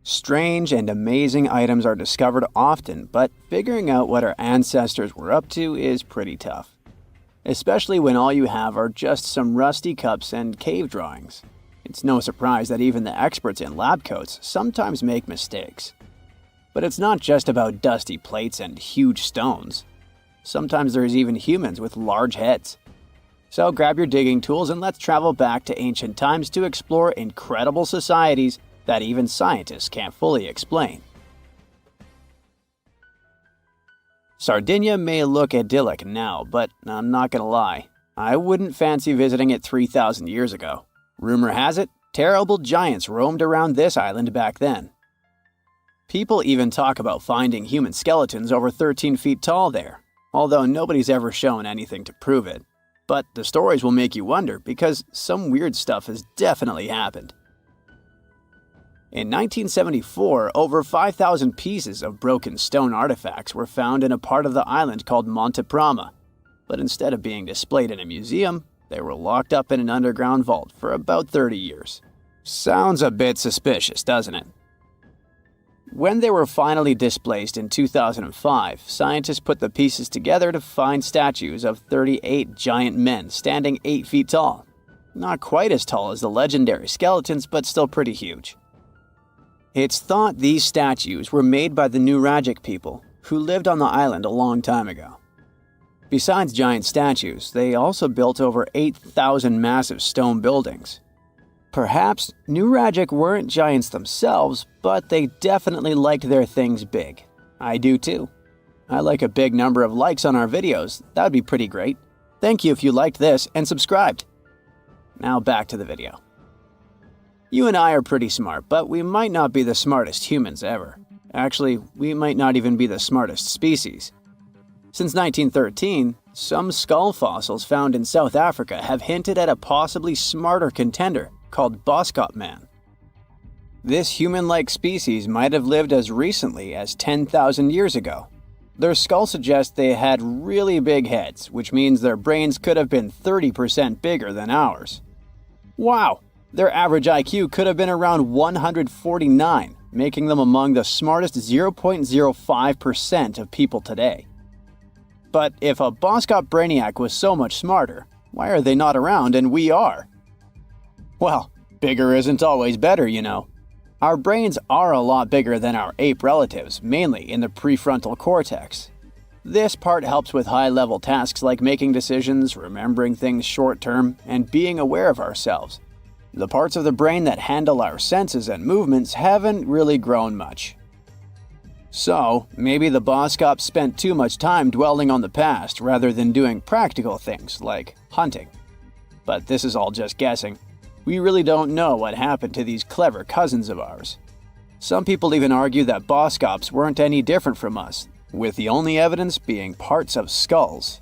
Strange and amazing items are discovered often, but figuring out what our ancestors were up to is pretty tough. Especially when all you have are just some rusty cups and cave drawings. It's no surprise that even the experts in lab coats sometimes make mistakes. But it's not just about dusty plates and huge stones. Sometimes there's even humans with large heads. So grab your digging tools and let's travel back to ancient times to explore incredible societies that even scientists can't fully explain. Sardinia may look idyllic now, but I'm not gonna lie, I wouldn't fancy visiting it 3,000 years ago. Rumor has it, terrible giants roamed around this island back then. People even talk about finding human skeletons over 13 feet tall there, although nobody's ever shown anything to prove it. But the stories will make you wonder because some weird stuff has definitely happened. In 1974, over 5,000 pieces of broken stone artifacts were found in a part of the island called Monte Prama, but instead of being displayed in a museum, they were locked up in an underground vault for about 30 years. Sounds a bit suspicious, doesn't it? When they were finally displaced in 2005, scientists put the pieces together to find statues of 38 giant men standing 8 feet tall. Not quite as tall as the legendary skeletons, but still pretty huge. It's thought these statues were made by the Newgrange people, who lived on the island a long time ago. Besides giant statues, they also built over 8,000 massive stone buildings. Perhaps Newgrange weren't giants themselves, but they definitely liked their things big. I do too. I like a big number of likes on our videos. That would be pretty great. Thank you if you liked this and subscribed. Now back to the video. You and I are pretty smart, but we might not be the smartest humans ever. Actually, we might not even be the smartest species. Since 1913, some skull fossils found in South Africa have hinted at a possibly smarter contender called Boskop man. This human-like species might have lived as recently as 10,000 years ago. Their skull suggests they had really big heads, which means their brains could have been 30% bigger than ours. Wow! Their average IQ could have been around 149, making them among the smartest 0.05% of people today. But if a Boskop brainiac was so much smarter, why are they not around and we are? Well, bigger isn't always better, you know. Our brains are a lot bigger than our ape relatives, mainly in the prefrontal cortex. This part helps with high-level tasks like making decisions, remembering things short-term, and being aware of ourselves. The parts of the brain that handle our senses and movements haven't really grown much. So, maybe the Boskop spent too much time dwelling on the past rather than doing practical things like hunting. But this is all just guessing. We really don't know what happened to these clever cousins of ours. Some people even argue that Boskops weren't any different from us, with the only evidence being parts of skulls.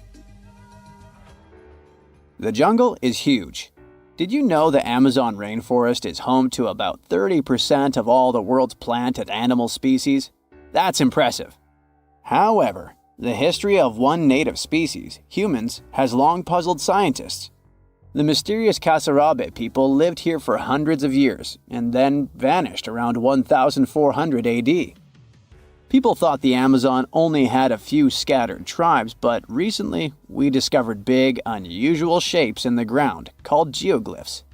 The jungle is huge. Did you know the Amazon rainforest is home to about 30% of all the world's plant and animal species? That's impressive. However, the history of one native species, humans, has long puzzled scientists. The mysterious Khmer people lived here for hundreds of years and then vanished around 1400 AD. People thought the Amazon only had a few scattered tribes, but recently we discovered big, unusual shapes in the ground called geoglyphs.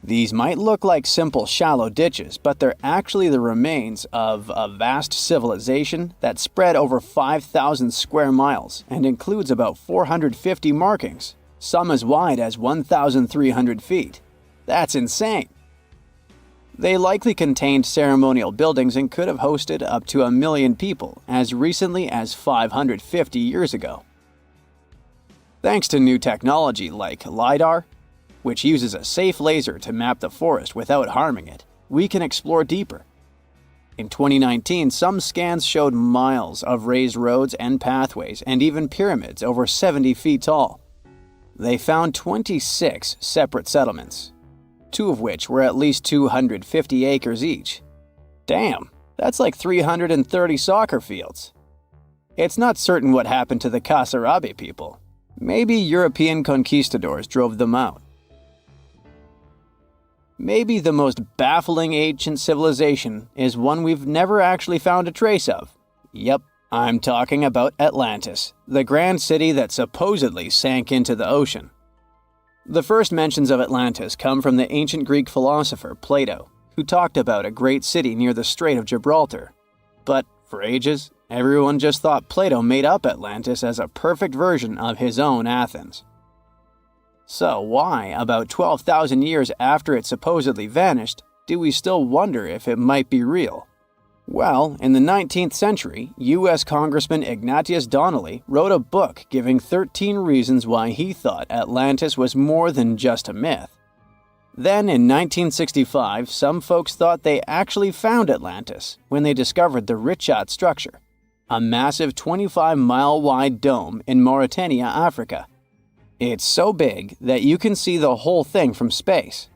These might look like simple shallow ditches, but they're actually the remains of a vast civilization that spread over 5,000 square miles and includes about 450 markings, some as wide as 1,300 feet. That's insane! They likely contained ceremonial buildings and could have hosted up to 1 million people as recently as 550 years ago. Thanks to new technology like LiDAR, which uses a safe laser to map the forest without harming it, we can explore deeper. In 2019, some scans showed miles of raised roads and pathways and even pyramids over 70 feet tall. They found 26 separate settlements, 2 of which were at least 250 acres each. Damn, that's like 330 soccer fields. It's not certain what happened to the Khmer people. Maybe European conquistadors drove them out. Maybe the most baffling ancient civilization is one we've never actually found a trace of. Yep, I'm talking about Atlantis, the grand city that supposedly sank into the ocean. The first mentions of Atlantis come from the ancient Greek philosopher Plato, who talked about a great city near the Strait of Gibraltar. But for ages, everyone just thought Plato made up Atlantis as a perfect version of his own Athens. So why, about 12,000 years after it supposedly vanished, do we still wonder if it might be real? Well, in the 19th century, U.S. Congressman Ignatius Donnelly wrote a book giving 13 reasons why he thought Atlantis was more than just a myth. Then, in 1965, some folks thought they actually found Atlantis when they discovered the Richat structure, a massive 25-mile-wide dome in Mauritania, Africa. It's so big that you can see the whole thing from space.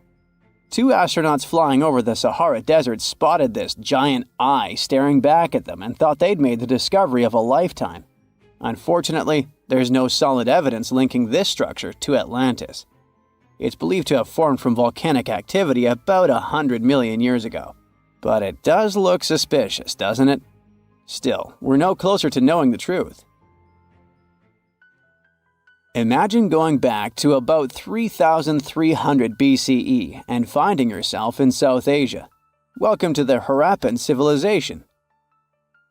2 astronauts flying over the Sahara Desert spotted this giant eye staring back at them and thought they'd made the discovery of a lifetime. Unfortunately, there's no solid evidence linking this structure to Atlantis. It's believed to have formed from volcanic activity about 100 million years ago. But it does look suspicious, doesn't it? Still, we're no closer to knowing the truth. Imagine going back to about 3,300 BCE and finding yourself in South Asia. Welcome to the Harappan civilization.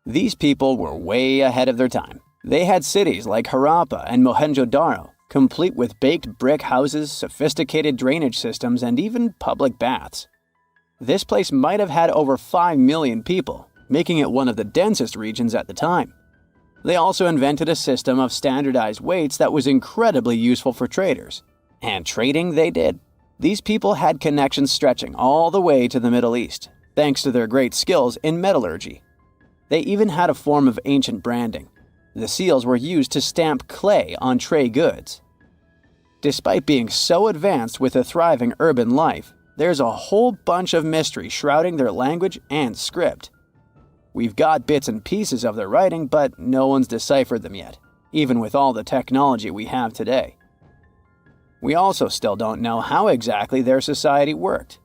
These people were way ahead of their time. They had cities like Harappa and Mohenjo-Daro, complete with baked brick houses, sophisticated drainage systems, and even public baths. This place might have had over 5 million people, making it one of the densest regions at the time. They also invented a system of standardized weights that was incredibly useful for traders. And trading they did. These people had connections stretching all the way to the Middle East, thanks to their great skills in metallurgy. They even had a form of ancient branding. The seals were used to stamp clay on tray goods. Despite being so advanced with a thriving urban life, there's a whole bunch of mystery shrouding their language and script. We've got bits and pieces of their writing, but no one's deciphered them yet, even with all the technology we have today. We also still don't know how exactly their society worked.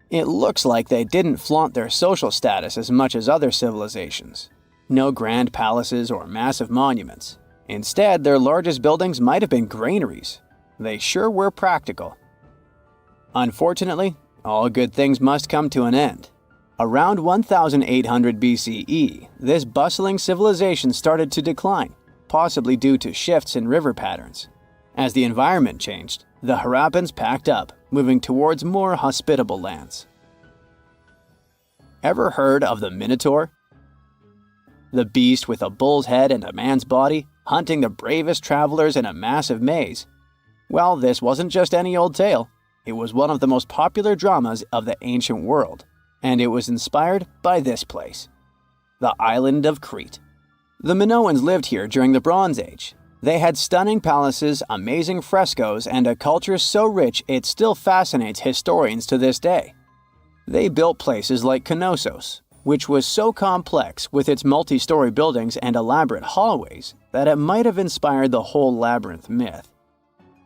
It looks like they didn't flaunt their social status as much as other civilizations. No grand palaces or massive monuments. Instead, their largest buildings might have been granaries. They sure were practical. Unfortunately, all good things must come to an end. Around 1800 BCE, this bustling civilization started to decline, possibly due to shifts in river patterns. As the environment changed, the Harappans packed up, moving towards more hospitable lands. Ever heard of the Minotaur? The beast with a bull's head and a man's body, hunting the bravest travelers in a massive maze. Well, this wasn't just any old tale. It was one of the most popular dramas of the ancient world. And it was inspired by this place, the island of Crete. The Minoans lived here during the Bronze Age. They had stunning palaces, amazing frescoes, and a culture so rich it still fascinates historians to this day. They built places like Knossos, which was so complex with its multi-story buildings and elaborate hallways that it might have inspired the whole labyrinth myth.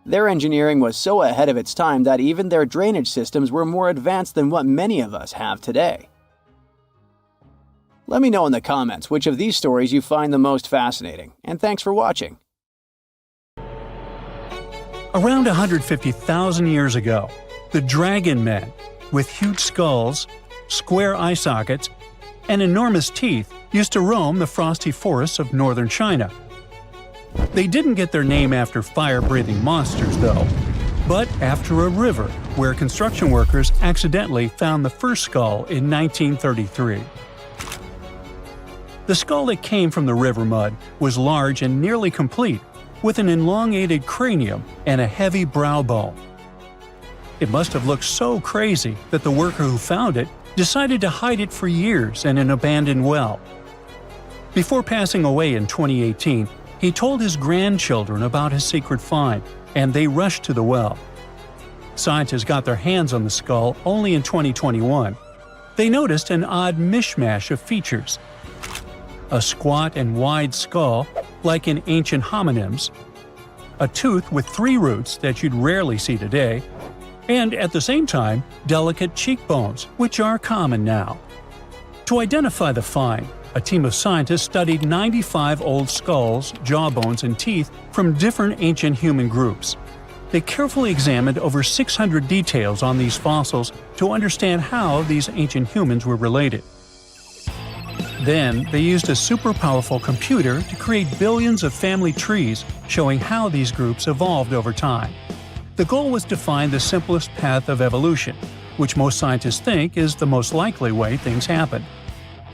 Their engineering was so ahead of its time that even their drainage systems were more advanced than what many of us have today. Let me know in the comments which of these stories you find the most fascinating, and thanks for watching. Around 150,000 years ago, the Dragon Men, with huge skulls, square eye sockets, and enormous teeth, used to roam the frosty forests of northern China. They didn't get their name after fire-breathing monsters, though, but after a river where construction workers accidentally found the first skull in 1933. The skull that came from the river mud was large and nearly complete, with an elongated cranium and a heavy brow bone. It must have looked so crazy that the worker who found it decided to hide it for years in an abandoned well. Before passing away in 2018, he told his grandchildren about his secret find, and they rushed to the well. Scientists got their hands on the skull only in 2021. They noticed an odd mishmash of features. A squat and wide skull, like in ancient hominins, a tooth with 3 roots that you'd rarely see today, and at the same time, delicate cheekbones, which are common now. To identify the find, a team of scientists studied 95 old skulls, jawbones, and teeth from different ancient human groups. They carefully examined over 600 details on these fossils to understand how these ancient humans were related. Then, they used a super powerful computer to create billions of family trees showing how these groups evolved over time. The goal was to find the simplest path of evolution, which most scientists think is the most likely way things happen.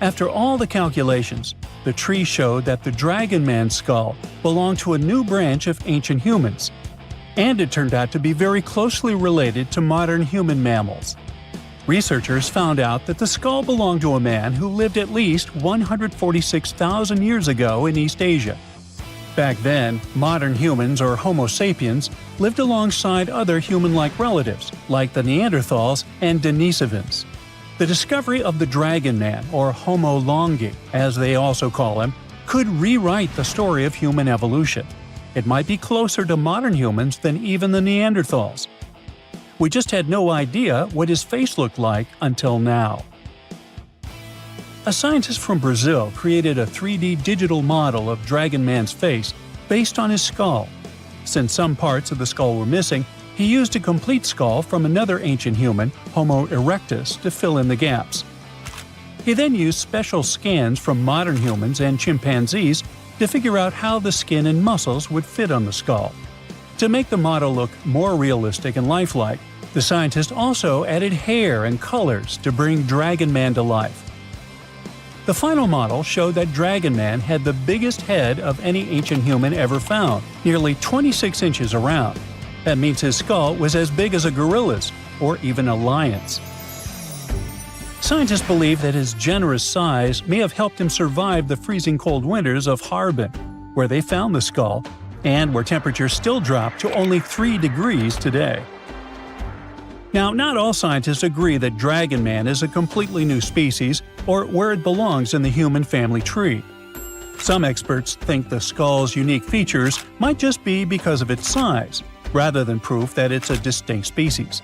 After all the calculations, the tree showed that the Dragon Man skull belonged to a new branch of ancient humans, and it turned out to be very closely related to modern human mammals. Researchers found out that the skull belonged to a man who lived at least 146,000 years ago in East Asia. Back then, modern humans, or Homo sapiens, lived alongside other human-like relatives, like the Neanderthals and Denisovans. The discovery of the Dragon Man, or Homo longi, as they also call him, could rewrite the story of human evolution. It might be closer to modern humans than even the Neanderthals. We just had no idea what his face looked like until now. A scientist from Brazil created a 3D digital model of Dragon Man's face based on his skull. Since some parts of the skull were missing, he used a complete skull from another ancient human, Homo erectus, to fill in the gaps. He then used special scans from modern humans and chimpanzees to figure out how the skin and muscles would fit on the skull. To make the model look more realistic and lifelike, the scientist also added hair and colors to bring Dragon Man to life. The final model showed that Dragon Man had the biggest head of any ancient human ever found, nearly 26 inches around. That means his skull was as big as a gorilla's, or even a lion's. Scientists believe that his generous size may have helped him survive the freezing cold winters of Harappan, where they found the skull, and where temperatures still drop to only 3 degrees today. Now, not all scientists agree that Dragon Man is a completely new species or where it belongs in the human family tree. Some experts think the skull's unique features might just be because of its size, rather than proof that it's a distinct species.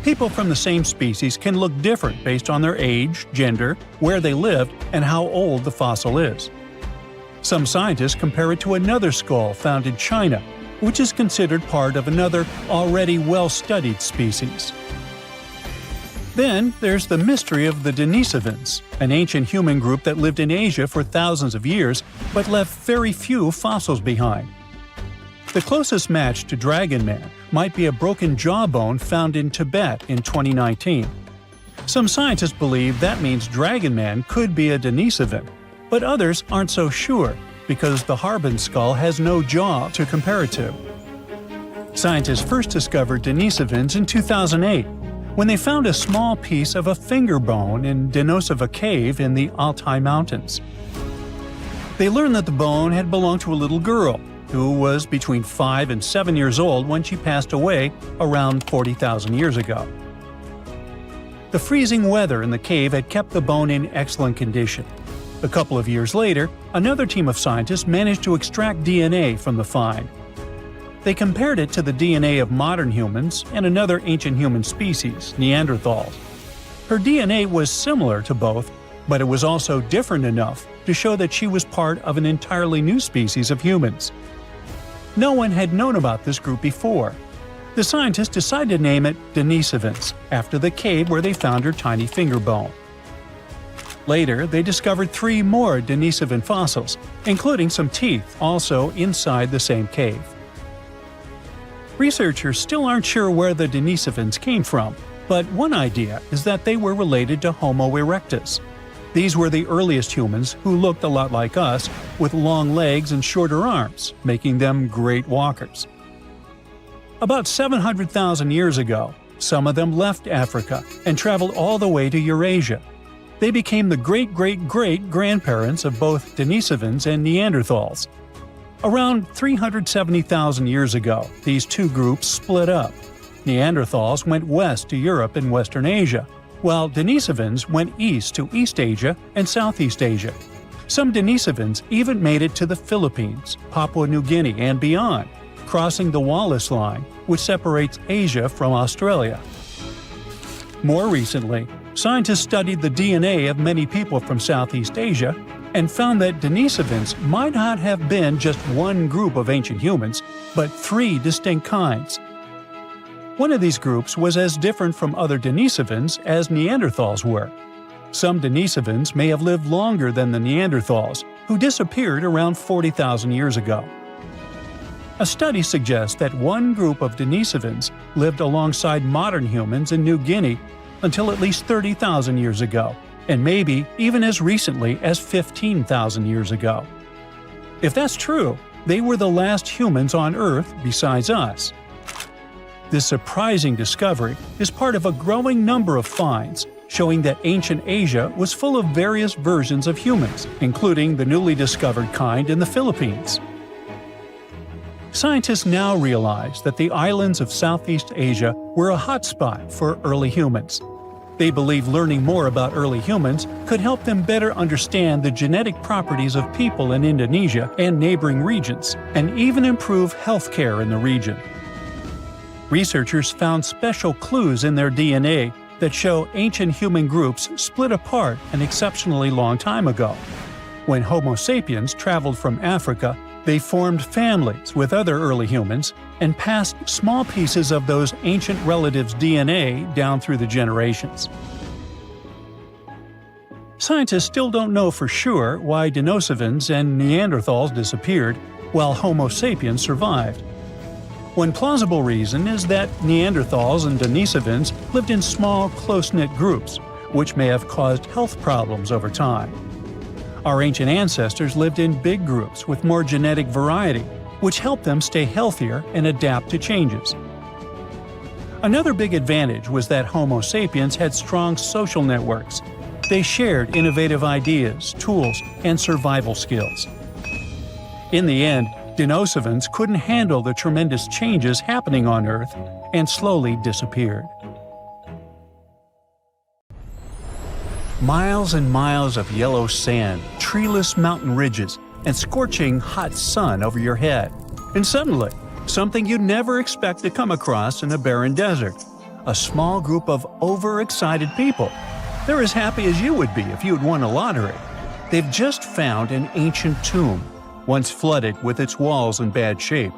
People from the same species can look different based on their age, gender, where they lived, and how old the fossil is. Some scientists compare it to another skull found in China, which is considered part of another already well-studied species. Then there's the mystery of the Denisovans, an ancient human group that lived in Asia for thousands of years but left very few fossils behind. The closest match to Dragon Man might be a broken jawbone found in Tibet in 2019. Some scientists believe that means Dragon Man could be a Denisovan, but others aren't so sure because the Harappan skull has no jaw to compare it to. Scientists first discovered Denisovans in 2008 when they found a small piece of a finger bone in Denisova Cave in the Altai Mountains. They learned that the bone had belonged to a little girl who was between 5 and 7 years old when she passed away around 40,000 years ago. The freezing weather in the cave had kept the bone in excellent condition. A couple of years later, another team of scientists managed to extract DNA from the find. They compared it to the DNA of modern humans and another ancient human species, Neanderthals. Her DNA was similar to both, but it was also different enough to show that she was part of an entirely new species of humans. No one had known about this group before. The scientists decided to name it Denisovans, after the cave where they found her tiny finger bone. Later, they discovered 3 more Denisovan fossils, including some teeth also inside the same cave. Researchers still aren't sure where the Denisovans came from, but one idea is that they were related to Homo erectus. These were the earliest humans who looked a lot like us, with long legs and shorter arms, making them great walkers. About 700,000 years ago, some of them left Africa and traveled all the way to Eurasia. They became the great-great-great-grandparents of both Denisovans and Neanderthals. Around 370,000 years ago, these two groups split up. Neanderthals went west to Europe and Western Asia, while Denisovans went east to East Asia and Southeast Asia. Some Denisovans even made it to the Philippines, Papua New Guinea, and beyond, crossing the Wallace Line which separates Asia from Australia. More recently, scientists studied the DNA of many people from Southeast Asia and found that Denisovans might not have been just one group of ancient humans, but three distinct kinds. One of these groups was as different from other Denisovans as Neanderthals were. Some Denisovans may have lived longer than the Neanderthals, who disappeared around 40,000 years ago. A study suggests that one group of Denisovans lived alongside modern humans in New Guinea until at least 30,000 years ago, and maybe even as recently as 15,000 years ago. If that's true, they were the last humans on Earth besides us. This surprising discovery is part of a growing number of finds showing that ancient Asia was full of various versions of humans, including the newly discovered kind in the Philippines. Scientists now realize that the islands of Southeast Asia were a hotspot for early humans. They believe learning more about early humans could help them better understand the genetic properties of people in Indonesia and neighboring regions, and even improve healthcare in the region. Researchers found special clues in their DNA that show ancient human groups split apart an exceptionally long time ago. When Homo sapiens traveled from Africa, they formed families with other early humans and passed small pieces of those ancient relatives' DNA down through the generations. Scientists still don't know for sure why Denisovans and Neanderthals disappeared while Homo sapiens survived. One plausible reason is that Neanderthals and Denisovans lived in small, close-knit groups, which may have caused health problems over time. Our ancient ancestors lived in big groups with more genetic variety, which helped them stay healthier and adapt to changes. Another big advantage was that Homo sapiens had strong social networks. They shared innovative ideas, tools, and survival skills. In the end, Denisovans couldn't handle the tremendous changes happening on Earth and slowly disappeared. Miles and miles of yellow sand, treeless mountain ridges, and scorching hot sun over your head. And suddenly, something you'd never expect to come across in a barren desert. A small group of overexcited people. They're as happy as you would be if you'd won a lottery. They've just found an ancient tomb, once flooded with its walls in bad shape.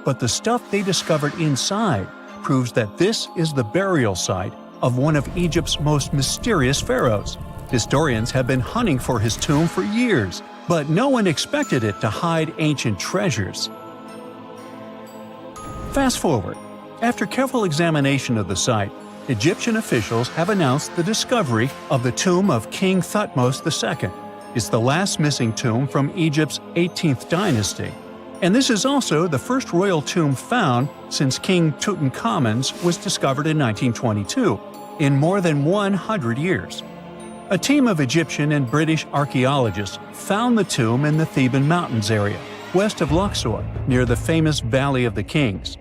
But the stuff they discovered inside proves that this is the burial site of one of Egypt's most mysterious pharaohs. Historians have been hunting for his tomb for years, but no one expected it to hide ancient treasures. Fast forward. After careful examination of the site, Egyptian officials have announced the discovery of the tomb of King Thutmose II. It's the last missing tomb from Egypt's 18th dynasty, and this is also the first royal tomb found since King Tutankhamun's was discovered in 1922, in more than 100 years. A team of Egyptian and British archaeologists found the tomb in the Theban Mountains area, west of Luxor, near the famous Valley of the Kings.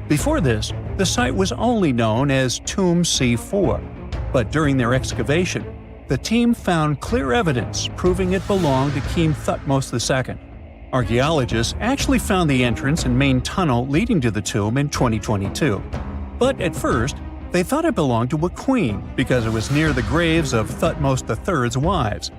Before this, the site was only known as Tomb C4, but during their excavation, the team found clear evidence proving it belonged to King Thutmose II. Archaeologists actually found the entrance and main tunnel leading to the tomb in 2022. But at first, they thought it belonged to a queen because it was near the graves of Thutmose III's wives.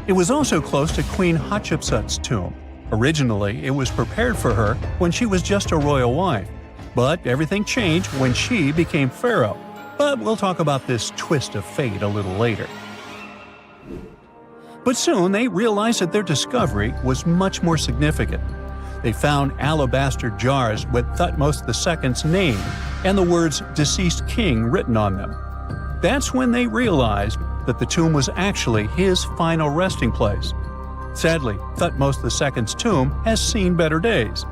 It was also close to Queen Hatshepsut's tomb. Originally, it was prepared for her when she was just a royal wife. But everything changed when she became pharaoh. But we'll talk about this twist of fate a little later. But soon they realized that their discovery was much more significant. They found alabaster jars with Thutmose II's name and the words "deceased king" written on them. That's when they realized that the tomb was actually his final resting place. Sadly, Thutmose II's tomb has seen better days.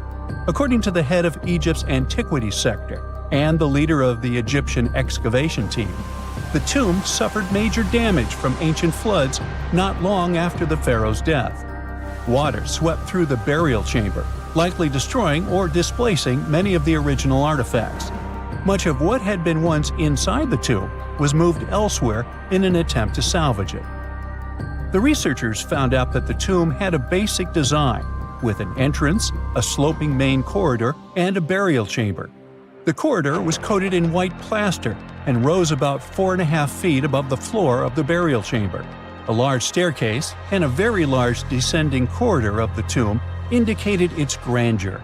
According to the head of Egypt's antiquities sector and the leader of the Egyptian excavation team, the tomb suffered major damage from ancient floods not long after the pharaoh's death. Water swept through the burial chamber, likely destroying or displacing many of the original artifacts. Much of what had been once inside the tomb was moved elsewhere in an attempt to salvage it. The researchers found out that the tomb had a basic design, with an entrance, a sloping main corridor, and a burial chamber, The corridor was coated in white plaster and rose about 4.5 feet above the floor of the burial chamber. A large staircase and a very large descending corridor of the tomb indicated its grandeur.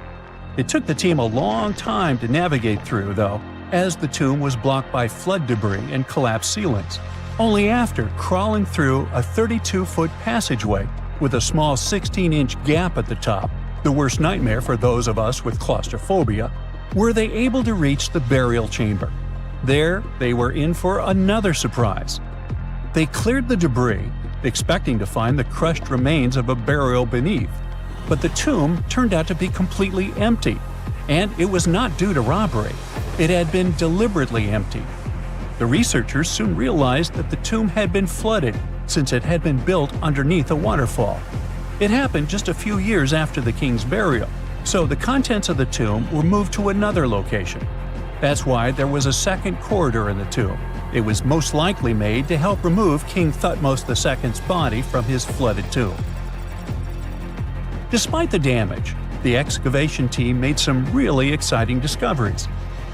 It took the team a long time to navigate through, though, as the tomb was blocked by flood debris and collapsed ceilings. Only after crawling through a 32-foot passageway with a small 16-inch gap at the top, the worst nightmare for those of us with claustrophobia, were they able to reach the burial chamber. There, they were in for another surprise. They cleared the debris, expecting to find the crushed remains of a burial beneath. But the tomb turned out to be completely empty, and it was not due to robbery. It had been deliberately emptied. The researchers soon realized that the tomb had been flooded since it had been built underneath a waterfall. It happened just a few years after the king's burial, so the contents of the tomb were moved to another location. That's why there was a second corridor in the tomb. It was most likely made to help remove King Thutmose II's body from his flooded tomb. Despite the damage, the excavation team made some really exciting discoveries.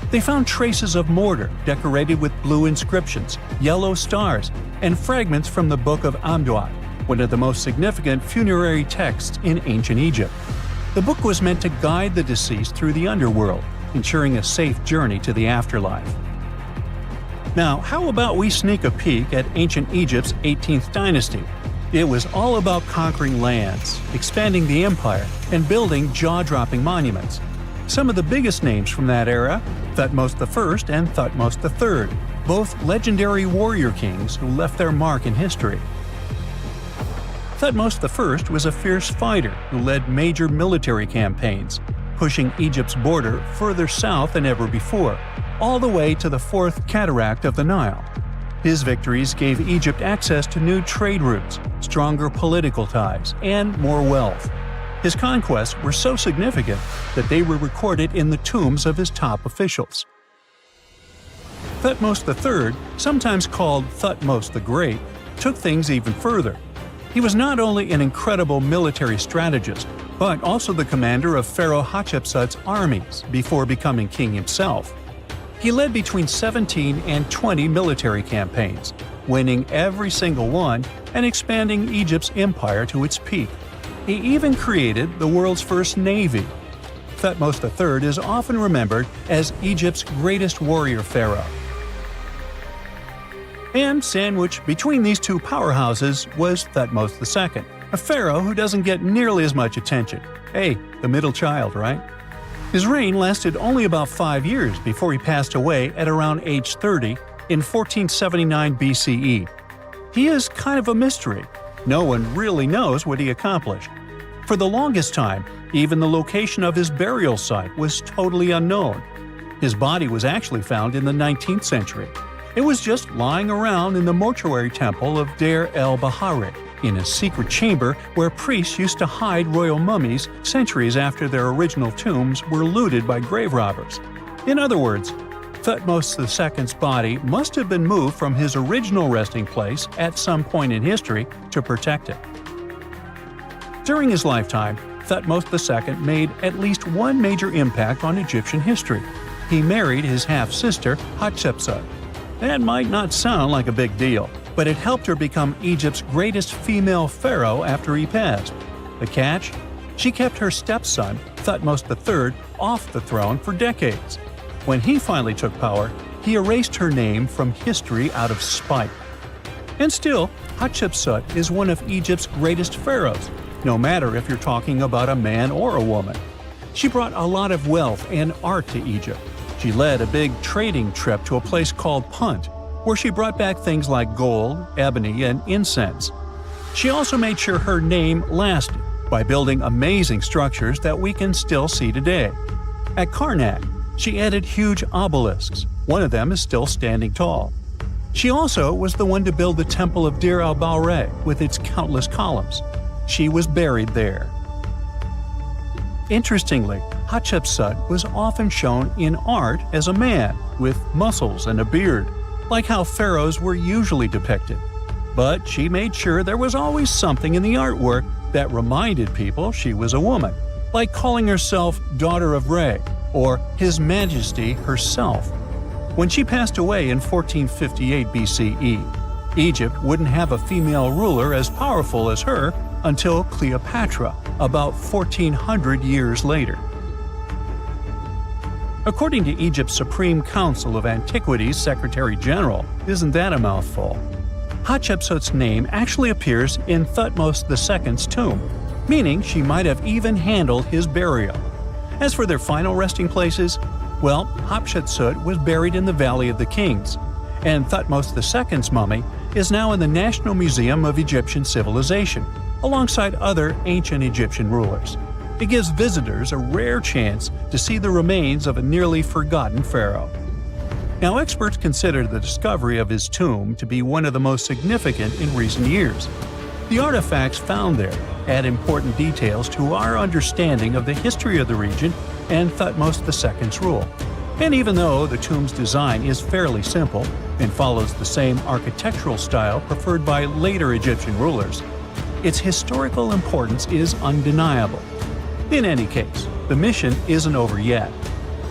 They found traces of mortar decorated with blue inscriptions, yellow stars, and fragments from the Book of Amduat, one of the most significant funerary texts in ancient Egypt. The book was meant to guide the deceased through the underworld, ensuring a safe journey to the afterlife. Now, how about we sneak a peek at ancient Egypt's 18th dynasty? It was all about conquering lands, expanding the empire, and building jaw-dropping monuments. Some of the biggest names from that era, Thutmose I and Thutmose III, both legendary warrior kings who left their mark in history. Thutmose I was a fierce fighter who led major military campaigns, pushing Egypt's border further south than ever before, all the way to the fourth cataract of the Nile. His victories gave Egypt access to new trade routes, stronger political ties, and more wealth. His conquests were so significant that they were recorded in the tombs of his top officials. Thutmose III, sometimes called Thutmose the Great, took things even further. He was not only an incredible military strategist, but also the commander of Pharaoh Hatshepsut's armies before becoming king himself. He led between 17 and 20 military campaigns, winning every single one and expanding Egypt's empire to its peak. He even created the world's first navy. Thutmose III is often remembered as Egypt's greatest warrior pharaoh. And sandwiched between these two powerhouses was Thutmose II, a pharaoh who doesn't get nearly as much attention. Hey, the middle child, right? His reign lasted only about 5 years before he passed away at around age 30 in 1479 BCE. He is kind of a mystery. No one really knows what he accomplished. For the longest time, even the location of his burial site was totally unknown. His body was actually found in the 19th century. It was just lying around in the mortuary temple of Deir el-Bahari, in a secret chamber where priests used to hide royal mummies centuries after their original tombs were looted by grave robbers. In other words, Thutmose II's body must have been moved from his original resting place at some point in history to protect it. During his lifetime, Thutmose II made at least one major impact on Egyptian history. He married his half-sister Hatshepsut. That might not sound like a big deal, but it helped her become Egypt's greatest female pharaoh after he passed. The catch? She kept her stepson, Thutmose III, off the throne for decades. When he finally took power, he erased her name from history out of spite. And still, Hatshepsut is one of Egypt's greatest pharaohs, no matter if you're talking about a man or a woman. She brought a lot of wealth and art to Egypt. She led a big trading trip to a place called Punt, where she brought back things like gold, ebony, and incense. She also made sure her name lasted by building amazing structures that we can still see today. At Karnak, she added huge obelisks. One of them is still standing tall. She also was the one to build the Temple of Deir el-Bahari with its countless columns. She was buried there. Interestingly, Hatshepsut was often shown in art as a man with muscles and a beard, like how pharaohs were usually depicted. But she made sure there was always something in the artwork that reminded people she was a woman, like calling herself Daughter of Re, or His Majesty herself. When she passed away in 1458 BCE, Egypt wouldn't have a female ruler as powerful as her until Cleopatra, about 1400 years later. According to Egypt's Supreme Council of Antiquities Secretary General, isn't that a mouthful? Hatshepsut's name actually appears in Thutmose II's tomb, meaning she might have even handled his burial. As for their final resting places, well, Hatshepsut was buried in the Valley of the Kings, and Thutmose II's mummy is now in the National Museum of Egyptian Civilization, alongside other ancient Egyptian rulers. It gives visitors a rare chance to see the remains of a nearly forgotten pharaoh. Now, experts consider the discovery of his tomb to be one of the most significant in recent years. The artifacts found there add important details to our understanding of the history of the region and Thutmose II's rule. And even though the tomb's design is fairly simple and follows the same architectural style preferred by later Egyptian rulers, its historical importance is undeniable. In any case, the mission isn't over yet.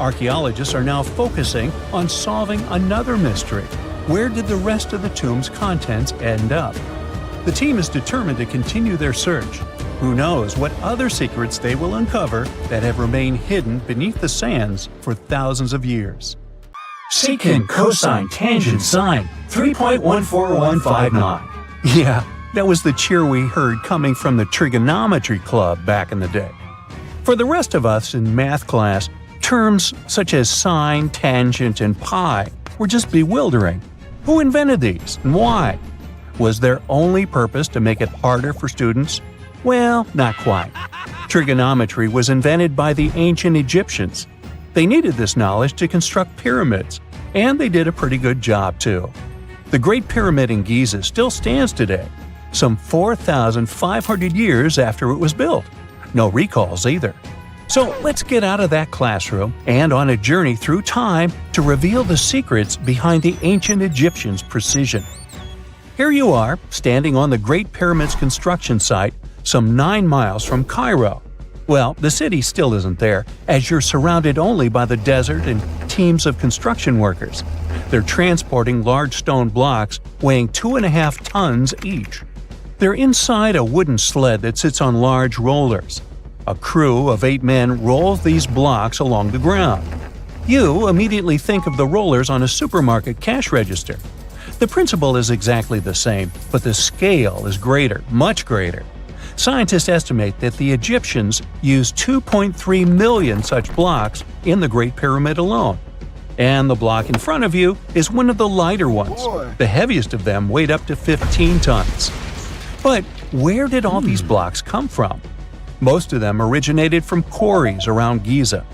Archaeologists are now focusing on solving another mystery. Where did the rest of the tomb's contents end up? The team is determined to continue their search. Who knows what other secrets they will uncover that have remained hidden beneath the sands for thousands of years. Secant cosine tangent sine 3.14159. Yeah, that was the cheer we heard coming from the trigonometry club back in the day. For the rest of us in math class, terms such as sine, tangent, and pi were just bewildering. Who invented these and why? Was their only purpose to make it harder for students? Well, not quite. Trigonometry was invented by the ancient Egyptians. They needed this knowledge to construct pyramids, and they did a pretty good job too. The Great Pyramid in Giza still stands today, some 4,500 years after it was built. No recalls either. So let's get out of that classroom and on a journey through time to reveal the secrets behind the ancient Egyptians' precision. Here you are, standing on the Great Pyramid's construction site, some 9 miles from Cairo. Well, the city still isn't there, as you're surrounded only by the desert and teams of construction workers. They're transporting large stone blocks weighing 2.5 tons each. They're inside a wooden sled that sits on large rollers. A crew of 8 men rolls these blocks along the ground. You immediately think of the rollers on a supermarket cash register. The principle is exactly the same, but the scale is greater, much greater. Scientists estimate that the Egyptians used 2.3 million such blocks in the Great Pyramid alone. And the block in front of you is one of the lighter ones. The heaviest of them weighed up to 15 tons. But where did all these blocks come from? Most of them originated from quarries around Giza.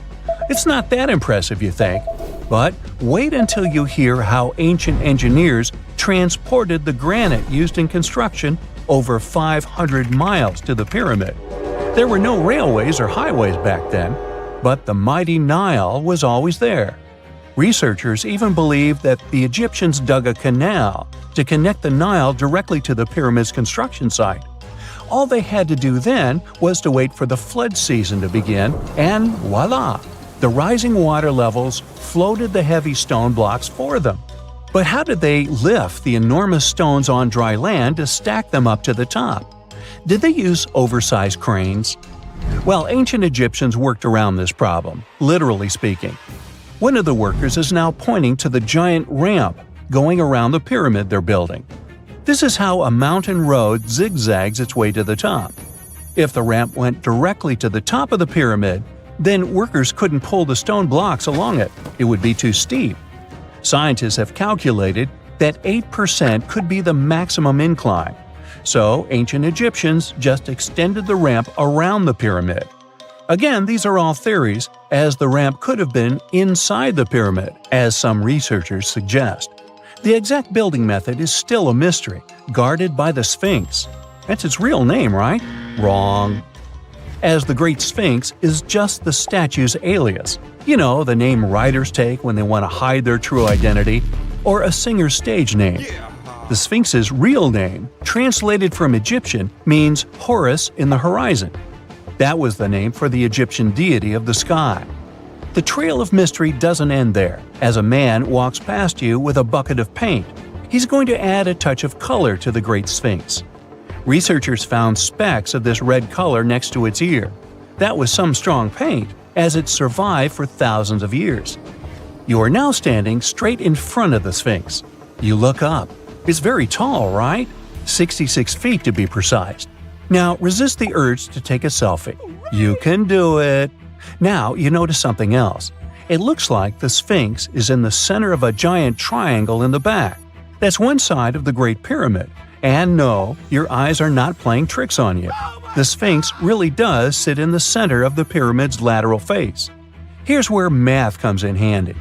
It's not that impressive, you think, but wait until you hear how ancient engineers transported the granite used in construction over 500 miles to the pyramid. There were no railways or highways back then, but the mighty Nile was always there. Researchers even believe that the Egyptians dug a canal to connect the Nile directly to the pyramid's construction site. All they had to do then was to wait for the flood season to begin, and voila! The rising water levels floated the heavy stone blocks for them. But how did they lift the enormous stones on dry land to stack them up to the top? Did they use oversized cranes? Well, ancient Egyptians worked around this problem, literally speaking. One of the workers is now pointing to the giant ramp going around the pyramid they're building. This is how a mountain road zigzags its way to the top. If the ramp went directly to the top of the pyramid, then workers couldn't pull the stone blocks along it. It would be too steep. Scientists have calculated that 8% could be the maximum incline. So ancient Egyptians just extended the ramp around the pyramid. Again, these are all theories, as the ramp could have been inside the pyramid, as some researchers suggest. The exact building method is still a mystery, guarded by the Sphinx. That's its real name, right? Wrong. As the Great Sphinx is just the statue's alias. You know, the name writers take when they want to hide their true identity, or a singer's stage name. The Sphinx's real name, translated from Egyptian, means Horus in the horizon. That was the name for the Egyptian deity of the sky. The trail of mystery doesn't end there. As a man walks past you with a bucket of paint, he's going to add a touch of color to the Great Sphinx. Researchers found specks of this red color next to its ear. That was some strong paint, as it survived for thousands of years. You are now standing straight in front of the Sphinx. You look up. It's very tall, right? 66 feet to be precise. Now resist the urge to take a selfie. You can do it. Now you notice something else. It looks like the Sphinx is in the center of a giant triangle in the back. That's one side of the Great Pyramid. And no, your eyes are not playing tricks on you. The Sphinx really does sit in the center of the pyramid's lateral face. Here's where math comes in handy.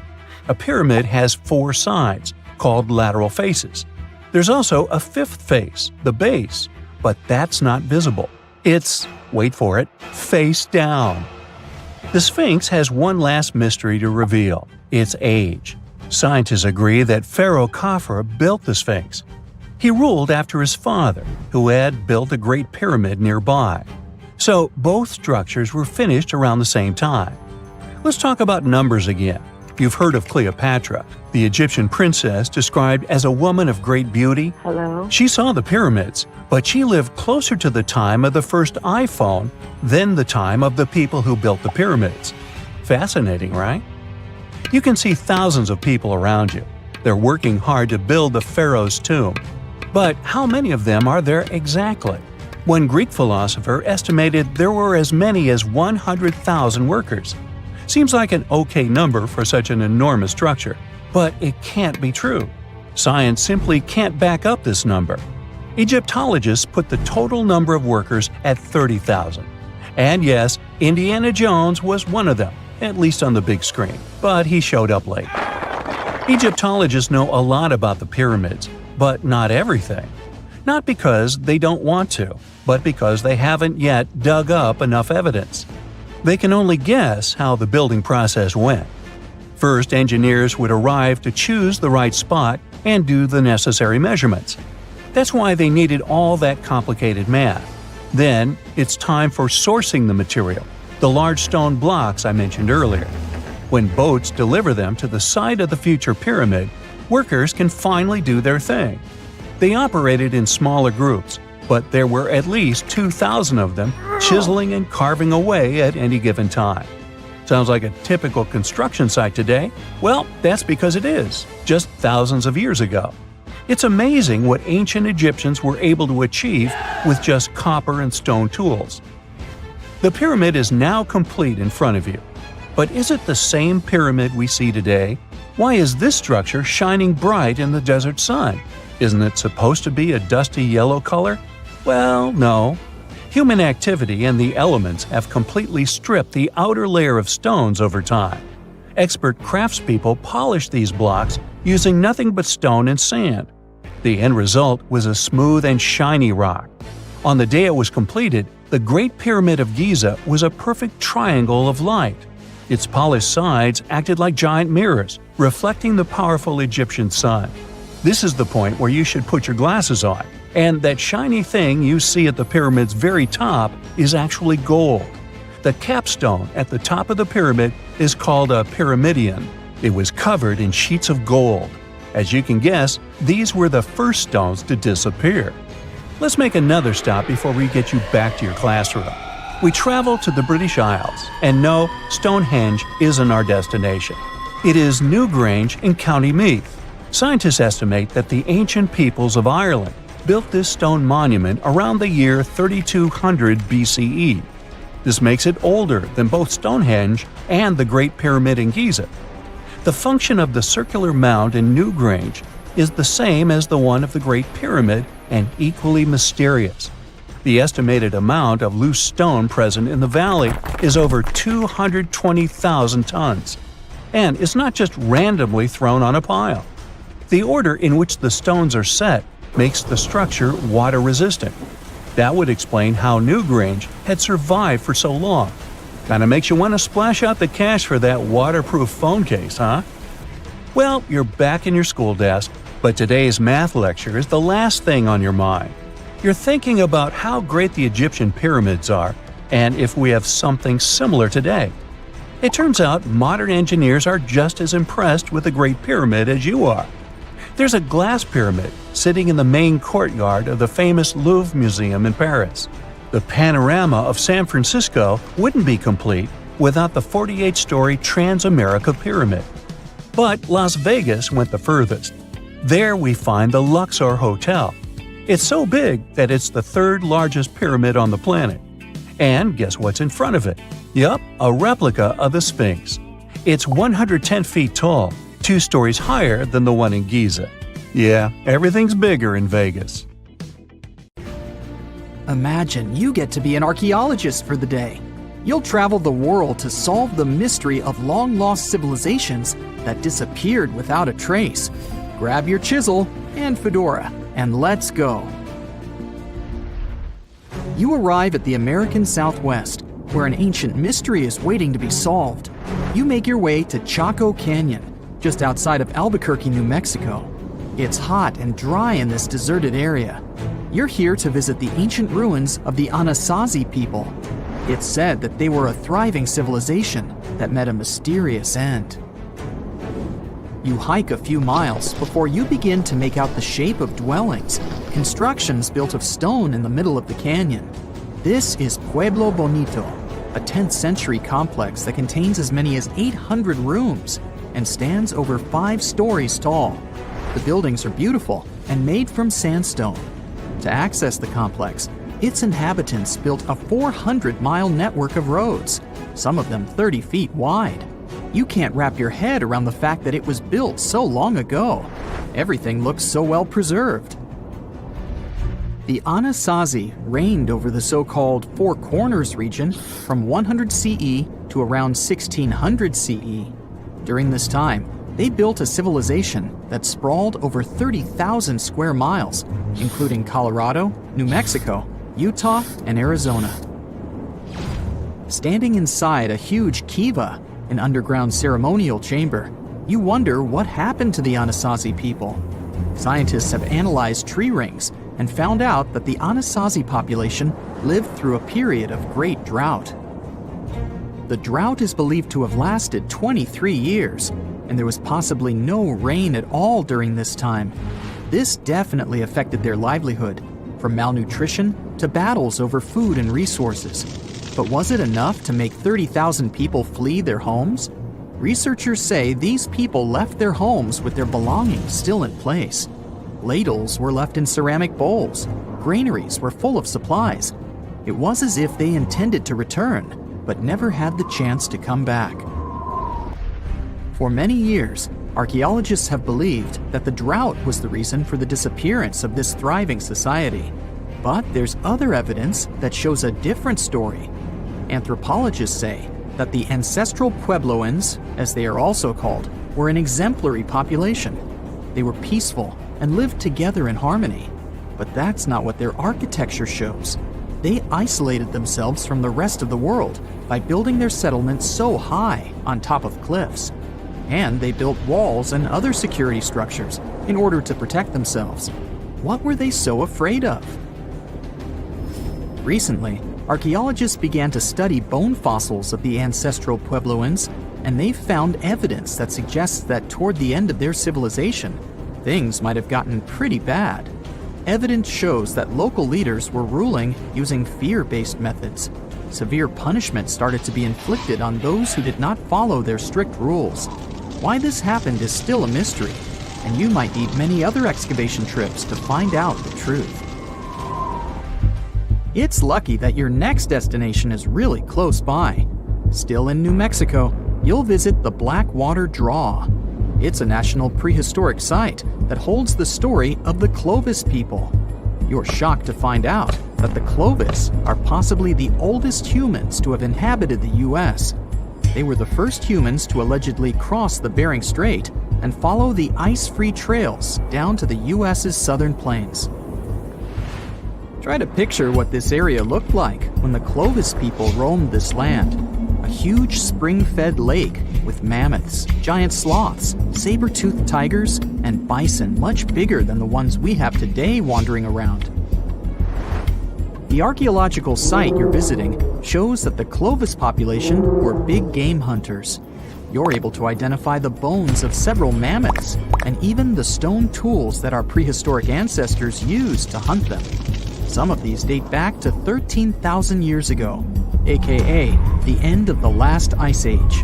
A pyramid has 4 sides, called lateral faces. There's also a 5th face, the base, but that's not visible. It's, wait for it, face down. The Sphinx has one last mystery to reveal: its age. Scientists agree that Pharaoh Khafre built the Sphinx. He ruled after his father, who had built a great pyramid nearby. So both structures were finished around the same time. Let's talk about numbers again. You've heard of Cleopatra, the Egyptian princess described as a woman of great beauty. Hello? She saw the pyramids, but she lived closer to the time of the first iPhone than the time of the people who built the pyramids. Fascinating, right? You can see thousands of people around you. They're working hard to build the pharaoh's tomb. But how many of them are there exactly? One Greek philosopher estimated there were as many as 100,000 workers. Seems like an okay number for such an enormous structure, but it can't be true. Science simply can't back up this number. Egyptologists put the total number of workers at 30,000. And yes, Indiana Jones was one of them, at least on the big screen, but he showed up late. Egyptologists know a lot about the pyramids, but not everything. Not because they don't want to, but because they haven't yet dug up enough evidence. They can only guess how the building process went. First, engineers would arrive to choose the right spot and do the necessary measurements. That's why they needed all that complicated math. Then, it's time for sourcing the material, the large stone blocks I mentioned earlier. When boats deliver them to the site of the future pyramid, workers can finally do their thing. They operated in smaller groups, but there were at least 2,000 of them chiseling and carving away at any given time. Sounds like a typical construction site today? Well, that's because it is, just thousands of years ago. It's amazing what ancient Egyptians were able to achieve with just copper and stone tools. The pyramid is now complete in front of you. But is it the same pyramid we see today? Why is this structure shining bright in the desert sun? Isn't it supposed to be a dusty yellow color? Well, no. Human activity and the elements have completely stripped the outer layer of stones over time. Expert craftspeople polished these blocks using nothing but stone and sand. The end result was a smooth and shiny rock. On the day it was completed, the Great Pyramid of Giza was a perfect triangle of light. Its polished sides acted like giant mirrors, reflecting the powerful Egyptian sun. This is the point where you should put your glasses on, and that shiny thing you see at the pyramid's very top is actually gold. The capstone at the top of the pyramid is called a pyramidion. It was covered in sheets of gold. As you can guess, these were the first stones to disappear. Let's make another stop before we get you back to your classroom. We travel to the British Isles, and no, Stonehenge isn't our destination. It is Newgrange in County Meath. Scientists estimate that the ancient peoples of Ireland built this stone monument around the year 3200 BCE. This makes it older than both Stonehenge and the Great Pyramid in Giza. The function of the circular mound in Newgrange is the same as the one of the Great Pyramid and equally mysterious. The estimated amount of loose stone present in the valley is over 220,000 tons. And it's not just randomly thrown on a pile. The order in which the stones are set makes the structure water-resistant. That would explain how Newgrange had survived for so long. Kinda makes you want to splash out the cash for that waterproof phone case, huh? Well, you're back in your school desk, but today's math lecture is the last thing on your mind. You're thinking about how great the Egyptian pyramids are, and if we have something similar today. It turns out modern engineers are just as impressed with the Great Pyramid as you are. There's a glass pyramid sitting in the main courtyard of the famous Louvre Museum in Paris. The panorama of San Francisco wouldn't be complete without the 48-story Transamerica Pyramid. But Las Vegas went the furthest. There we find the Luxor Hotel. It's so big that it's the third largest pyramid on the planet. And guess what's in front of it? Yup, a replica of the Sphinx. It's 110 feet tall, 2 stories higher than the one in Giza. Yeah, everything's bigger in Vegas. Imagine you get to be an archaeologist for the day. You'll travel the world to solve the mystery of long-lost civilizations that disappeared without a trace. Grab your chisel and fedora, and let's go. You arrive at the American Southwest, where an ancient mystery is waiting to be solved. You make your way to Chaco Canyon, just outside of Albuquerque, New Mexico. It's hot and dry in this deserted area. You're here to visit the ancient ruins of the Anasazi people. It's said that they were a thriving civilization that met a mysterious end. You hike a few miles before you begin to make out the shape of dwellings, constructions built of stone in the middle of the canyon. This is Pueblo Bonito, a 10th century complex that contains as many as 800 rooms and stands over 5 stories tall. The buildings are beautiful and made from sandstone. To access the complex, its inhabitants built a 400-mile network of roads, some of them 30 feet wide. You can't wrap your head around the fact that it was built so long ago. Everything looks so well preserved. The Anasazi reigned over the so-called Four Corners region from 100 CE to around 1600 CE. During this time, they built a civilization that sprawled over 30,000 square miles, including Colorado, New Mexico, Utah, and Arizona. Standing inside a huge kiva, an underground ceremonial chamber, you wonder what happened to the Anasazi people. Scientists have analyzed tree rings and found out that the Anasazi population lived through a period of great drought. The drought is believed to have lasted 23 years, and there was possibly no rain at all during this time. This definitely affected their livelihood, from malnutrition to battles over food and resources. But was it enough to make 30,000 people flee their homes? Researchers say these people left their homes with their belongings still in place. Ladles were left in ceramic bowls. Granaries were full of supplies. It was as if they intended to return, but never had the chance to come back. For many years, archaeologists have believed that the drought was the reason for the disappearance of this thriving society. But there's other evidence that shows a different story. Anthropologists say that the Ancestral Puebloans, as they are also called, were an exemplary population. They were peaceful and lived together in harmony. But that's not what their architecture shows. They isolated themselves from the rest of the world by building their settlements so high on top of cliffs. And they built walls and other security structures in order to protect themselves. What were they so afraid of? Recently, archaeologists began to study bone fossils of the Ancestral Puebloans, and they found evidence that suggests that toward the end of their civilization, things might have gotten pretty bad. Evidence shows that local leaders were ruling using fear-based methods. Severe punishment started to be inflicted on those who did not follow their strict rules. Why this happened is still a mystery, and you might need many other excavation trips to find out the truth. It's lucky that your next destination is really close by. Still in New Mexico, you'll visit the Blackwater Draw. It's a national prehistoric site that holds the story of the Clovis people. You're shocked to find out that the Clovis are possibly the oldest humans to have inhabited the U.S. They were the first humans to allegedly cross the Bering Strait and follow the ice-free trails down to the U.S.'s southern plains. Try to picture what this area looked like when the Clovis people roamed this land. A huge spring-fed lake with mammoths, giant sloths, saber-toothed tigers, and bison much bigger than the ones we have today wandering around. The archaeological site you're visiting shows that the Clovis population were big game hunters. You're able to identify the bones of several mammoths and even the stone tools that our prehistoric ancestors used to hunt them. Some of these date back to 13,000 years ago, aka the end of the last ice age.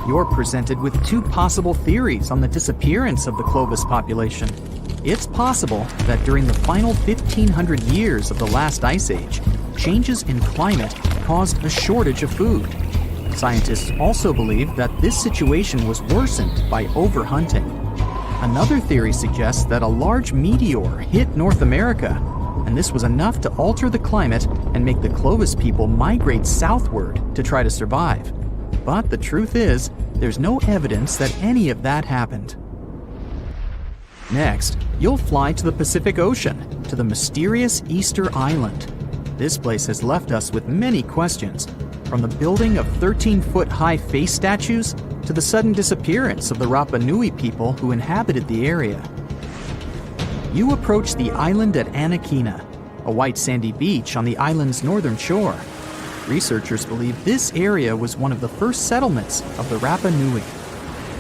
You're presented with two possible theories on the disappearance of the Clovis population. It's possible that during the final 1,500 years of the last ice age, changes in climate caused a shortage of food. Scientists also believe that this situation was worsened by overhunting. Another theory suggests that a large meteor hit North America, and this was enough to alter the climate and make the Clovis people migrate southward to try to survive. But the truth is, there's no evidence that any of that happened. Next, you'll fly to the Pacific Ocean, to the mysterious Easter Island. This place has left us with many questions, from the building of 13-foot-high face statues to the sudden disappearance of the Rapanui people who inhabited the area. You approach the island at Anakina, a white sandy beach on the island's northern shore. Researchers believe this area was one of the first settlements of the Rapanui.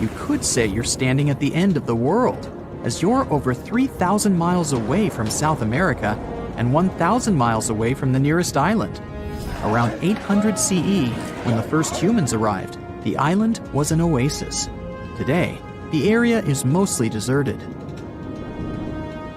You could say you're standing at the end of the world, as you're over 3,000 miles away from South America and 1,000 miles away from the nearest island. Around 800 CE, when the first humans arrived, the island was an oasis. Today, the area is mostly deserted.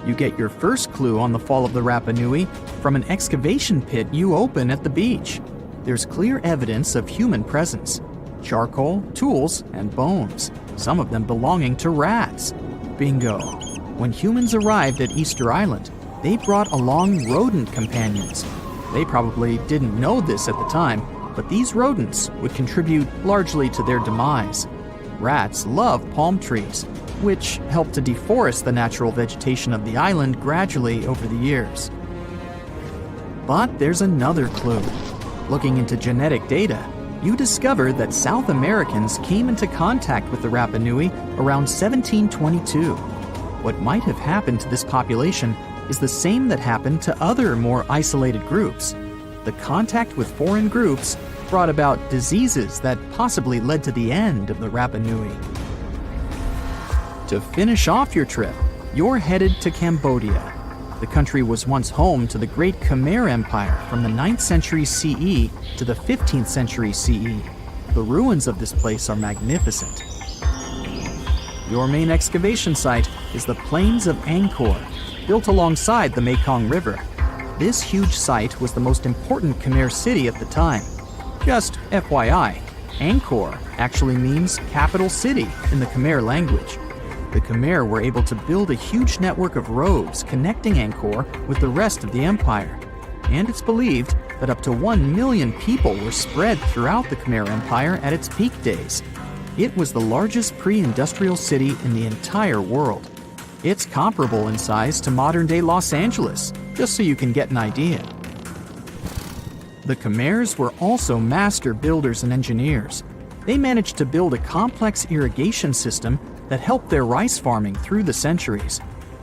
You get your first clue on the fall of the Rapanui from an excavation pit you open at the beach. There's clear evidence of human presence: charcoal, tools, and bones, some of them belonging to rats. Bingo! When humans arrived at Easter Island, they brought along rodent companions. They probably didn't know this at the time, but these rodents would contribute largely to their demise. Rats love palm trees, which helped to deforest the natural vegetation of the island gradually over the years. But there's another clue. Looking into genetic data, you discover that South Americans came into contact with the Rapanui around 1722. What might have happened to this population is the same that happened to other more isolated groups. The contact with foreign groups brought about diseases that possibly led to the end of the Rapanui. To finish off your trip, you're headed to Cambodia. The country was once home to the great Khmer Empire from the 9th century CE to the 15th century CE. The ruins of this place are magnificent. Your main excavation site is the Plains of Angkor, built alongside the Mekong River. This huge site was the most important Khmer city at the time. Just FYI, Angkor actually means capital city in the Khmer language. The Khmer were able to build a huge network of roads connecting Angkor with the rest of the empire. And it's believed that up to 1 million people were spread throughout the Khmer Empire at its peak days. It was the largest pre-industrial city in the entire world. It's comparable in size to modern-day Los Angeles, just so you can get an idea. The Khmers were also master builders and engineers. They managed to build a complex irrigation system that helped their rice farming through the centuries.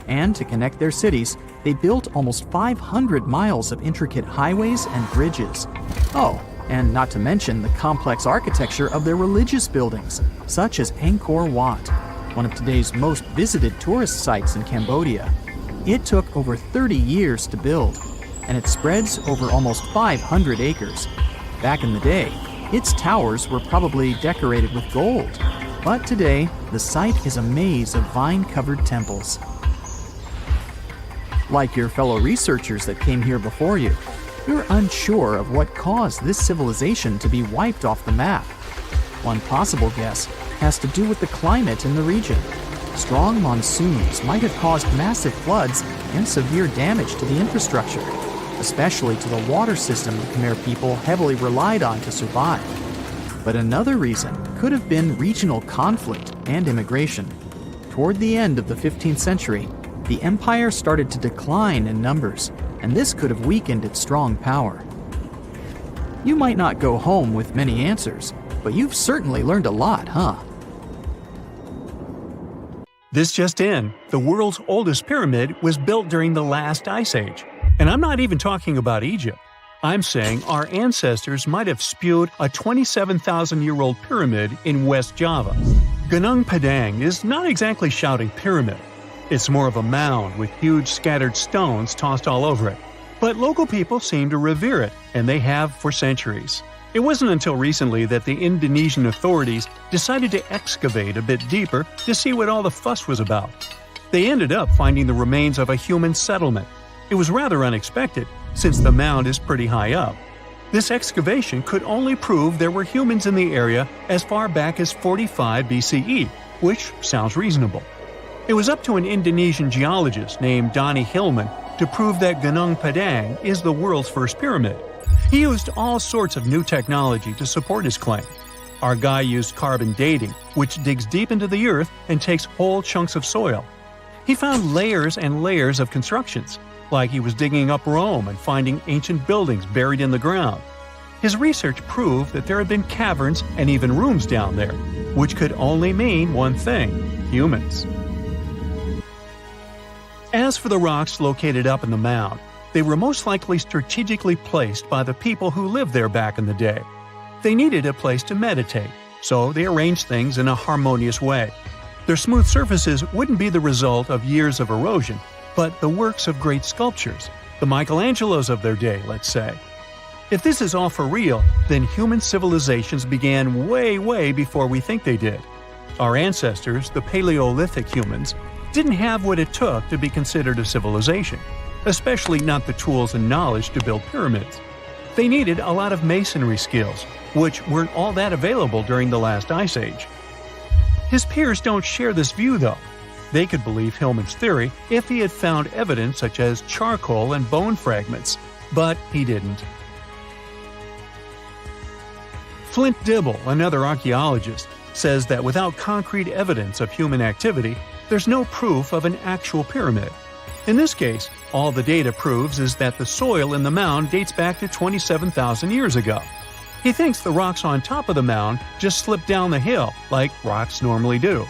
And to connect their cities, they built almost 500 miles of intricate highways and bridges. Oh, and not to mention the complex architecture of their religious buildings, such as Angkor Wat, one of today's most visited tourist sites in Cambodia. It took over 30 years to build, and it spreads over almost 500 acres. Back in the day, its towers were probably decorated with gold. But today, the site is a maze of vine-covered temples. Like your fellow researchers that came here before you, you're unsure of what caused this civilization to be wiped off the map. One possible guess has to do with the climate in the region. Strong monsoons might have caused massive floods and severe damage to the infrastructure, especially to the water system the Khmer people heavily relied on to survive. But another reason could have been regional conflict and immigration. Toward the end of the 15th century, the empire started to decline in numbers, and this could have weakened its strong power. You might not go home with many answers, but you've certainly learned a lot, huh? This just in, the world's oldest pyramid was built during the last ice age. And I'm not even talking about Egypt. I'm saying our ancestors might have spewed a 27,000-year-old pyramid in West Java. Gunung Padang is not exactly shouting pyramid. It's more of a mound with huge scattered stones tossed all over it. But local people seem to revere it, and they have for centuries. It wasn't until recently that the Indonesian authorities decided to excavate a bit deeper to see what all the fuss was about. They ended up finding the remains of a human settlement. It was rather unexpected, since the mound is pretty high up. This excavation could only prove there were humans in the area as far back as 45 BCE, which sounds reasonable. It was up to an Indonesian geologist named Donny Hillman to prove that Gunung Padang is the world's first pyramid. He used all sorts of new technology to support his claim. Our guy used carbon dating, which digs deep into the earth and takes whole chunks of soil. He found layers and layers of constructions, like he was digging up Rome and finding ancient buildings buried in the ground. His research proved that there had been caverns and even rooms down there, which could only mean one thing: humans. As for the rocks located up in the mound, they were most likely strategically placed by the people who lived there back in the day. They needed a place to meditate, so they arranged things in a harmonious way. Their smooth surfaces wouldn't be the result of years of erosion, but the works of great sculptures, the Michelangelos of their day, let's say. If this is all for real, then human civilizations began way before we think they did. Our ancestors, the Paleolithic humans, didn't have what it took to be considered a civilization, especially not the tools and knowledge to build pyramids. They needed a lot of masonry skills, which weren't all that available during the last ice age. His peers don't share this view, though. They could believe Hillman's theory if he had found evidence such as charcoal and bone fragments, but he didn't. Flint Dibble, another archaeologist, says that without concrete evidence of human activity, there's no proof of an actual pyramid. In this case, all the data proves is that the soil in the mound dates back to 27,000 years ago. He thinks the rocks on top of the mound just slipped down the hill, like rocks normally do.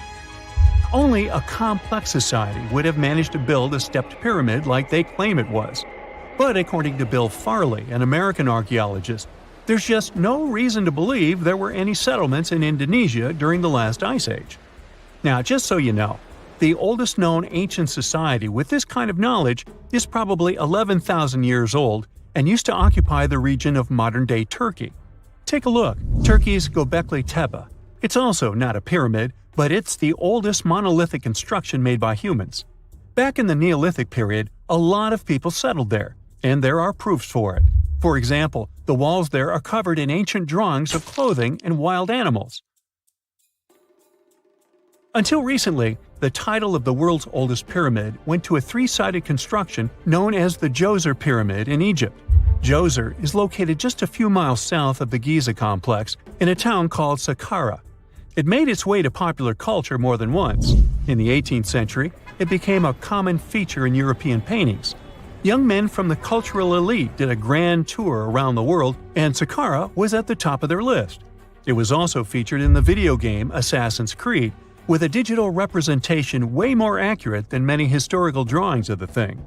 Only a complex society would have managed to build a stepped pyramid like they claim it was. But according to Bill Farley, an American archaeologist, there's just no reason to believe there were any settlements in Indonesia during the last ice age. Now, just so you know, the oldest known ancient society with this kind of knowledge is probably 11,000 years old and used to occupy the region of modern-day Turkey. Take a look, Turkey's Göbekli Tepe. It's also not a pyramid, but it's the oldest monolithic construction made by humans. Back in the Neolithic period, a lot of people settled there, and there are proofs for it. For example, the walls there are covered in ancient drawings of clothing and wild animals. Until recently, the title of the world's oldest pyramid went to a three-sided construction known as the Djoser Pyramid in Egypt. Djoser is located just a few miles south of the Giza complex in a town called Saqqara. It made its way to popular culture more than once. In the 18th century, it became a common feature in European paintings. Young men from the cultural elite did a grand tour around the world, and Saqqara was at the top of their list. It was also featured in the video game Assassin's Creed, with a digital representation way more accurate than many historical drawings of the thing.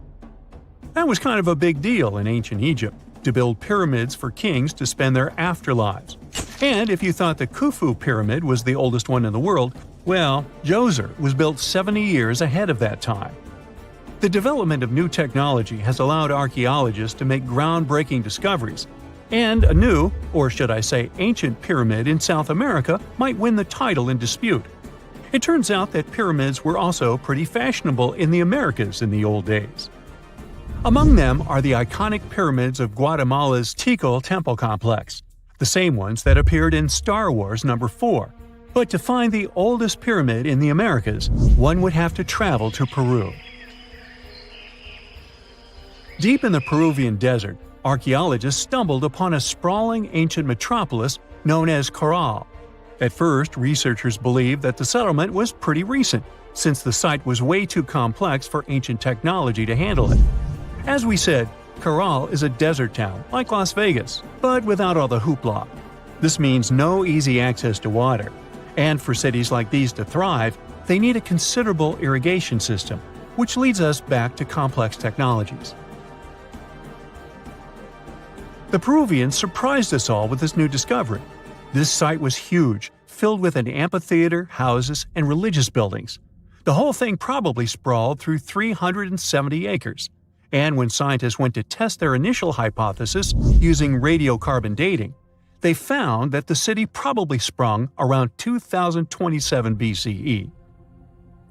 That was kind of a big deal in ancient Egypt, to build pyramids for kings to spend their afterlives. And if you thought the Khufu pyramid was the oldest one in the world, well, Djoser was built 70 years ahead of that time. The development of new technology has allowed archaeologists to make groundbreaking discoveries, and a new, or should I say ancient pyramid in South America might win the title in dispute. It turns out that pyramids were also pretty fashionable in the Americas in the old days. Among them are the iconic pyramids of Guatemala's Tikal Temple Complex, the same ones that appeared in Star Wars No. 4. But to find the oldest pyramid in the Americas, one would have to travel to Peru. Deep in the Peruvian desert, archaeologists stumbled upon a sprawling ancient metropolis known as Caral. At first, researchers believed that the settlement was pretty recent, since the site was way too complex for ancient technology to handle it. As we said, Caral is a desert town, like Las Vegas, but without all the hoopla. This means no easy access to water. And for cities like these to thrive, they need a considerable irrigation system, which leads us back to complex technologies. The Peruvians surprised us all with this new discovery. This site was huge, filled with an amphitheater, houses, and religious buildings. The whole thing probably sprawled through 370 acres. And when scientists went to test their initial hypothesis using radiocarbon dating, they found that the city probably sprung around 2027 BCE.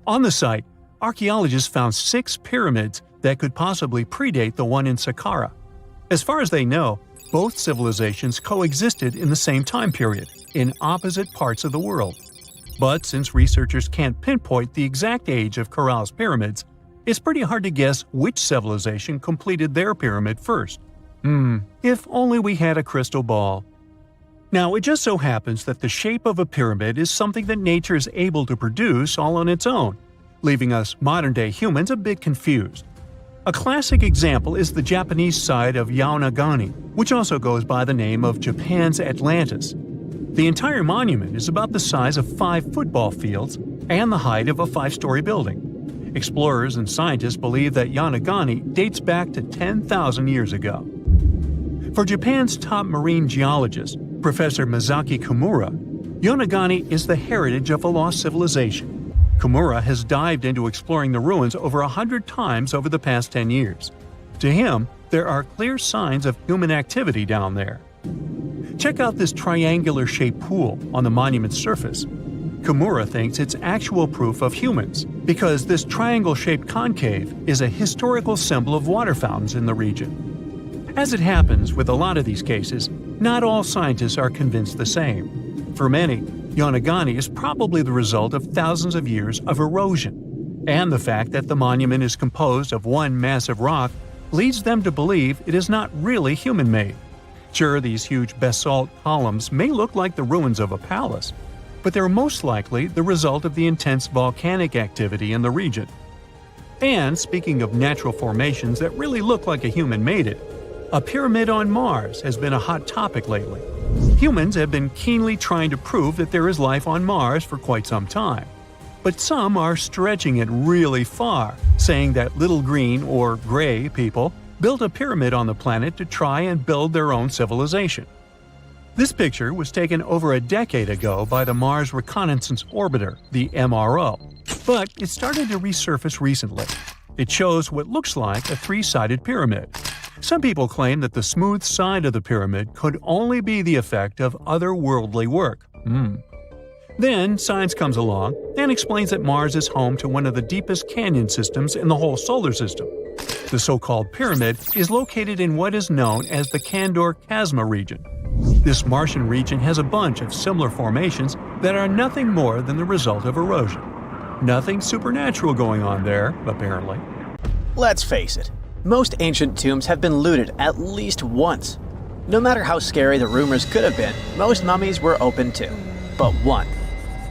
On the site, archaeologists found 6 pyramids that could possibly predate the one in Saqqara. As far as they know, both civilizations coexisted in the same time period, in opposite parts of the world. But since researchers can't pinpoint the exact age of Corral's pyramids, it's pretty hard to guess which civilization completed their pyramid first. If only we had a crystal ball. Now, it just so happens that the shape of a pyramid is something that nature is able to produce all on its own, leaving us modern-day humans a bit confused. A classic example is the Japanese site of Yaonagani, which also goes by the name of Japan's Atlantis. The entire monument is about the size of 5 football fields and the height of a 5-story building. Explorers and scientists believe that Yaonagani dates back to 10,000 years ago. For Japan's top marine geologist, Professor Masaki Kimura, Yaonagani is the heritage of a lost civilization. Kimura has dived into exploring the ruins over 100 times over the past 10 years. To him, there are clear signs of human activity down there. Check out this triangular-shaped pool on the monument's surface. Kimura thinks it's actual proof of humans, because this triangle-shaped concave is a historical symbol of water fountains in the region. As it happens with a lot of these cases, not all scientists are convinced the same. For many, Yaonagani is probably the result of thousands of years of erosion, and the fact that the monument is composed of one massive rock leads them to believe it is not really human-made. Sure, these huge basalt columns may look like the ruins of a palace, but they're most likely the result of the intense volcanic activity in the region. And speaking of natural formations that really look like a human made it, a pyramid on Mars has been a hot topic lately. Humans have been keenly trying to prove that there is life on Mars for quite some time. But some are stretching it really far, saying that little green or gray people built a pyramid on the planet to try and build their own civilization. This picture was taken over a decade ago by the Mars Reconnaissance Orbiter, the MRO, but it started to resurface recently. It shows what looks like a 3-sided pyramid. Some people claim that the smooth side of the pyramid could only be the effect of otherworldly work. Then science comes along and explains that Mars is home to one of the deepest canyon systems in the whole solar system. The so-called pyramid is located in what is known as the Kandor-Chasma region. This Martian region has a bunch of similar formations that are nothing more than the result of erosion. Nothing supernatural going on there, apparently. Let's face it, most ancient tombs have been looted at least once. No matter how scary the rumors could have been, most mummies were open to. But one.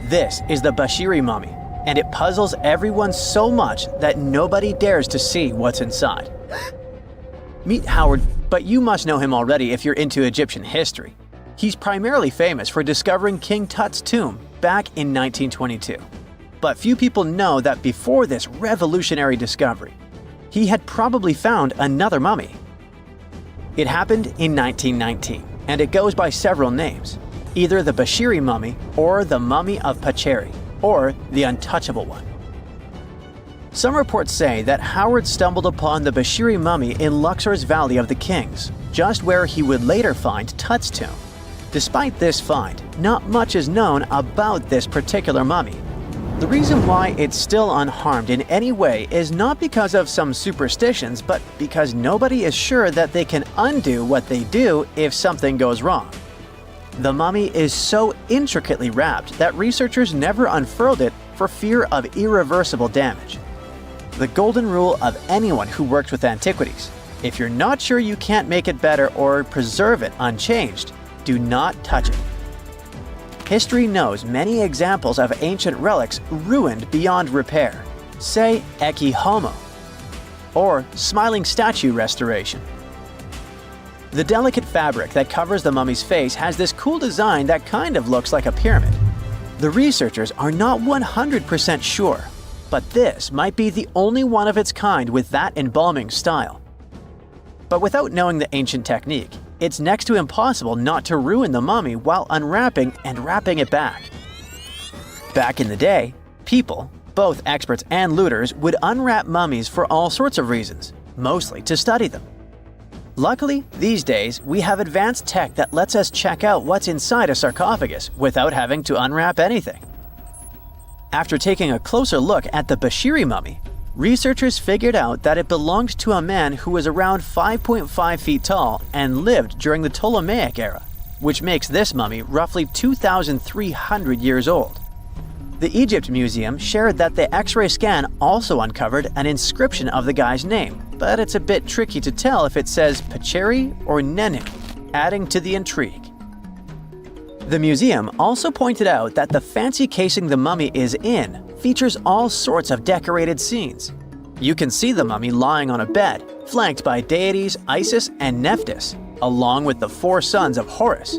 This is the Bashiri mummy, and it puzzles everyone so much that nobody dares to see what's inside. Meet Howard, but you must know him already if you're into Egyptian history. He's primarily famous for discovering King Tut's tomb back in 1922. But few people know that before this revolutionary discovery, he had probably found another mummy. It happened in 1919, and it goes by several names, either the Bashiri mummy or the Mummy of Pacheri, or the Untouchable One. Some reports say that Howard stumbled upon the Bashiri mummy in Luxor's Valley of the Kings, just where he would later find Tut's tomb. Despite this find, not much is known about this particular mummy. The reason why it's still unharmed in any way is not because of some superstitions, but because nobody is sure that they can undo what they do if something goes wrong. The mummy is so intricately wrapped that researchers never unfurled it for fear of irreversible damage. The golden rule of anyone who works with antiquities: if you're not sure you can't make it better or preserve it unchanged, do not touch it. History knows many examples of ancient relics ruined beyond repair, say Ecce Homo, or smiling statue restoration. The delicate fabric that covers the mummy's face has this cool design that kind of looks like a pyramid. The researchers are not 100% sure, but this might be the only one of its kind with that embalming style. But without knowing the ancient technique, it's next to impossible not to ruin the mummy while unwrapping and wrapping it back. Back in the day, people, both experts and looters, would unwrap mummies for all sorts of reasons, mostly to study them. Luckily, these days, we have advanced tech that lets us check out what's inside a sarcophagus without having to unwrap anything. After taking a closer look at the Bashiri mummy, researchers figured out that it belonged to a man who was around 5.5 feet tall and lived during the Ptolemaic era, which makes this mummy roughly 2,300 years old. The Egypt Museum shared that the X-ray scan also uncovered an inscription of the guy's name, but it's a bit tricky to tell if it says Pacheri or Nenu, adding to the intrigue. The museum also pointed out that the fancy casing the mummy is in features all sorts of decorated scenes. You can see the mummy lying on a bed, flanked by deities Isis and Nephthys, along with the 4 sons of Horus.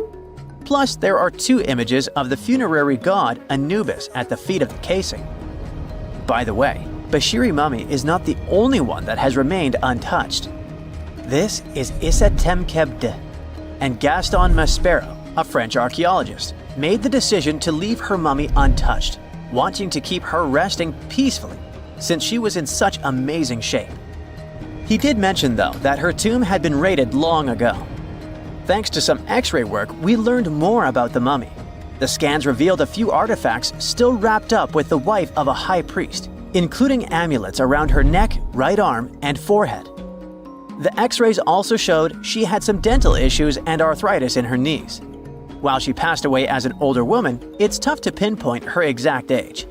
Plus, there are 2 images of the funerary god Anubis at the feet of the casing. By the way, Bashiri mummy is not the only one that has remained untouched. This is Issa Temkebde, and Gaston Maspero, a French archaeologist, made the decision to leave her mummy untouched, wanting to keep her resting peacefully since she was in such amazing shape. He did mention, though, that her tomb had been raided long ago. Thanks to some X-ray work, we learned more about the mummy. The scans revealed a few artifacts still wrapped up with the wife of a high priest, including amulets around her neck, right arm, and forehead. The X-rays also showed she had some dental issues and arthritis in her knees. While she passed away as an older woman, it's tough to pinpoint her exact age.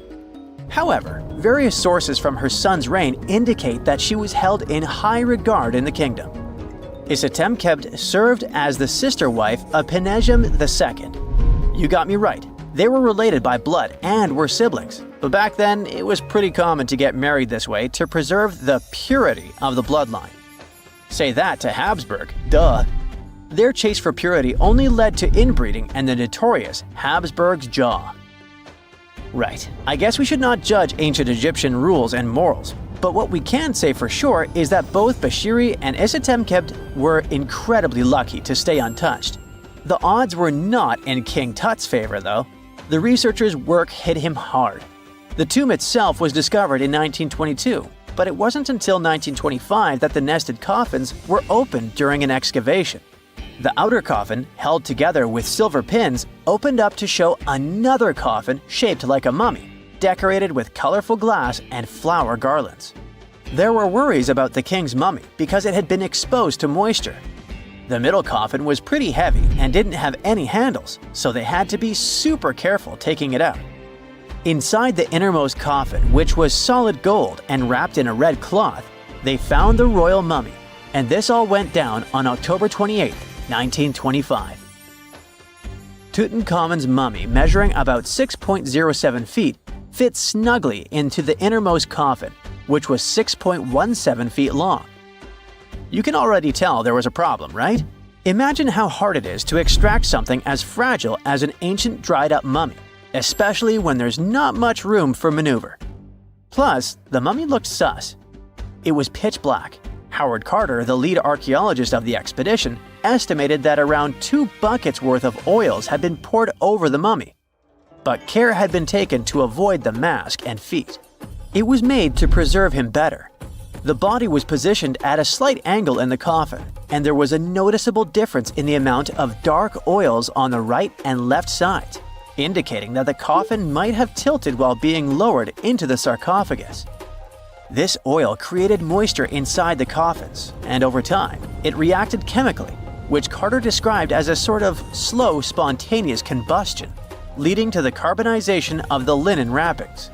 However, various sources from her son's reign indicate that she was held in high regard in the kingdom. Isitemkebd served as the sister wife of Penejam II. You got me right, they were related by blood and were siblings, but back then it was pretty common to get married this way to preserve the purity of the bloodline. Say that to Habsburg, duh. Their chase for purity only led to inbreeding and the notorious Habsburg's jaw. Right, I guess we should not judge ancient Egyptian rules and morals, but what we can say for sure is that both Bashiri and Isitemkebd were incredibly lucky to stay untouched. The odds were not in King Tut's favor, though. The researchers' work hit him hard. The tomb itself was discovered in 1922, but it wasn't until 1925 that the nested coffins were opened during an excavation. The outer coffin, held together with silver pins, opened up to show another coffin shaped like a mummy, decorated with colorful glass and flower garlands. There were worries about the king's mummy because it had been exposed to moisture. The middle coffin was pretty heavy and didn't have any handles, so they had to be super careful taking it out. Inside the innermost coffin, which was solid gold and wrapped in a red cloth, they found the royal mummy, and this all went down on October 28, 1925. Tutankhamun's mummy, measuring about 6.07 feet, fit snugly into the innermost coffin, which was 6.17 feet long. You can already tell there was a problem, right? Imagine how hard it is to extract something as fragile as an ancient dried-up mummy, especially when there's not much room for maneuver. Plus, the mummy looked sus. It was pitch black. Howard Carter, the lead archaeologist of the expedition, estimated that around 2 buckets worth of oils had been poured over the mummy. But care had been taken to avoid the mask and feet. It was made to preserve him better. The body was positioned at a slight angle in the coffin, and there was a noticeable difference in the amount of dark oils on the right and left sides, indicating that the coffin might have tilted while being lowered into the sarcophagus. This oil created moisture inside the coffins, and over time, it reacted chemically, which Carter described as a sort of slow, spontaneous combustion, leading to the carbonization of the linen wrappings.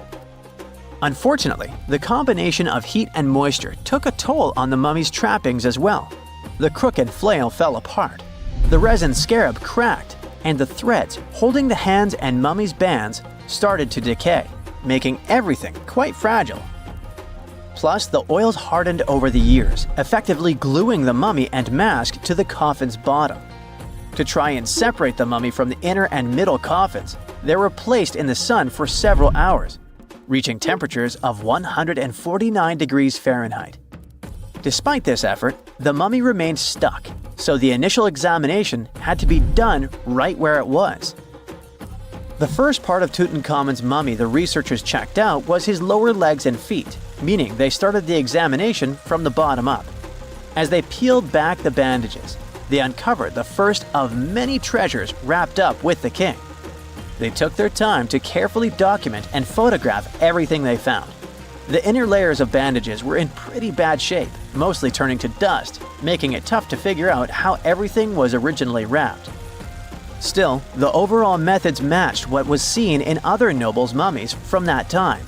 Unfortunately, the combination of heat and moisture took a toll on the mummy's trappings as well. The crooked flail fell apart, the resin scarab cracked, and the threads holding the hands and mummy's bands started to decay, making everything quite fragile. Plus, the oils hardened over the years, effectively gluing the mummy and mask to the coffin's bottom. To try and separate the mummy from the inner and middle coffins, they were placed in the sun for several hours, reaching temperatures of 149 degrees Fahrenheit. Despite this effort, the mummy remained stuck, so the initial examination had to be done right where it was. The first part of Tutankhamun's mummy the researchers checked out was his lower legs and feet, meaning they started the examination from the bottom up. As they peeled back the bandages, they uncovered the first of many treasures wrapped up with the king. They took their time to carefully document and photograph everything they found. The inner layers of bandages were in pretty bad shape, mostly turning to dust, making it tough to figure out how everything was originally wrapped. Still, the overall methods matched what was seen in other nobles' mummies from that time.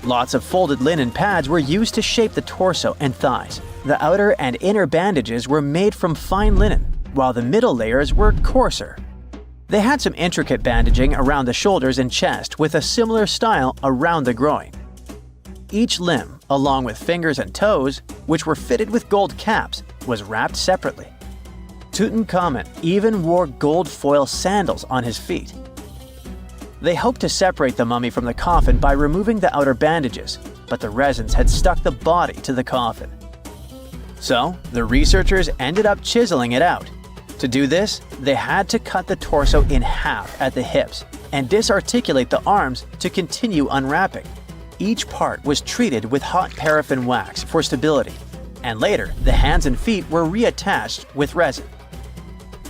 Lots of folded linen pads were used to shape the torso and thighs. The outer and inner bandages were made from fine linen, while the middle layers were coarser. They had some intricate bandaging around the shoulders and chest with a similar style around the groin. Each limb, along with fingers and toes, which were fitted with gold caps, was wrapped separately. Tutankhamun even wore gold foil sandals on his feet. They hoped to separate the mummy from the coffin by removing the outer bandages, but the resins had stuck the body to the coffin. So, the researchers ended up chiseling it out. To do this, they had to cut the torso in half at the hips and disarticulate the arms to continue unwrapping. Each part was treated with hot paraffin wax for stability, and later the hands and feet were reattached with resin.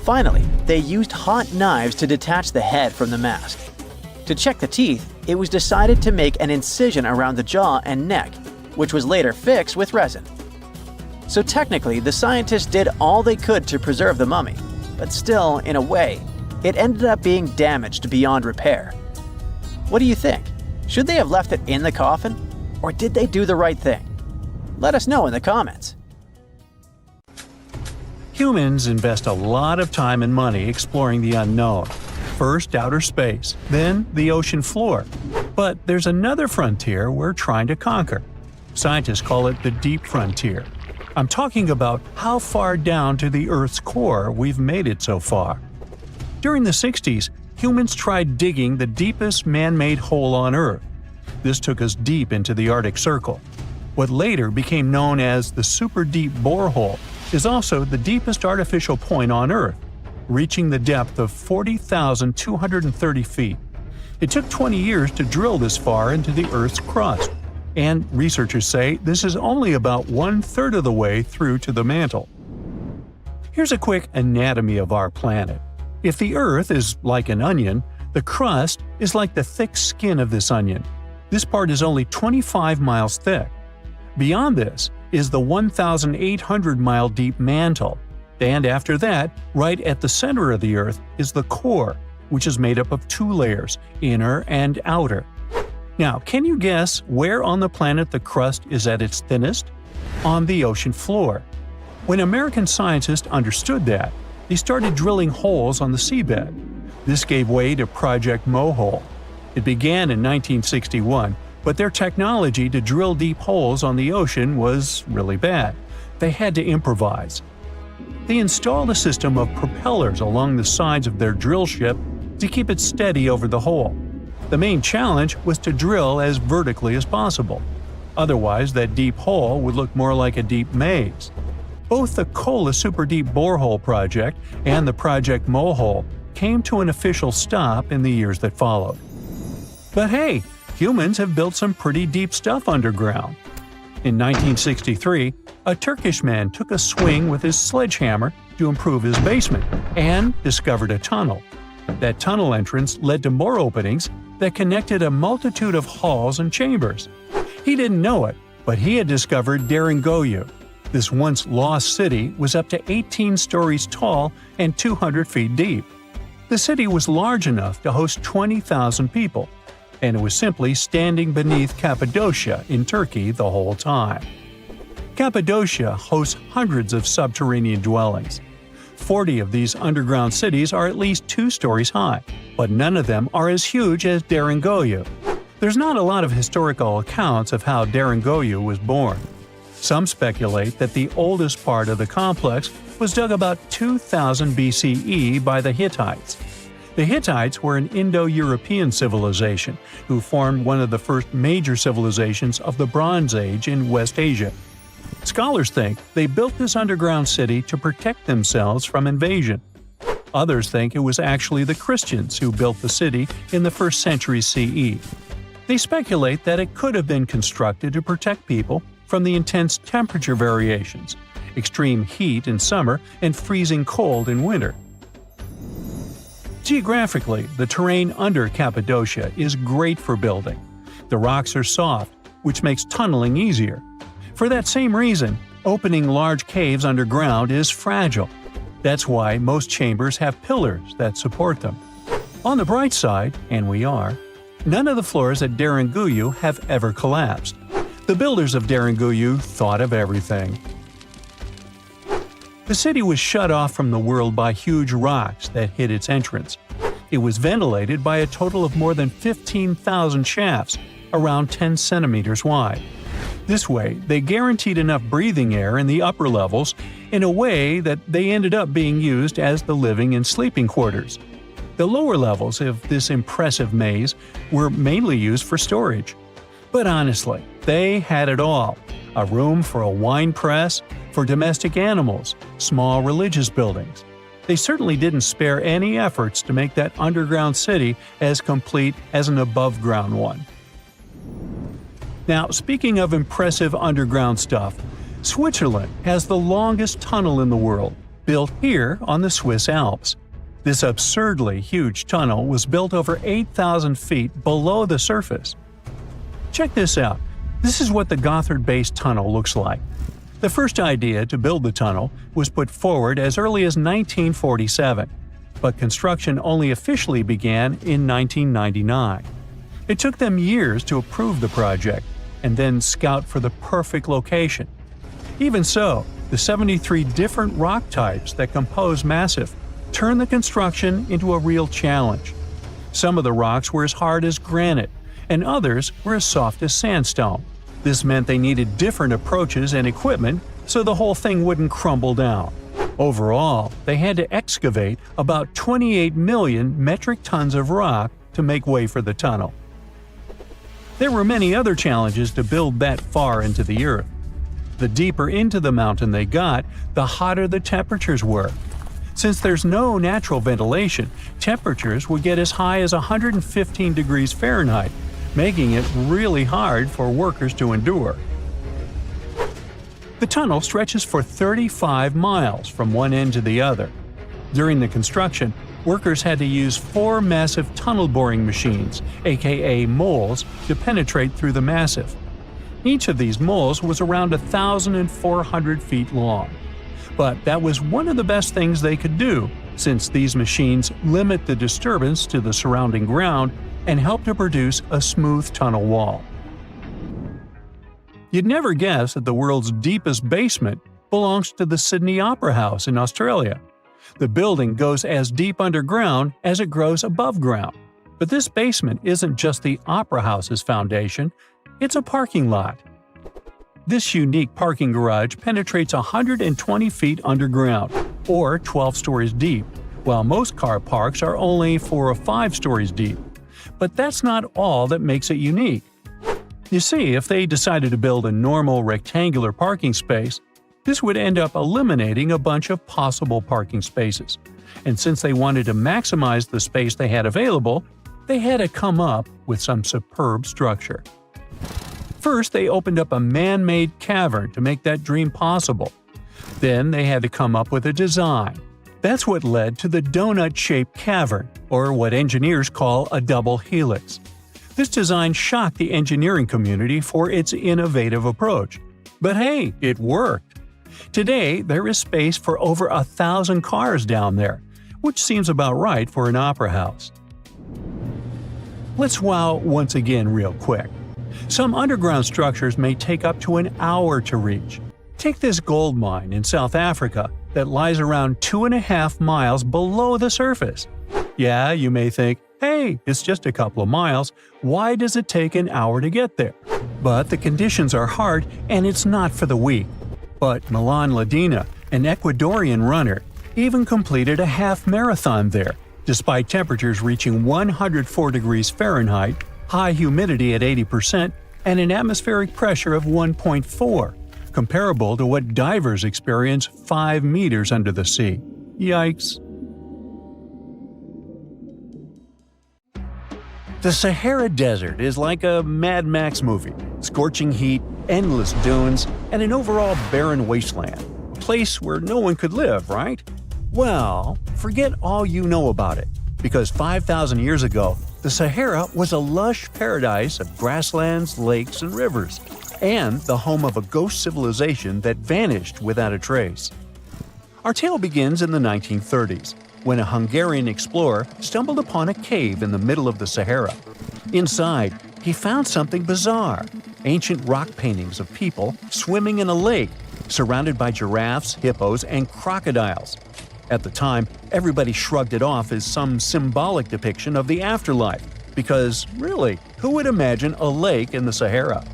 Finally, they used hot knives to detach the head from the mask. To check the teeth, it was decided to make an incision around the jaw and neck, which was later fixed with resin. So technically, the scientists did all they could to preserve the mummy, but still, in a way, it ended up being damaged beyond repair. What do you think? Should they have left it in the coffin, or did they do the right thing? Let us know in the comments. Humans invest a lot of time and money exploring the unknown. First outer space, then the ocean floor. But there's another frontier we're trying to conquer. Scientists call it the deep frontier. I'm talking about how far down to the Earth's core we've made it so far. During the 60s, humans tried digging the deepest man-made hole on Earth. This took us deep into the Arctic Circle. What later became known as the super deep borehole is also the deepest artificial point on Earth, reaching the depth of 40,230 feet. It took 20 years to drill this far into the Earth's crust, and researchers say this is only about 1/3 of the way through to the mantle. Here's a quick anatomy of our planet. If the Earth is like an onion, the crust is like the thick skin of this onion. This part is only 25 miles thick. Beyond this is the 1,800-mile deep mantle, and after that, right at the center of the Earth, is the core, which is made up of 2 layers, inner and outer. Now, can you guess where on the planet the crust is at its thinnest? On the ocean floor. When American scientists understood that, they started drilling holes on the seabed. This gave way to Project Mohole. It began in 1961, but their technology to drill deep holes on the ocean was really bad. They had to improvise. They installed a system of propellers along the sides of their drill ship to keep it steady over the hole. The main challenge was to drill as vertically as possible. Otherwise, that deep hole would look more like a deep maze. Both the Kola Super Deep Borehole project and the Project Mohole came to an official stop in the years that followed. But hey, humans have built some pretty deep stuff underground. In 1963, a Turkish man took a swing with his sledgehammer to improve his basement and discovered a tunnel. That tunnel entrance led to more openings that connected a multitude of halls and chambers. He didn't know it, but he had discovered Deringoyu. This once lost city was up to 18 stories tall and 200 feet deep. The city was large enough to host 20,000 people, and it was simply standing beneath Cappadocia in Turkey the whole time. Cappadocia hosts hundreds of subterranean dwellings. 40 of these underground cities are at least 2 stories high, but none of them are as huge as Deringoyu. There's not a lot of historical accounts of how Deringoyu was born. Some speculate that the oldest part of the complex was dug about 2000 BCE by the Hittites. The Hittites were an Indo-European civilization who formed one of the first major civilizations of the Bronze Age in West Asia. Scholars think they built this underground city to protect themselves from invasion. Others think it was actually the Christians who built the city in the 1st century CE. They speculate that it could have been constructed to protect people from the intense temperature variations, extreme heat in summer and freezing cold in winter. Geographically, the terrain under Cappadocia is great for building. The rocks are soft, which makes tunneling easier. For that same reason, opening large caves underground is fragile. That's why most chambers have pillars that support them. On the bright side, and we are, none of the floors at Deringuyu have ever collapsed. The builders of Deringuyu thought of everything. The city was shut off from the world by huge rocks that hid its entrance. It was ventilated by a total of more than 15,000 shafts, around 10 centimeters wide. This way, they guaranteed enough breathing air in the upper levels in a way that they ended up being used as the living and sleeping quarters. The lower levels of this impressive maze were mainly used for storage. But honestly, they had it all: a room for a wine press, for domestic animals, small religious buildings. They certainly didn't spare any efforts to make that underground city as complete as an above-ground one. Now, speaking of impressive underground stuff, Switzerland has the longest tunnel in the world, built here on the Swiss Alps. This absurdly huge tunnel was built over 8,000 feet below the surface. Check this out. This is what the Gotthard-based tunnel looks like. The first idea to build the tunnel was put forward as early as 1947, but construction only officially began in 1999. It took them years to approve the project and then scout for the perfect location. Even so, the 73 different rock types that compose Massif turned the construction into a real challenge. Some of the rocks were as hard as granite, and others were as soft as sandstone. This meant they needed different approaches and equipment so the whole thing wouldn't crumble down. Overall, they had to excavate about 28 million metric tons of rock to make way for the tunnel. There were many other challenges to build that far into the earth. The deeper into the mountain they got, the hotter the temperatures were. Since there's no natural ventilation, temperatures would get as high as 115 degrees Fahrenheit, making it really hard for workers to endure. The tunnel stretches for 35 miles from one end to the other. During the construction, workers had to use 4 massive tunnel boring machines, aka moles, to penetrate through the massif. Each of these moles was around 1,400 feet long. But that was one of the best things they could do, since these machines limit the disturbance to the surrounding ground and help to produce a smooth tunnel wall. You'd never guess that the world's deepest basement belongs to the Sydney Opera House in Australia. The building goes as deep underground as it grows above ground. But this basement isn't just the Opera House's foundation, it's a parking lot. This unique parking garage penetrates 120 feet underground, or 12 stories deep, while most car parks are only 4 or 5 stories deep. But that's not all that makes it unique. You see, if they decided to build a normal rectangular parking space, this would end up eliminating a bunch of possible parking spaces. And since they wanted to maximize the space they had available, they had to come up with some superb structure. First, they opened up a man-made cavern to make that dream possible. Then they had to come up with a design. That's what led to the donut-shaped cavern, or what engineers call a double helix. This design shocked the engineering community for its innovative approach. But hey, it worked. Today, there is space for over 1,000 cars down there, which seems about right for an opera house. Let's wow once again real quick. Some underground structures may take up to an hour to reach. Take this gold mine in South Africa that lies around 2.5 miles below the surface. Yeah, you may think, hey, it's just a couple of miles, why does it take an hour to get there? But the conditions are hard and it's not for the weak. But Milan Ladina, an Ecuadorian runner, even completed a half marathon there, despite temperatures reaching 104 degrees Fahrenheit, high humidity at 80%, and an atmospheric pressure of 1.4. comparable to what divers experience 5 meters under the sea. Yikes. The Sahara Desert is like a Mad Max movie. Scorching heat, endless dunes, and an overall barren wasteland. A place where no one could live, right? Well, forget all you know about it, because 5,000 years ago, the Sahara was a lush paradise of grasslands, lakes, and rivers, and the home of a ghost civilization that vanished without a trace. Our tale begins in the 1930s, when a Hungarian explorer stumbled upon a cave in the middle of the Sahara. Inside, he found something bizarre: ancient rock paintings of people swimming in a lake, surrounded by giraffes, hippos, and crocodiles. At the time, everybody shrugged it off as some symbolic depiction of the afterlife, because really, who would imagine a lake in the Sahara?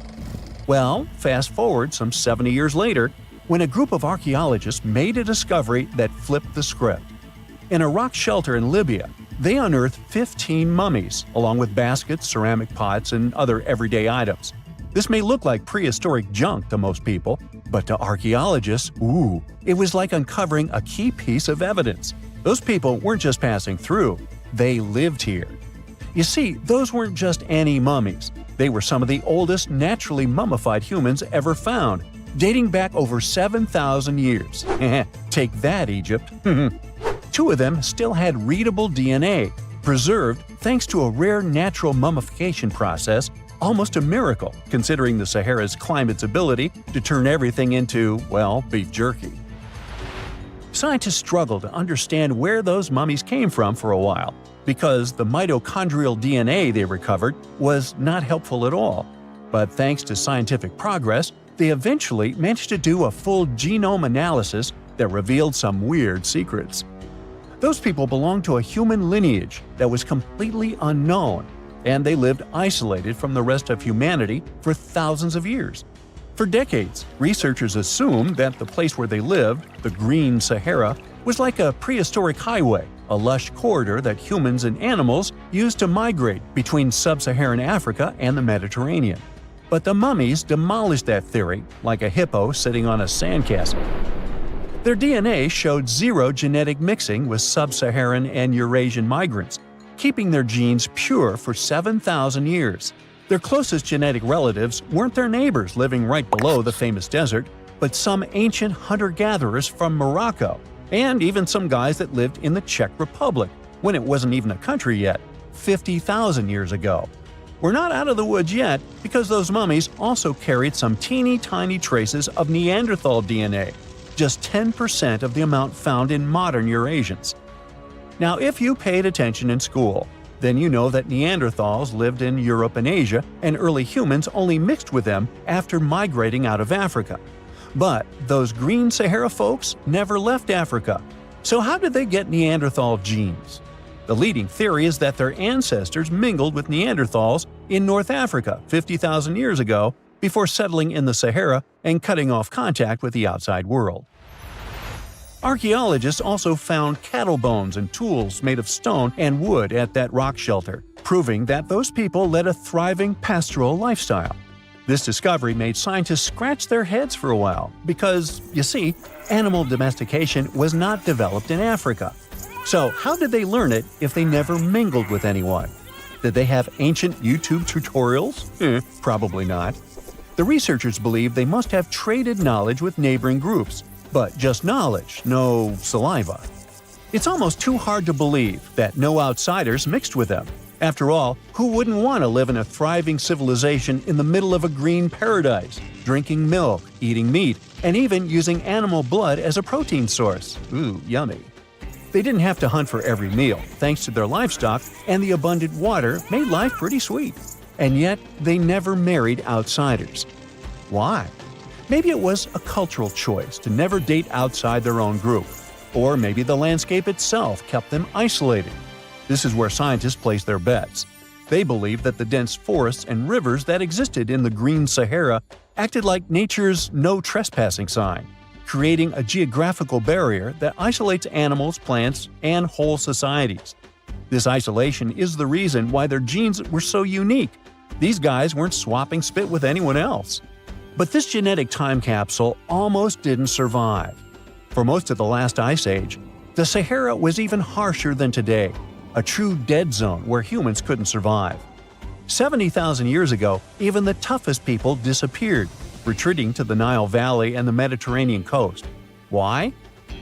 Well, fast forward some 70 years later, when a group of archaeologists made a discovery that flipped the script. In a rock shelter in Libya, they unearthed 15 mummies, along with baskets, ceramic pots, and other everyday items. This may look like prehistoric junk to most people, but to archaeologists, it was like uncovering a key piece of evidence. Those people weren't just passing through, they lived here. You see, those weren't just any mummies. They were some of the oldest naturally mummified humans ever found, dating back over 7,000 years. Take that, Egypt. 2 of them still had readable DNA, preserved thanks to a rare natural mummification process, almost a miracle considering the Sahara's climate's ability to turn everything into, well, beef jerky. Scientists struggled to understand where those mummies came from for a while, because the mitochondrial DNA they recovered was not helpful at all. But thanks to scientific progress, they eventually managed to do a full genome analysis that revealed some weird secrets. Those people belonged to a human lineage that was completely unknown, and they lived isolated from the rest of humanity for thousands of years. For decades, researchers assumed that the place where they lived, the Green Sahara, was like a prehistoric highway, a lush corridor that humans and animals used to migrate between sub-Saharan Africa and the Mediterranean. But the mummies demolished that theory, like a hippo sitting on a sandcastle. Their DNA showed 0 genetic mixing with sub-Saharan and Eurasian migrants, keeping their genes pure for 7,000 years. Their closest genetic relatives weren't their neighbors living right below the famous desert, but some ancient hunter-gatherers from Morocco, and even some guys that lived in the Czech Republic, when it wasn't even a country yet, 50,000 years ago. We're not out of the woods yet, because those mummies also carried some teeny-tiny traces of Neanderthal DNA, just 10% of the amount found in modern Eurasians. Now, if you paid attention in school, then you know that Neanderthals lived in Europe and Asia, and early humans only mixed with them after migrating out of Africa. But those Green Sahara folks never left Africa. So how did they get Neanderthal genes? The leading theory is that their ancestors mingled with Neanderthals in North Africa 50,000 years ago before settling in the Sahara and cutting off contact with the outside world. Archaeologists also found cattle bones and tools made of stone and wood at that rock shelter, proving that those people led a thriving pastoral lifestyle. This discovery made scientists scratch their heads for a while because, you see, animal domestication was not developed in Africa. So how did they learn it if they never mingled with anyone? Did they have ancient YouTube tutorials? Probably not. The researchers believe they must have traded knowledge with neighboring groups, but just knowledge, no saliva. It's almost too hard to believe that no outsiders mixed with them. After all, who wouldn't want to live in a thriving civilization in the middle of a green paradise, drinking milk, eating meat, and even using animal blood as a protein source? Ooh, yummy. They didn't have to hunt for every meal, thanks to their livestock, and the abundant water made life pretty sweet. And yet, they never married outsiders. Why? Maybe it was a cultural choice to never date outside their own group. Or maybe the landscape itself kept them isolated. This is where scientists place their bets. They believe that the dense forests and rivers that existed in the Green Sahara acted like nature's no trespassing sign, creating a geographical barrier that isolates animals, plants, and whole societies. This isolation is the reason why their genes were so unique. These guys weren't swapping spit with anyone else. But this genetic time capsule almost didn't survive. For most of the last ice age, the Sahara was even harsher than today, a true dead zone where humans couldn't survive. 70,000 years ago, even the toughest people disappeared, retreating to the Nile Valley and the Mediterranean coast. Why?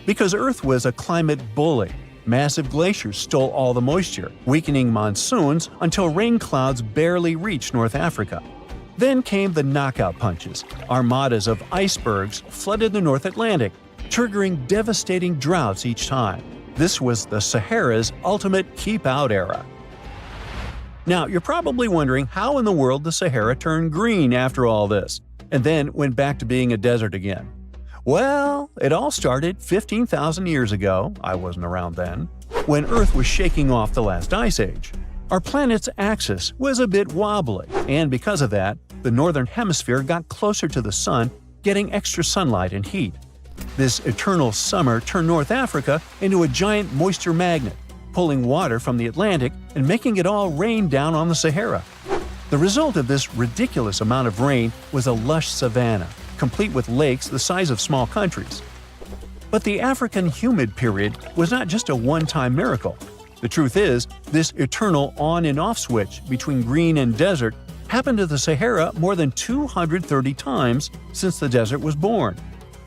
Because Earth was a climate bully. Massive glaciers stole all the moisture, weakening monsoons until rain clouds barely reached North Africa. Then came the knockout punches. Armadas of icebergs flooded the North Atlantic, triggering devastating droughts each time. This was the Sahara's ultimate keep-out era. Now, you're probably wondering how in the world the Sahara turned green after all this, and then went back to being a desert again. Well, it all started 15,000 years ago, I wasn't around then, when Earth was shaking off the last ice age. Our planet's axis was a bit wobbly, and because of that, the northern hemisphere got closer to the sun, getting extra sunlight and heat. This eternal summer turned North Africa into a giant moisture magnet, pulling water from the Atlantic and making it all rain down on the Sahara. The result of this ridiculous amount of rain was a lush savanna, complete with lakes the size of small countries. But the African humid period was not just a one-time miracle. The truth is, this eternal on and off switch between green and desert happened to the Sahara more than 230 times since the desert was born.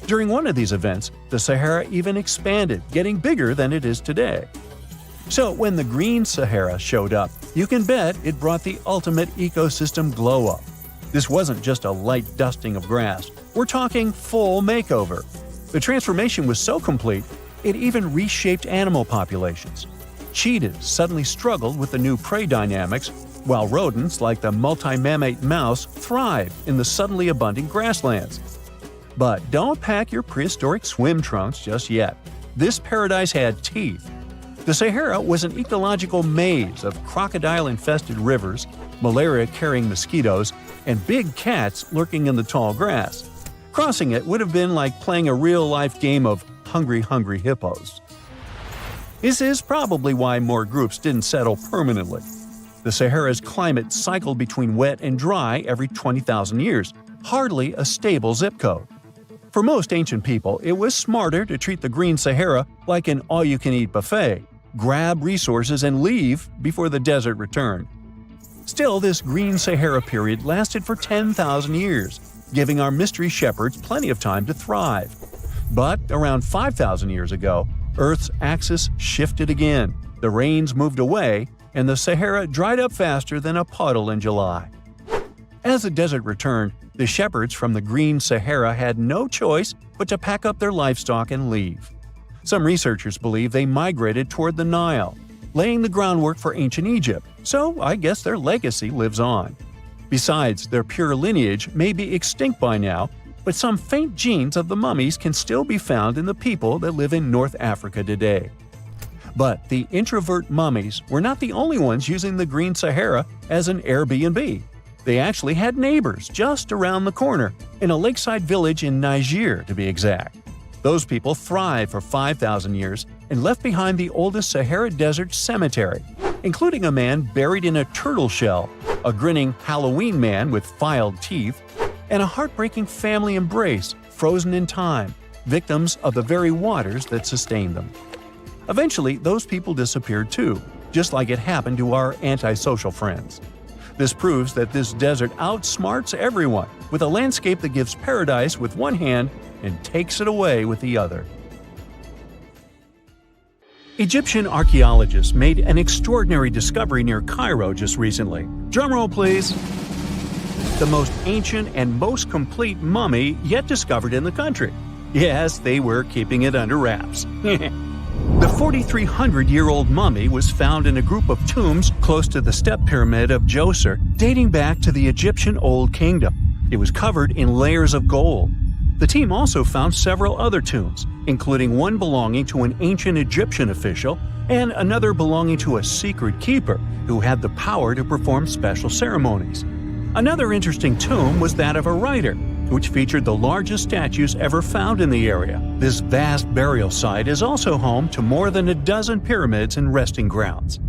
During one of these events, the Sahara even expanded, getting bigger than it is today. So when the green Sahara showed up, you can bet it brought the ultimate ecosystem glow-up. This wasn't just a light dusting of grass. We're talking full makeover. The transformation was so complete, it even reshaped animal populations. Cheetahs suddenly struggled with the new prey dynamics, while rodents like the multi-mammate mouse thrived in the suddenly abundant grasslands. But don't pack your prehistoric swim trunks just yet. This paradise had teeth. The Sahara was an ecological maze of crocodile-infested rivers, malaria-carrying mosquitoes, and big cats lurking in the tall grass. Crossing it would have been like playing a real-life game of Hungry Hungry Hippos. This is probably why more groups didn't settle permanently. The Sahara's climate cycled between wet and dry every 20,000 years, hardly a stable zip code. For most ancient people, it was smarter to treat the green Sahara like an all-you-can-eat buffet, grab resources and leave before the desert returned. Still, this green Sahara period lasted for 10,000 years, giving our mystery shepherds plenty of time to thrive. But around 5,000 years ago, Earth's axis shifted again, the rains moved away, and the Sahara dried up faster than a puddle in July. As the desert returned, the shepherds from the green Sahara had no choice but to pack up their livestock and leave. Some researchers believe they migrated toward the Nile, laying the groundwork for ancient Egypt, so I guess their legacy lives on. Besides, their pure lineage may be extinct by now, but some faint genes of the mummies can still be found in the people that live in North Africa today. But the introvert mummies were not the only ones using the green Sahara as an Airbnb. They actually had neighbors just around the corner, in a lakeside village in Niger to be exact. Those people thrived for 5,000 years and left behind the oldest Sahara Desert cemetery, including a man buried in a turtle shell, a grinning Halloween man with filed teeth, and a heartbreaking family embrace frozen in time, victims of the very waters that sustained them. Eventually, those people disappeared too, just like it happened to our antisocial friends. This proves that this desert outsmarts everyone, with a landscape that gives paradise with one hand and takes it away with the other. Egyptian archaeologists made an extraordinary discovery near Cairo just recently. Drumroll, please. The most ancient and most complete mummy yet discovered in the country. Yes, they were keeping it under wraps. The 4,300-year-old mummy was found in a group of tombs close to the Step Pyramid of Djoser, dating back to the Egyptian Old Kingdom. It was covered in layers of gold. The team also found several other tombs, including one belonging to an ancient Egyptian official and another belonging to a secret keeper who had the power to perform special ceremonies. Another interesting tomb was that of a writer, which featured the largest statues ever found in the area. This vast burial site is also home to more than a dozen pyramids and resting grounds.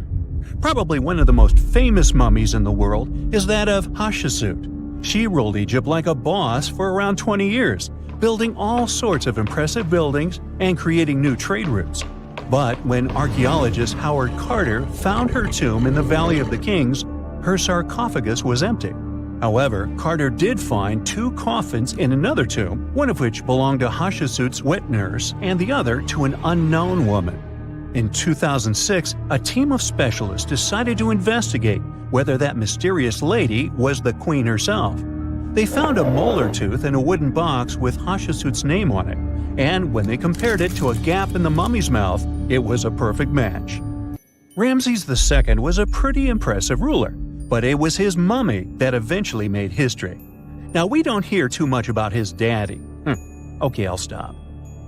Probably one of the most famous mummies in the world is that of Hatshepsut. She ruled Egypt like a boss for around 20 years, building all sorts of impressive buildings and creating new trade routes. But when archaeologist Howard Carter found her tomb in the Valley of the Kings, her sarcophagus was empty. However, Carter did find 2 coffins in another tomb, one of which belonged to Hatshepsut's wet nurse and the other to an unknown woman. In 2006, a team of specialists decided to investigate whether that mysterious lady was the queen herself. They found a molar tooth in a wooden box with Hatshepsut's name on it, and when they compared it to a gap in the mummy's mouth, it was a perfect match. Ramses II was a pretty impressive ruler, but it was his mummy that eventually made history. Now, we don't hear too much about his daddy. Okay, I'll stop.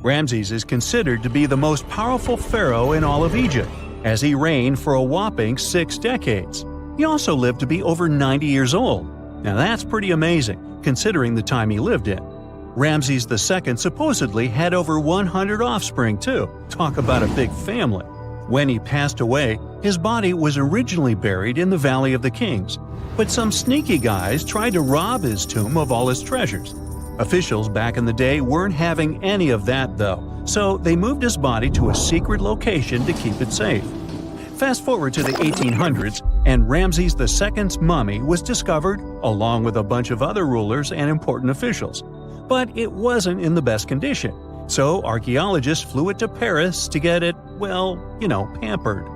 Ramses is considered to be the most powerful pharaoh in all of Egypt, as he reigned for a whopping 6 decades. He also lived to be over 90 years old. Now that's pretty amazing, considering the time he lived in. Ramses II supposedly had over 100 offspring too. Talk about a big family. When he passed away, his body was originally buried in the Valley of the Kings, but some sneaky guys tried to rob his tomb of all his treasures. Officials back in the day weren't having any of that though, so they moved his body to a secret location to keep it safe. Fast forward to the 1800s, and Ramses II's mummy was discovered along with a bunch of other rulers and important officials. But it wasn't in the best condition, so archaeologists flew it to Paris to get it, pampered.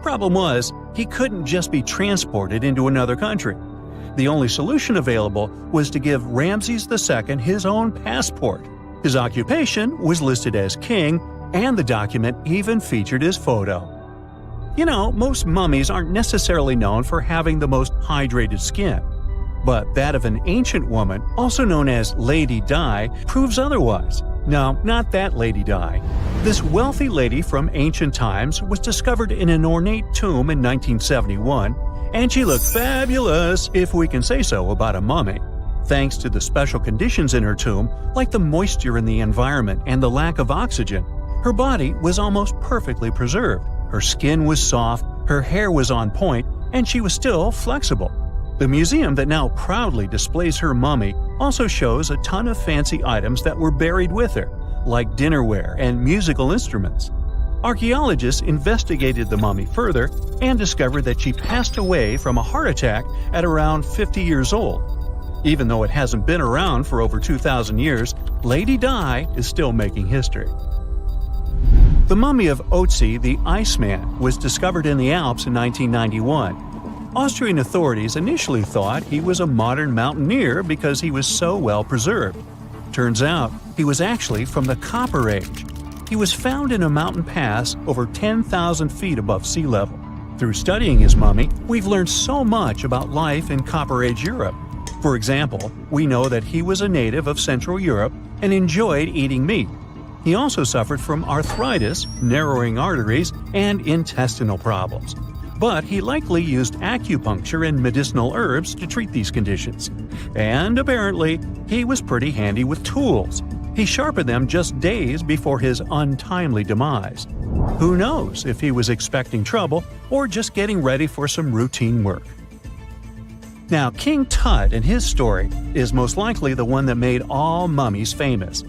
Problem was, he couldn't just be transported into another country. The only solution available was to give Ramses II his own passport. His occupation was listed as king, and the document even featured his photo. Most mummies aren't necessarily known for having the most hydrated skin. But that of an ancient woman, also known as Lady Di, proves otherwise. No, not that Lady Di. This wealthy lady from ancient times was discovered in an ornate tomb in 1971, and she looked fabulous, if we can say so about a mummy. Thanks to the special conditions in her tomb, like the moisture in the environment and the lack of oxygen, her body was almost perfectly preserved. Her skin was soft, her hair was on point, and she was still flexible. The museum that now proudly displays her mummy also shows a ton of fancy items that were buried with her, like dinnerware and musical instruments. Archaeologists investigated the mummy further and discovered that she passed away from a heart attack at around 50 years old. Even though it hasn't been around for over 2,000 years, Lady Di is still making history. The mummy of Otzi the Iceman was discovered in the Alps in 1991. Austrian authorities initially thought he was a modern mountaineer because he was so well preserved. Turns out, he was actually from the Copper Age. He was found in a mountain pass over 10,000 feet above sea level. Through studying his mummy, we've learned so much about life in Copper Age Europe. For example, we know that he was a native of Central Europe and enjoyed eating meat. He also suffered from arthritis, narrowing arteries, and intestinal problems. But he likely used acupuncture and medicinal herbs to treat these conditions. And apparently, he was pretty handy with tools. He sharpened them just days before his untimely demise. Who knows if he was expecting trouble or just getting ready for some routine work. Now, King Tut and his story is most likely the one that made all mummies famous.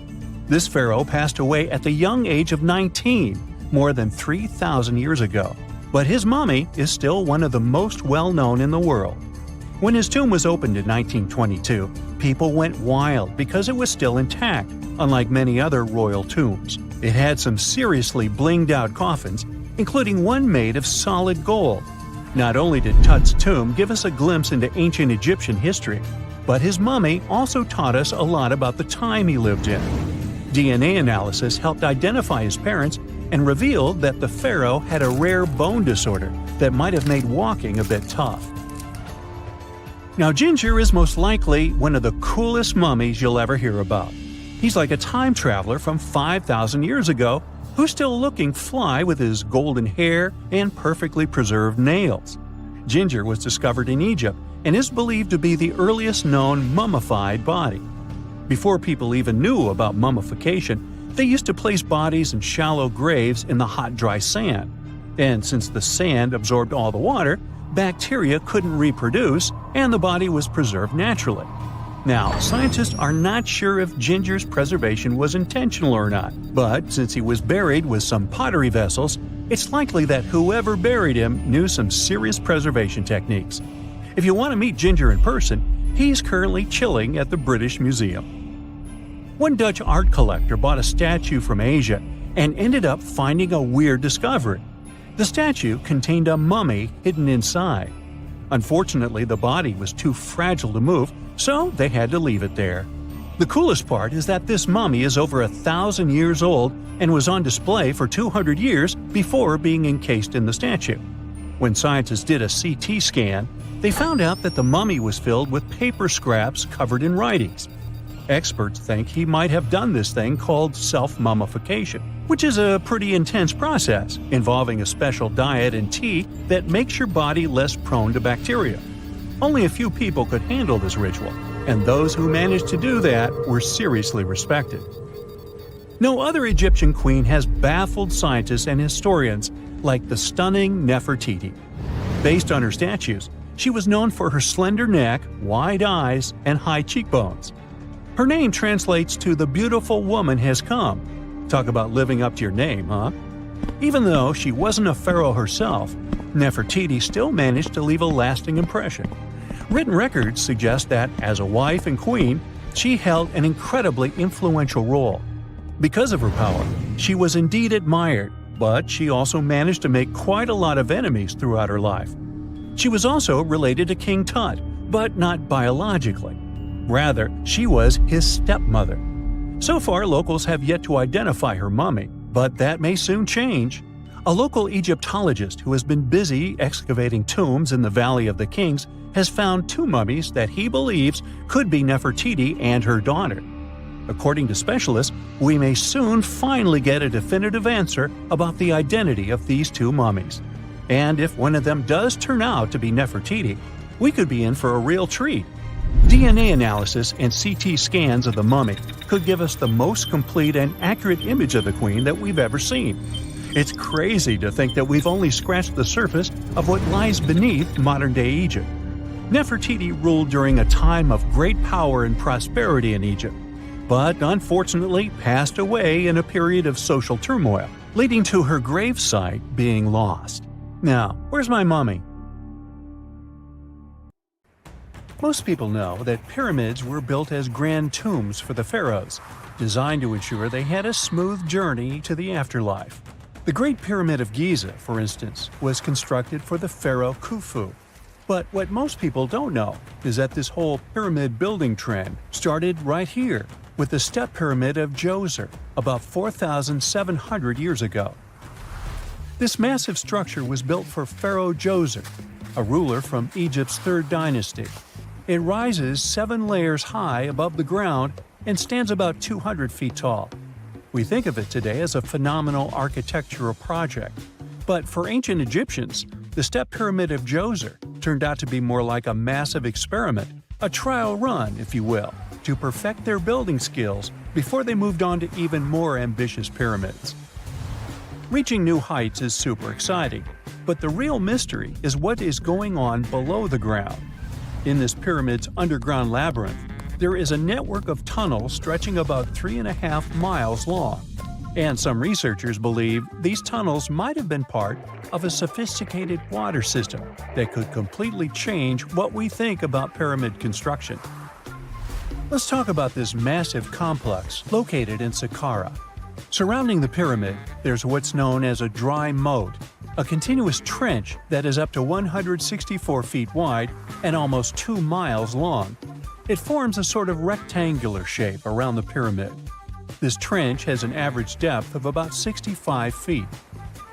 This pharaoh passed away at the young age of 19, more than 3,000 years ago. But his mummy is still one of the most well-known in the world. When his tomb was opened in 1922, people went wild because it was still intact, unlike many other royal tombs. It had some seriously blinged-out coffins, including one made of solid gold. Not only did Tut's tomb give us a glimpse into ancient Egyptian history, but his mummy also taught us a lot about the time he lived in. DNA analysis helped identify his parents and revealed that the pharaoh had a rare bone disorder that might have made walking a bit tough. Now, Ginger is most likely one of the coolest mummies you'll ever hear about. He's like a time traveler from 5,000 years ago who's still looking fly with his golden hair and perfectly preserved nails. Ginger was discovered in Egypt and is believed to be the earliest known mummified body. Before people even knew about mummification, they used to place bodies in shallow graves in the hot, dry sand. And since the sand absorbed all the water, bacteria couldn't reproduce and the body was preserved naturally. Now, scientists are not sure if Ginger's preservation was intentional or not, but since he was buried with some pottery vessels, it's likely that whoever buried him knew some serious preservation techniques. If you want to meet Ginger in person, he's currently chilling at the British Museum. One Dutch art collector bought a statue from Asia and ended up finding a weird discovery. The statue contained a mummy hidden inside. Unfortunately, the body was too fragile to move, so they had to leave it there. The coolest part is that this mummy is over 1,000 years old and was on display for 200 years before being encased in the statue. When scientists did a CT scan, they found out that the mummy was filled with paper scraps covered in writings. Experts think he might have done this thing called self-mummification, which is a pretty intense process involving a special diet and tea that makes your body less prone to bacteria. Only a few people could handle this ritual, and those who managed to do that were seriously respected. No other Egyptian queen has baffled scientists and historians like the stunning Nefertiti. Based on her statues, she was known for her slender neck, wide eyes, and high cheekbones. Her name translates to "the beautiful woman has come." Talk about living up to your name, huh? Even though she wasn't a pharaoh herself, Nefertiti still managed to leave a lasting impression. Written records suggest that, as a wife and queen, she held an incredibly influential role. Because of her power, she was indeed admired, but she also managed to make quite a lot of enemies throughout her life. She was also related to King Tut, but not biologically. Rather, she was his stepmother. So far, locals have yet to identify her mummy, but that may soon change. A local Egyptologist who has been busy excavating tombs in the Valley of the Kings has found 2 mummies that he believes could be Nefertiti and her daughter. According to specialists, we may soon finally get a definitive answer about the identity of these 2 mummies. And if one of them does turn out to be Nefertiti, we could be in for a real treat. DNA analysis and CT scans of the mummy could give us the most complete and accurate image of the queen that we've ever seen. It's crazy to think that we've only scratched the surface of what lies beneath modern-day Egypt. Nefertiti ruled during a time of great power and prosperity in Egypt, but unfortunately passed away in a period of social turmoil, leading to her gravesite being lost. Now, where's my mummy? Most people know that pyramids were built as grand tombs for the pharaohs, designed to ensure they had a smooth journey to the afterlife. The Great Pyramid of Giza, for instance, was constructed for the pharaoh Khufu. But what most people don't know is that this whole pyramid building trend started right here with the step pyramid of Djoser about 4,700 years ago. This massive structure was built for Pharaoh Djoser, a ruler from Egypt's 3rd dynasty. It rises 7 layers high above the ground and stands about 200 feet tall. We think of it today as a phenomenal architectural project, but for ancient Egyptians, the step pyramid of Djoser turned out to be more like a massive experiment, a trial run, if you will, to perfect their building skills before they moved on to even more ambitious pyramids. Reaching new heights is super exciting, but the real mystery is what is going on below the ground. In this pyramid's underground labyrinth, there is a network of tunnels stretching about 3.5 miles long, and some researchers believe these tunnels might have been part of a sophisticated water system that could completely change what we think about pyramid construction. Let's talk about this massive complex located in Saqqara. Surrounding the pyramid, there's what's known as a dry moat, a continuous trench that is up to 164 feet wide and almost 2 miles long. It forms a sort of rectangular shape around the pyramid. This trench has an average depth of about 65 feet.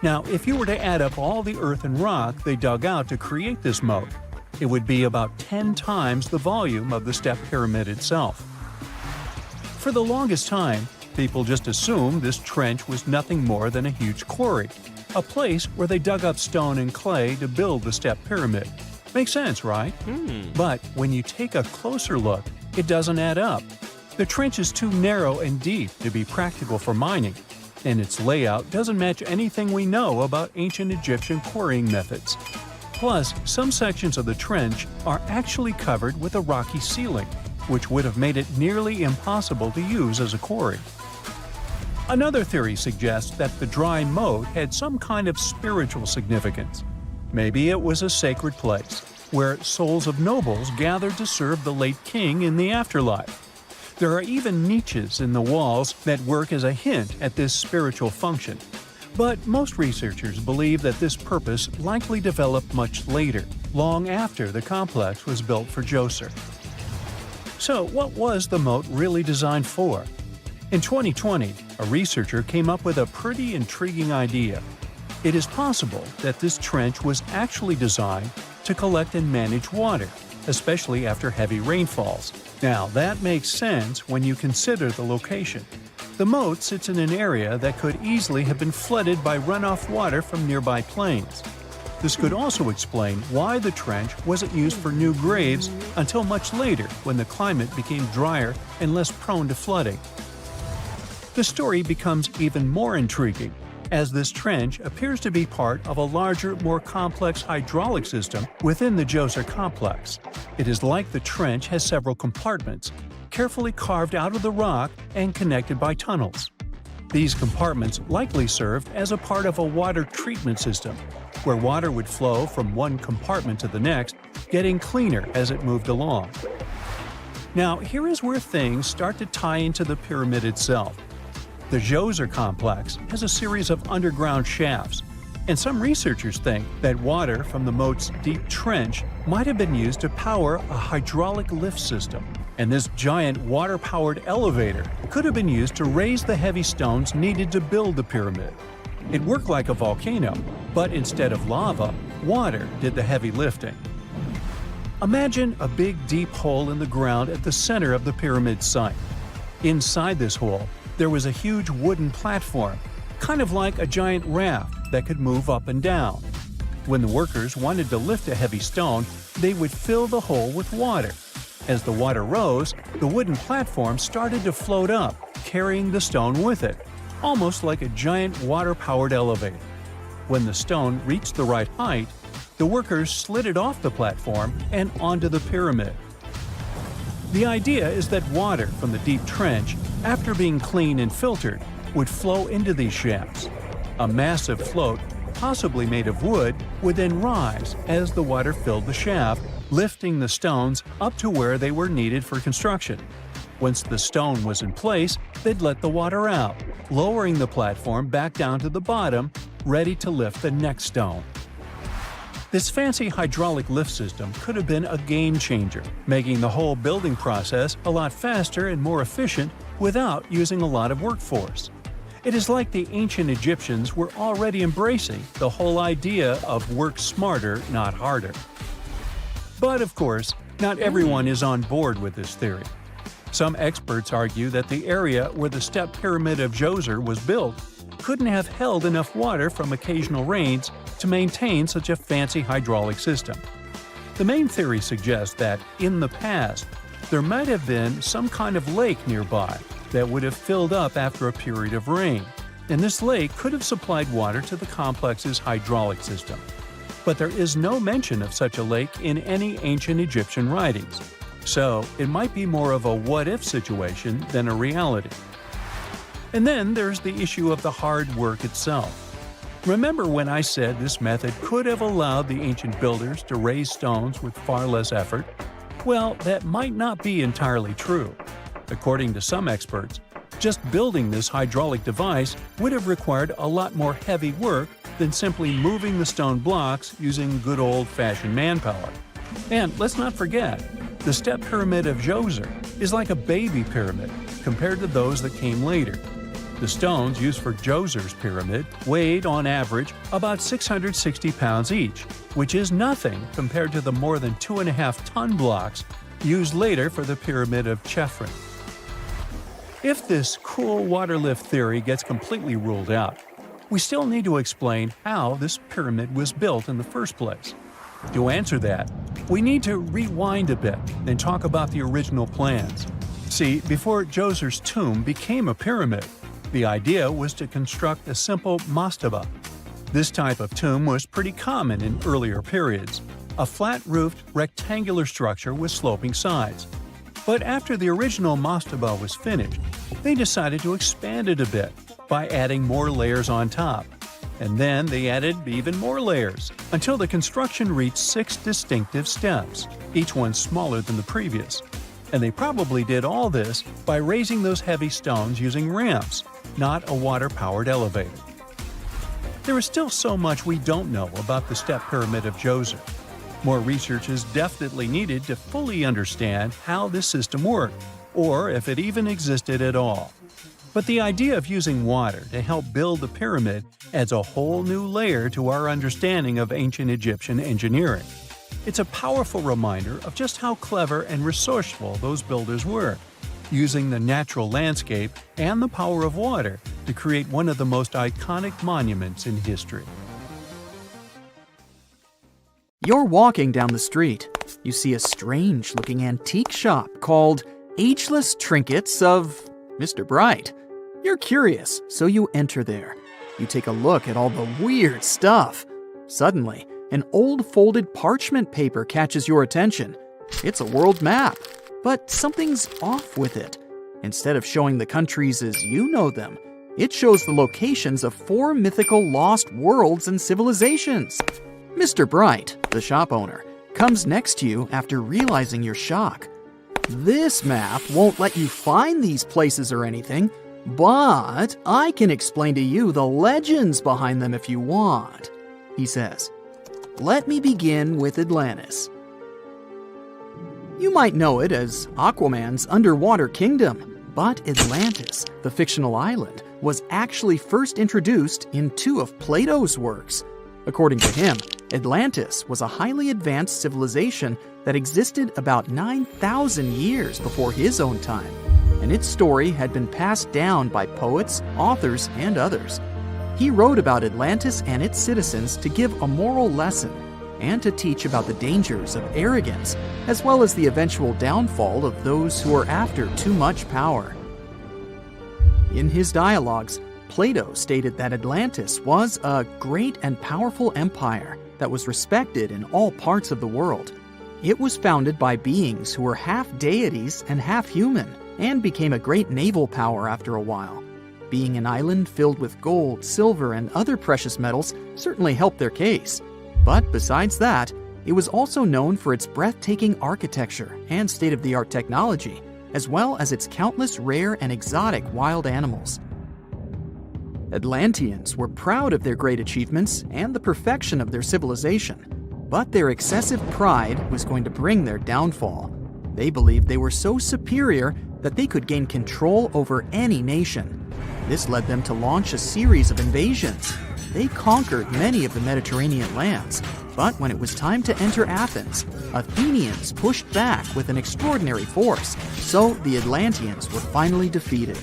Now, if you were to add up all the earth and rock they dug out to create this moat, it would be about 10 times the volume of the step pyramid itself. For the longest time, people just assumed this trench was nothing more than a huge quarry, a place where they dug up stone and clay to build the step pyramid. Makes sense, right? But when you take a closer look, it doesn't add up. The trench is too narrow and deep to be practical for mining, and its layout doesn't match anything we know about ancient Egyptian quarrying methods. Plus, some sections of the trench are actually covered with a rocky ceiling, which would have made it nearly impossible to use as a quarry. Another theory suggests that the dry moat had some kind of spiritual significance. Maybe it was a sacred place, where souls of nobles gathered to serve the late king in the afterlife. There are even niches in the walls that work as a hint at this spiritual function. But most researchers believe that this purpose likely developed much later, long after the complex was built for Djoser. So, what was the moat really designed for? In 2020, a researcher came up with a pretty intriguing idea. It is possible that this trench was actually designed to collect and manage water, especially after heavy rainfalls. Now, that makes sense when you consider the location. The moat sits in an area that could easily have been flooded by runoff water from nearby plains. This could also explain why the trench wasn't used for new graves until much later when the climate became drier and less prone to flooding. The story becomes even more intriguing, as this trench appears to be part of a larger, more complex hydraulic system within the Djoser complex. It is like the trench has several compartments, carefully carved out of the rock and connected by tunnels. These compartments likely served as a part of a water treatment system, where water would flow from one compartment to the next, getting cleaner as it moved along. Now, here is where things start to tie into the pyramid itself. The Djoser complex has a series of underground shafts, and some researchers think that water from the moat's deep trench might have been used to power a hydraulic lift system, and this giant water-powered elevator could have been used to raise the heavy stones needed to build the pyramid. It worked like a volcano, but instead of lava, water did the heavy lifting. Imagine a big deep hole in the ground at the center of the pyramid site. Inside this hole, there was a huge wooden platform, kind of like a giant raft that could move up and down. When the workers wanted to lift a heavy stone, they would fill the hole with water. As the water rose, the wooden platform started to float up, carrying the stone with it, almost like a giant water-powered elevator. When the stone reached the right height, the workers slid it off the platform and onto the pyramid. The idea is that water from the deep trench, after being cleaned and filtered, would flow into these shafts. A massive float, possibly made of wood, would then rise as the water filled the shaft, lifting the stones up to where they were needed for construction. Once the stone was in place, they'd let the water out, lowering the platform back down to the bottom, ready to lift the next stone. This fancy hydraulic lift system could have been a game changer, making the whole building process a lot faster and more efficient without using a lot of workforce. It is like the ancient Egyptians were already embracing the whole idea of work smarter, not harder. But of course, not everyone is on board with this theory. Some experts argue that the area where the step pyramid of Djoser was built couldn't have held enough water from occasional rains to maintain such a fancy hydraulic system. The main theory suggests that, in the past, there might have been some kind of lake nearby that would have filled up after a period of rain, and this lake could have supplied water to the complex's hydraulic system. But there is no mention of such a lake in any ancient Egyptian writings, so it might be more of a what-if situation than a reality. And then there's the issue of the hard work itself. Remember when I said this method could have allowed the ancient builders to raise stones with far less effort? Well, that might not be entirely true. According to some experts, just building this hydraulic device would have required a lot more heavy work than simply moving the stone blocks using good old-fashioned manpower. And let's not forget, the step pyramid of Djoser is like a baby pyramid compared to those that came later. The stones used for Djoser's pyramid weighed, on average, about 660 pounds each, which is nothing compared to the more than 2.5-ton blocks used later for the pyramid of Chephren. If this cool water lift theory gets completely ruled out, we still need to explain how this pyramid was built in the first place. To answer that, we need to rewind a bit and talk about the original plans. See, before Djoser's tomb became a pyramid, the idea was to construct a simple mastaba. This type of tomb was pretty common in earlier periods, a flat-roofed, rectangular structure with sloping sides. But after the original mastaba was finished, they decided to expand it a bit by adding more layers on top. And then they added even more layers, until the construction reached 6 distinctive steps, each one smaller than the previous. And they probably did all this by raising those heavy stones using ramps, not a water-powered elevator. There is still so much we don't know about the Step Pyramid of Djoser. More research is definitely needed to fully understand how this system worked, or if it even existed at all. But the idea of using water to help build the pyramid adds a whole new layer to our understanding of ancient Egyptian engineering. It's a powerful reminder of just how clever and resourceful those builders were, using the natural landscape and the power of water to create one of the most iconic monuments in history. You're walking down the street. You see a strange-looking antique shop called Ageless Trinkets of Mr. Bright. You're curious, so you enter there. You take a look at all the weird stuff. Suddenly, an old folded parchment paper catches your attention. It's a world map, but something's off with it. Instead of showing the countries as you know them, it shows the locations of 4 mythical lost worlds and civilizations. Mr. Bright, the shop owner, comes next to you after realizing your shock. This map won't let you find these places or anything, but I can explain to you the legends behind them if you want, he says. Let me begin with Atlantis. You might know it as Aquaman's underwater kingdom, but Atlantis, the fictional island, was actually first introduced in 2 of Plato's works. According to him, Atlantis was a highly advanced civilization that existed about 9,000 years before his own time, and its story had been passed down by poets, authors, and others. He wrote about Atlantis and its citizens to give a moral lesson and to teach about the dangers of arrogance, as well as the eventual downfall of those who are after too much power. In his dialogues, Plato stated that Atlantis was a great and powerful empire that was respected in all parts of the world. It was founded by beings who were half deities and half human, and became a great naval power after a while. Being an island filled with gold, silver, and other precious metals certainly helped their case. But besides that, it was also known for its breathtaking architecture and state-of-the-art technology, as well as its countless rare and exotic wild animals. Atlanteans were proud of their great achievements and the perfection of their civilization, but their excessive pride was going to bring their downfall. They believed they were so superior that they could gain control over any nation. This led them to launch a series of invasions. They conquered many of the Mediterranean lands, but when it was time to enter Athens, Athenians pushed back with an extraordinary force, so the Atlanteans were finally defeated.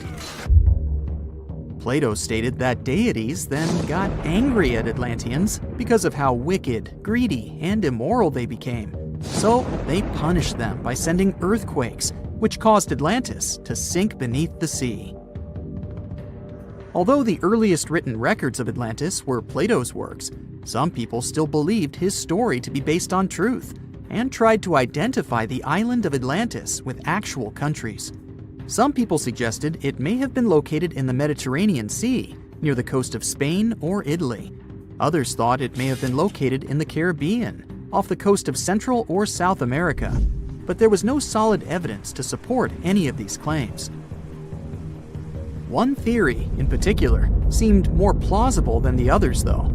Plato stated that deities then got angry at Atlanteans because of how wicked, greedy, and immoral they became. So they punished them by sending earthquakes, which caused Atlantis to sink beneath the sea. Although the earliest written records of Atlantis were Plato's works, some people still believed his story to be based on truth and tried to identify the island of Atlantis with actual countries. Some people suggested it may have been located in the Mediterranean Sea, near the coast of Spain or Italy. Others thought it may have been located in the Caribbean, off the coast of Central or South America, but there was no solid evidence to support any of these claims. One theory, in particular, seemed more plausible than the others, though.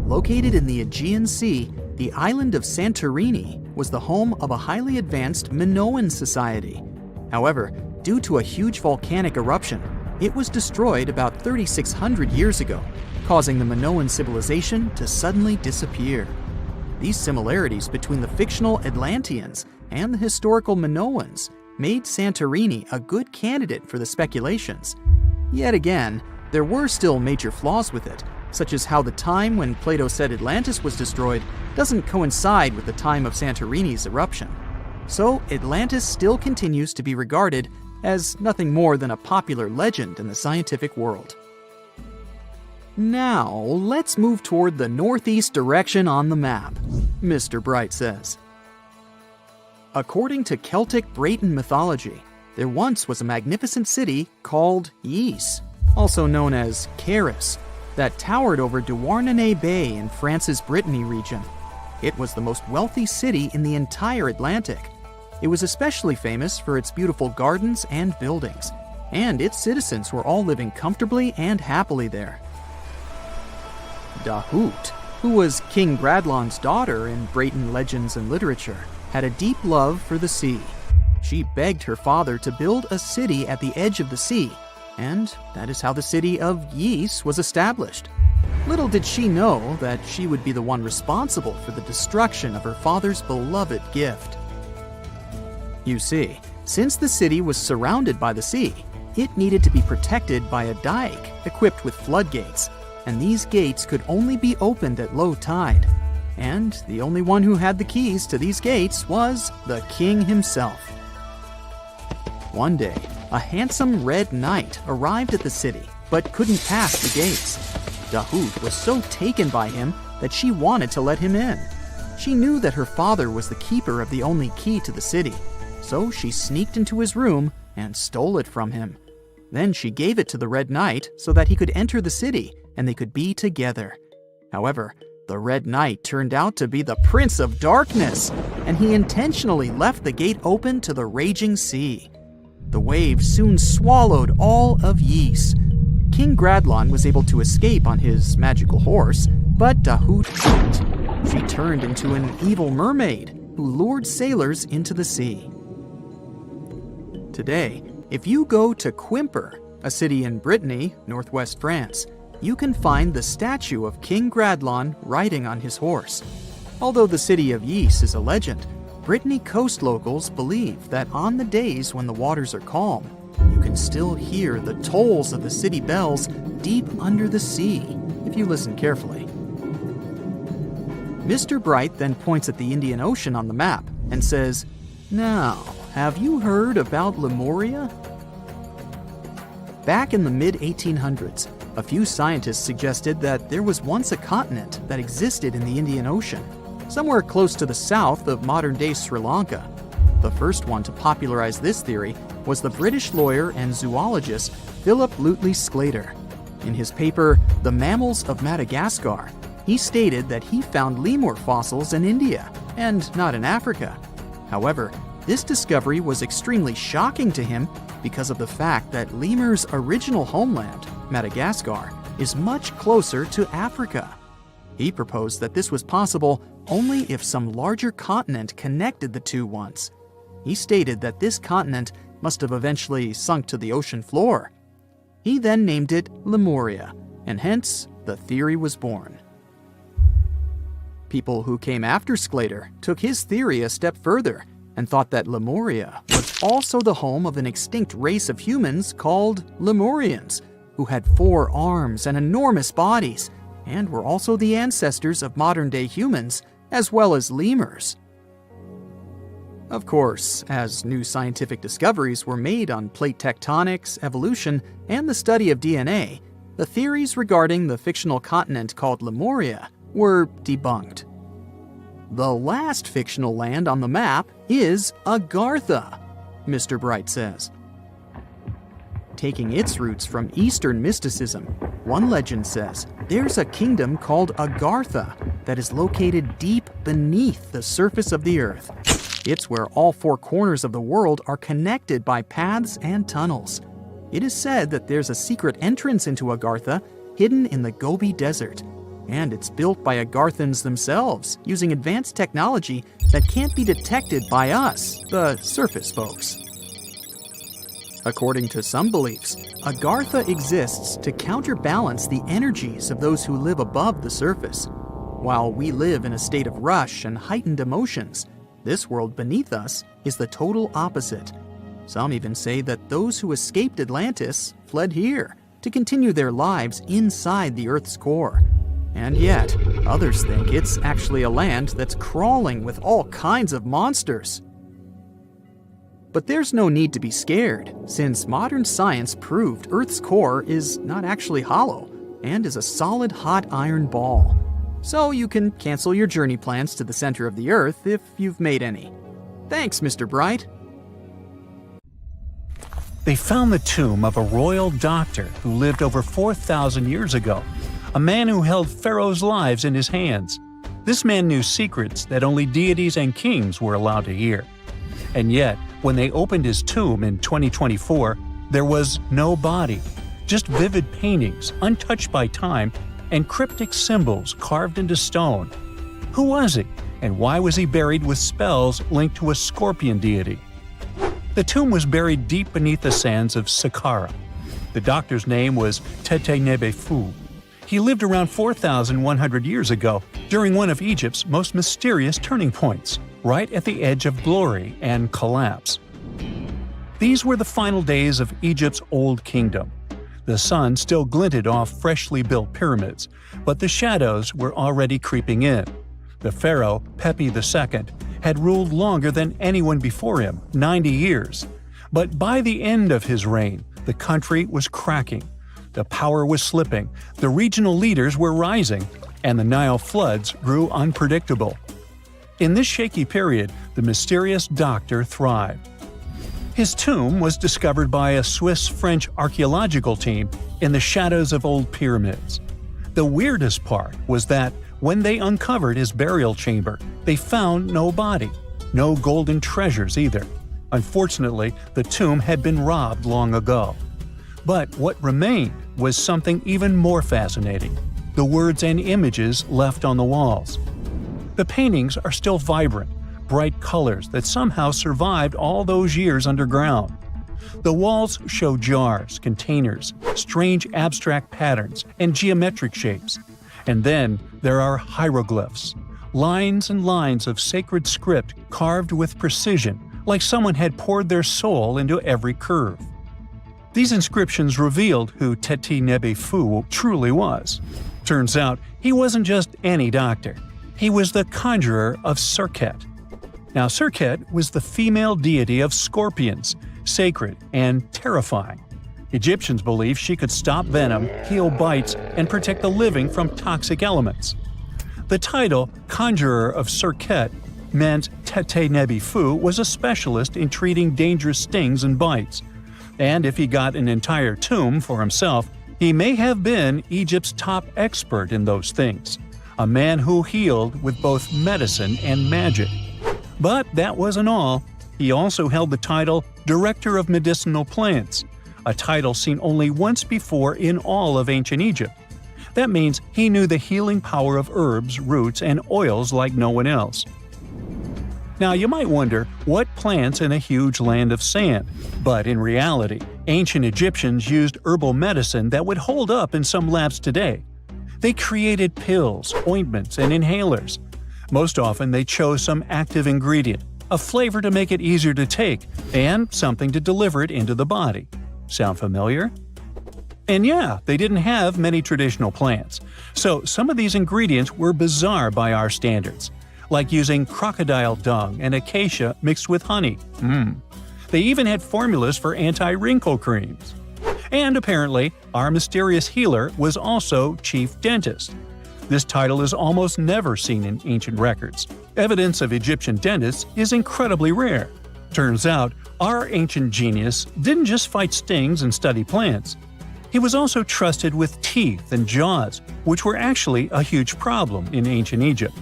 Located in the Aegean Sea, the island of Santorini was the home of a highly advanced Minoan society. However, due to a huge volcanic eruption, it was destroyed about 3,600 years ago, causing the Minoan civilization to suddenly disappear. These similarities between the fictional Atlanteans and the historical Minoans made Santorini a good candidate for the speculations. Yet again, there were still major flaws with it, such as how the time when Plato said Atlantis was destroyed doesn't coincide with the time of Santorini's eruption. So Atlantis still continues to be regarded as nothing more than a popular legend in the scientific world. Now, let's move toward the northeast direction on the map, Mr. Bright says. According to Celtic Breton mythology, there once was a magnificent city called Ys, also known as Caris, that towered over Douarnenez Bay in France's Brittany region. It was the most wealthy city in the entire Atlantic. It was especially famous for its beautiful gardens and buildings, and its citizens were all living comfortably and happily there. Dahut, who was King Bradlon's daughter in Breton legends and literature, had a deep love for the sea. She begged her father to build a city at the edge of the sea, and that is how the city of Ys was established. Little did she know that she would be the one responsible for the destruction of her father's beloved gift. You see, since the city was surrounded by the sea, it needed to be protected by a dike equipped with floodgates, and these gates could only be opened at low tide. And the only one who had the keys to these gates was the king himself. One day, a handsome red knight arrived at the city, but couldn't pass the gates. Dahut was so taken by him that she wanted to let him in. She knew that her father was the keeper of the only key to the city, so she sneaked into his room and stole it from him. Then she gave it to the Red Knight so that he could enter the city and they could be together. However, the Red Knight turned out to be the Prince of Darkness, and he intentionally left the gate open to the raging sea. The waves soon swallowed all of Ys. King Gradlon was able to escape on his magical horse, but Dahut couldn't. She turned into an evil mermaid who lured sailors into the sea. Today, if you go to Quimper, a city in Brittany, northwest France, you can find the statue of King Gradlon riding on his horse. Although the city of Ys is a legend, Brittany coast locals believe that on the days when the waters are calm, you can still hear the tolls of the city bells deep under the sea, if you listen carefully. Mr. Bright then points at the Indian Ocean on the map and says, "Now, have you heard about Lemuria?" Back in the mid-1800s, a few scientists suggested that there was once a continent that existed in the Indian Ocean, somewhere close to the south of modern-day Sri Lanka. The first one to popularize this theory was the British lawyer and zoologist Philip Lutley Sclater. In his paper, The Mammals of Madagascar, he stated that he found lemur fossils in India, and not in Africa. However, this discovery was extremely shocking to him because of the fact that lemurs' original homeland, Madagascar, is much closer to Africa. He proposed that this was possible only if some larger continent connected the two once. He stated that this continent must have eventually sunk to the ocean floor. He then named it Lemuria, and hence the theory was born. People who came after Sclater took his theory a step further and thought that Lemuria was also the home of an extinct race of humans called Lemurians, who had 4 arms and enormous bodies, and were also the ancestors of modern-day humans, as well as lemurs. Of course, as new scientific discoveries were made on plate tectonics, evolution, and the study of DNA, the theories regarding the fictional continent called Lemuria were debunked. The last fictional land on the map is Agartha, Mr. Bright says. Taking its roots from Eastern mysticism, one legend says there's a kingdom called Agartha that is located deep beneath the surface of the earth. It's where all 4 corners of the world are connected by paths and tunnels. It is said that there's a secret entrance into Agartha hidden in the Gobi Desert, and it's built by Agarthans themselves using advanced technology that can't be detected by us, the surface folks. According to some beliefs, Agartha exists to counterbalance the energies of those who live above the surface. While we live in a state of rush and heightened emotions, this world beneath us is the total opposite. Some even say that those who escaped Atlantis fled here to continue their lives inside the Earth's core. And yet, others think it's actually a land that's crawling with all kinds of monsters. But there's no need to be scared, since modern science proved Earth's core is not actually hollow. and is a solid hot iron ball. So you can cancel your journey plans to the center of the Earth if you've made any. Thanks, Mr. Bright. They found the tomb of a royal doctor who lived over 4,000 years ago, a man who held pharaohs' lives in his hands. This man knew secrets that only deities and kings were allowed to hear. And yet, when they opened his tomb in 2024, there was no body, just vivid paintings, untouched by time, and cryptic symbols carved into stone. Who was he, and why was he buried with spells linked to a scorpion deity? The tomb was buried deep beneath the sands of Sahara. The doctor's name was Thutmose II. He lived around 4,100 years ago, during one of Egypt's most mysterious turning points, right at the edge of glory and collapse. These were the final days of Egypt's Old Kingdom. The sun still glinted off freshly built pyramids, but the shadows were already creeping in. The pharaoh, Pepi II, had ruled longer than anyone before him, 90 years. But by the end of his reign, the country was cracking. The power was slipping, the regional leaders were rising, and the Nile floods grew unpredictable. In this shaky period, the mysterious doctor thrived. His tomb was discovered by a Swiss-French archaeological team in the shadows of old pyramids. The weirdest part was that when they uncovered his burial chamber, they found no body, no golden treasures either. Unfortunately, the tomb had been robbed long ago. But what remained was something even more fascinating: the words and images left on the walls. The paintings are still vibrant, bright colors that somehow survived all those years underground. The walls show jars, containers, strange abstract patterns, and geometric shapes. And then there are hieroglyphs, lines and lines of sacred script carved with precision, like someone had poured their soul into every curve. These inscriptions revealed who Thutmose II truly was. Turns out, he wasn't just any doctor. He was the conjurer of Serket. Now, Serket was the female deity of scorpions, sacred and terrifying. Egyptians believed she could stop venom, heal bites, and protect the living from toxic elements. The title, Conjurer of Serket, meant Thutmose II was a specialist in treating dangerous stings and bites. And if he got an entire tomb for himself, he may have been Egypt's top expert in those things, a man who healed with both medicine and magic. But that wasn't all. He also held the title Director of Medicinal Plants, a title seen only once before in all of ancient Egypt. That means he knew the healing power of herbs, roots, and oils like no one else. Now, you might wonder, what plants in a huge land of sand? But in reality, ancient Egyptians used herbal medicine that would hold up in some labs today. They created pills, ointments, and inhalers. Most often they chose some active ingredient, a flavor to make it easier to take, and something to deliver it into the body. Sound familiar? And yeah, they didn't have many traditional plants, so some of these ingredients were bizarre by our standards, like using crocodile dung and acacia mixed with honey. They even had formulas for anti-wrinkle creams. And apparently, our mysterious healer was also chief dentist. This title is almost never seen in ancient records. Evidence of Egyptian dentists is incredibly rare. Turns out, our ancient genius didn't just fight stings and study plants. He was also trusted with teeth and jaws, which were actually a huge problem in ancient Egypt.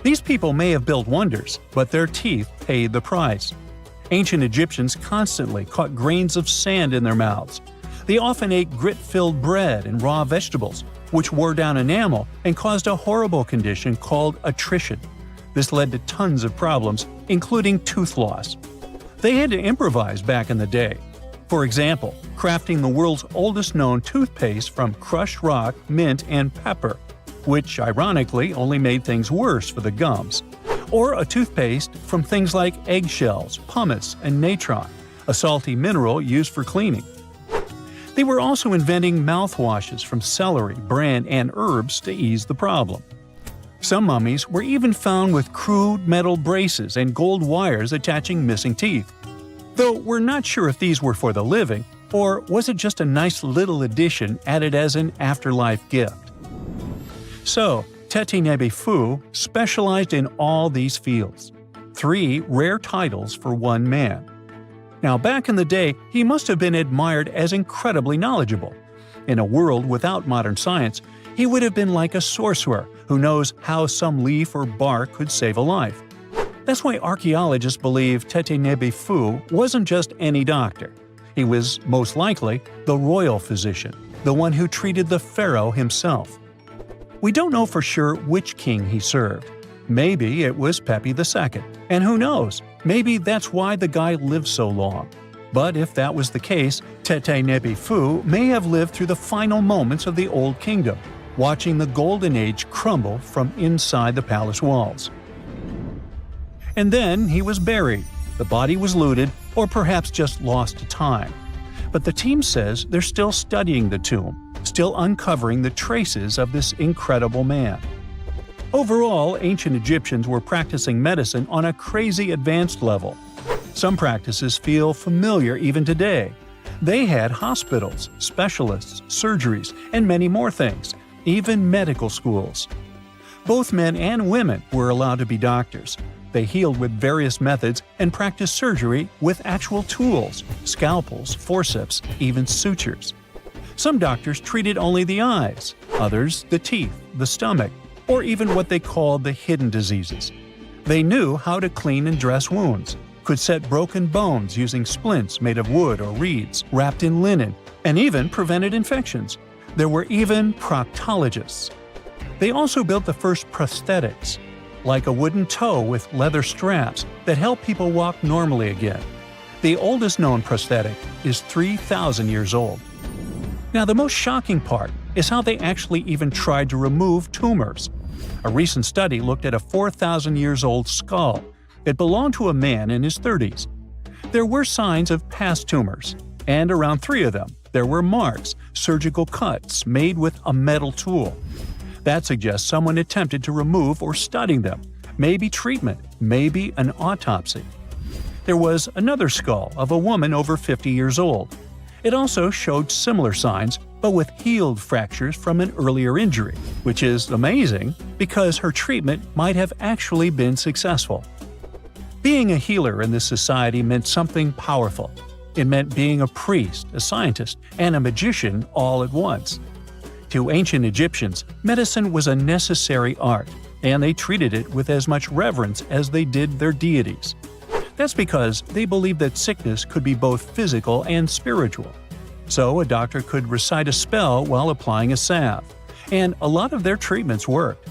These people may have built wonders, but their teeth paid the price. Ancient Egyptians constantly caught grains of sand in their mouths. They often ate grit-filled bread and raw vegetables, which wore down enamel and caused a horrible condition called attrition. This led to tons of problems, including tooth loss. They had to improvise back in the day. For example, crafting the world's oldest known toothpaste from crushed rock, mint, and pepper, which ironically only made things worse for the gums. Or a toothpaste from things like eggshells, pumice, and natron, a salty mineral used for cleaning. They were also inventing mouthwashes from celery, bran, and herbs to ease the problem. Some mummies were even found with crude metal braces and gold wires attaching missing teeth. Though we're not sure if these were for the living Or was it just a nice little addition added as an afterlife gift? So, Teti Nebi Fu specialized in all these fields. 3 rare titles for one man. Now, back in the day, he must have been admired as incredibly knowledgeable. In a world without modern science, he would have been like a sorcerer who knows how some leaf or bark could save a life. That's why archaeologists believe Teti Nebi Fu wasn't just any doctor. He was, most likely, the royal physician, the one who treated the pharaoh himself. We don't know for sure which king he served. Maybe it was Pepi II, and who knows, maybe that's why the guy lived so long. But if that was the case, Teti Nebi Fu may have lived through the final moments of the Old Kingdom, watching the Golden Age crumble from inside the palace walls. And then he was buried. The body was looted, or perhaps just lost to time. But the team says they're still studying the tomb, still uncovering the traces of this incredible man. Overall, ancient Egyptians were practicing medicine on a crazy advanced level. Some practices feel familiar even today. They had hospitals, specialists, surgeries, and many more things, even medical schools. Both men and women were allowed to be doctors. They healed with various methods and practiced surgery with actual tools, scalpels, forceps, even sutures. Some doctors treated only the eyes, others the teeth, the stomach, or even what they called the hidden diseases. They knew how to clean and dress wounds, could set broken bones using splints made of wood or reeds wrapped in linen, and even prevented infections. There were even proctologists. They also built the first prosthetics, like a wooden toe with leather straps that help people walk normally again. The oldest known prosthetic is 3,000 years old. Now, the most shocking part is how they actually even tried to remove tumors. A recent study looked at a 4,000 years old skull. It belonged to a man in his 30s. There were signs of past tumors, and around 3 of them, there were marks, surgical cuts made with a metal tool. That suggests someone attempted to remove or study them, maybe treatment, maybe an autopsy. There was another skull of a woman over 50 years old. It also showed similar signs, but with healed fractures from an earlier injury, which is amazing because her treatment might have actually been successful. Being a healer in this society meant something powerful. It meant being a priest, a scientist, and a magician all at once. To ancient Egyptians, medicine was a necessary art, and they treated it with as much reverence as they did their deities. That's because they believed that sickness could be both physical and spiritual. So a doctor could recite a spell while applying a salve, and a lot of their treatments worked.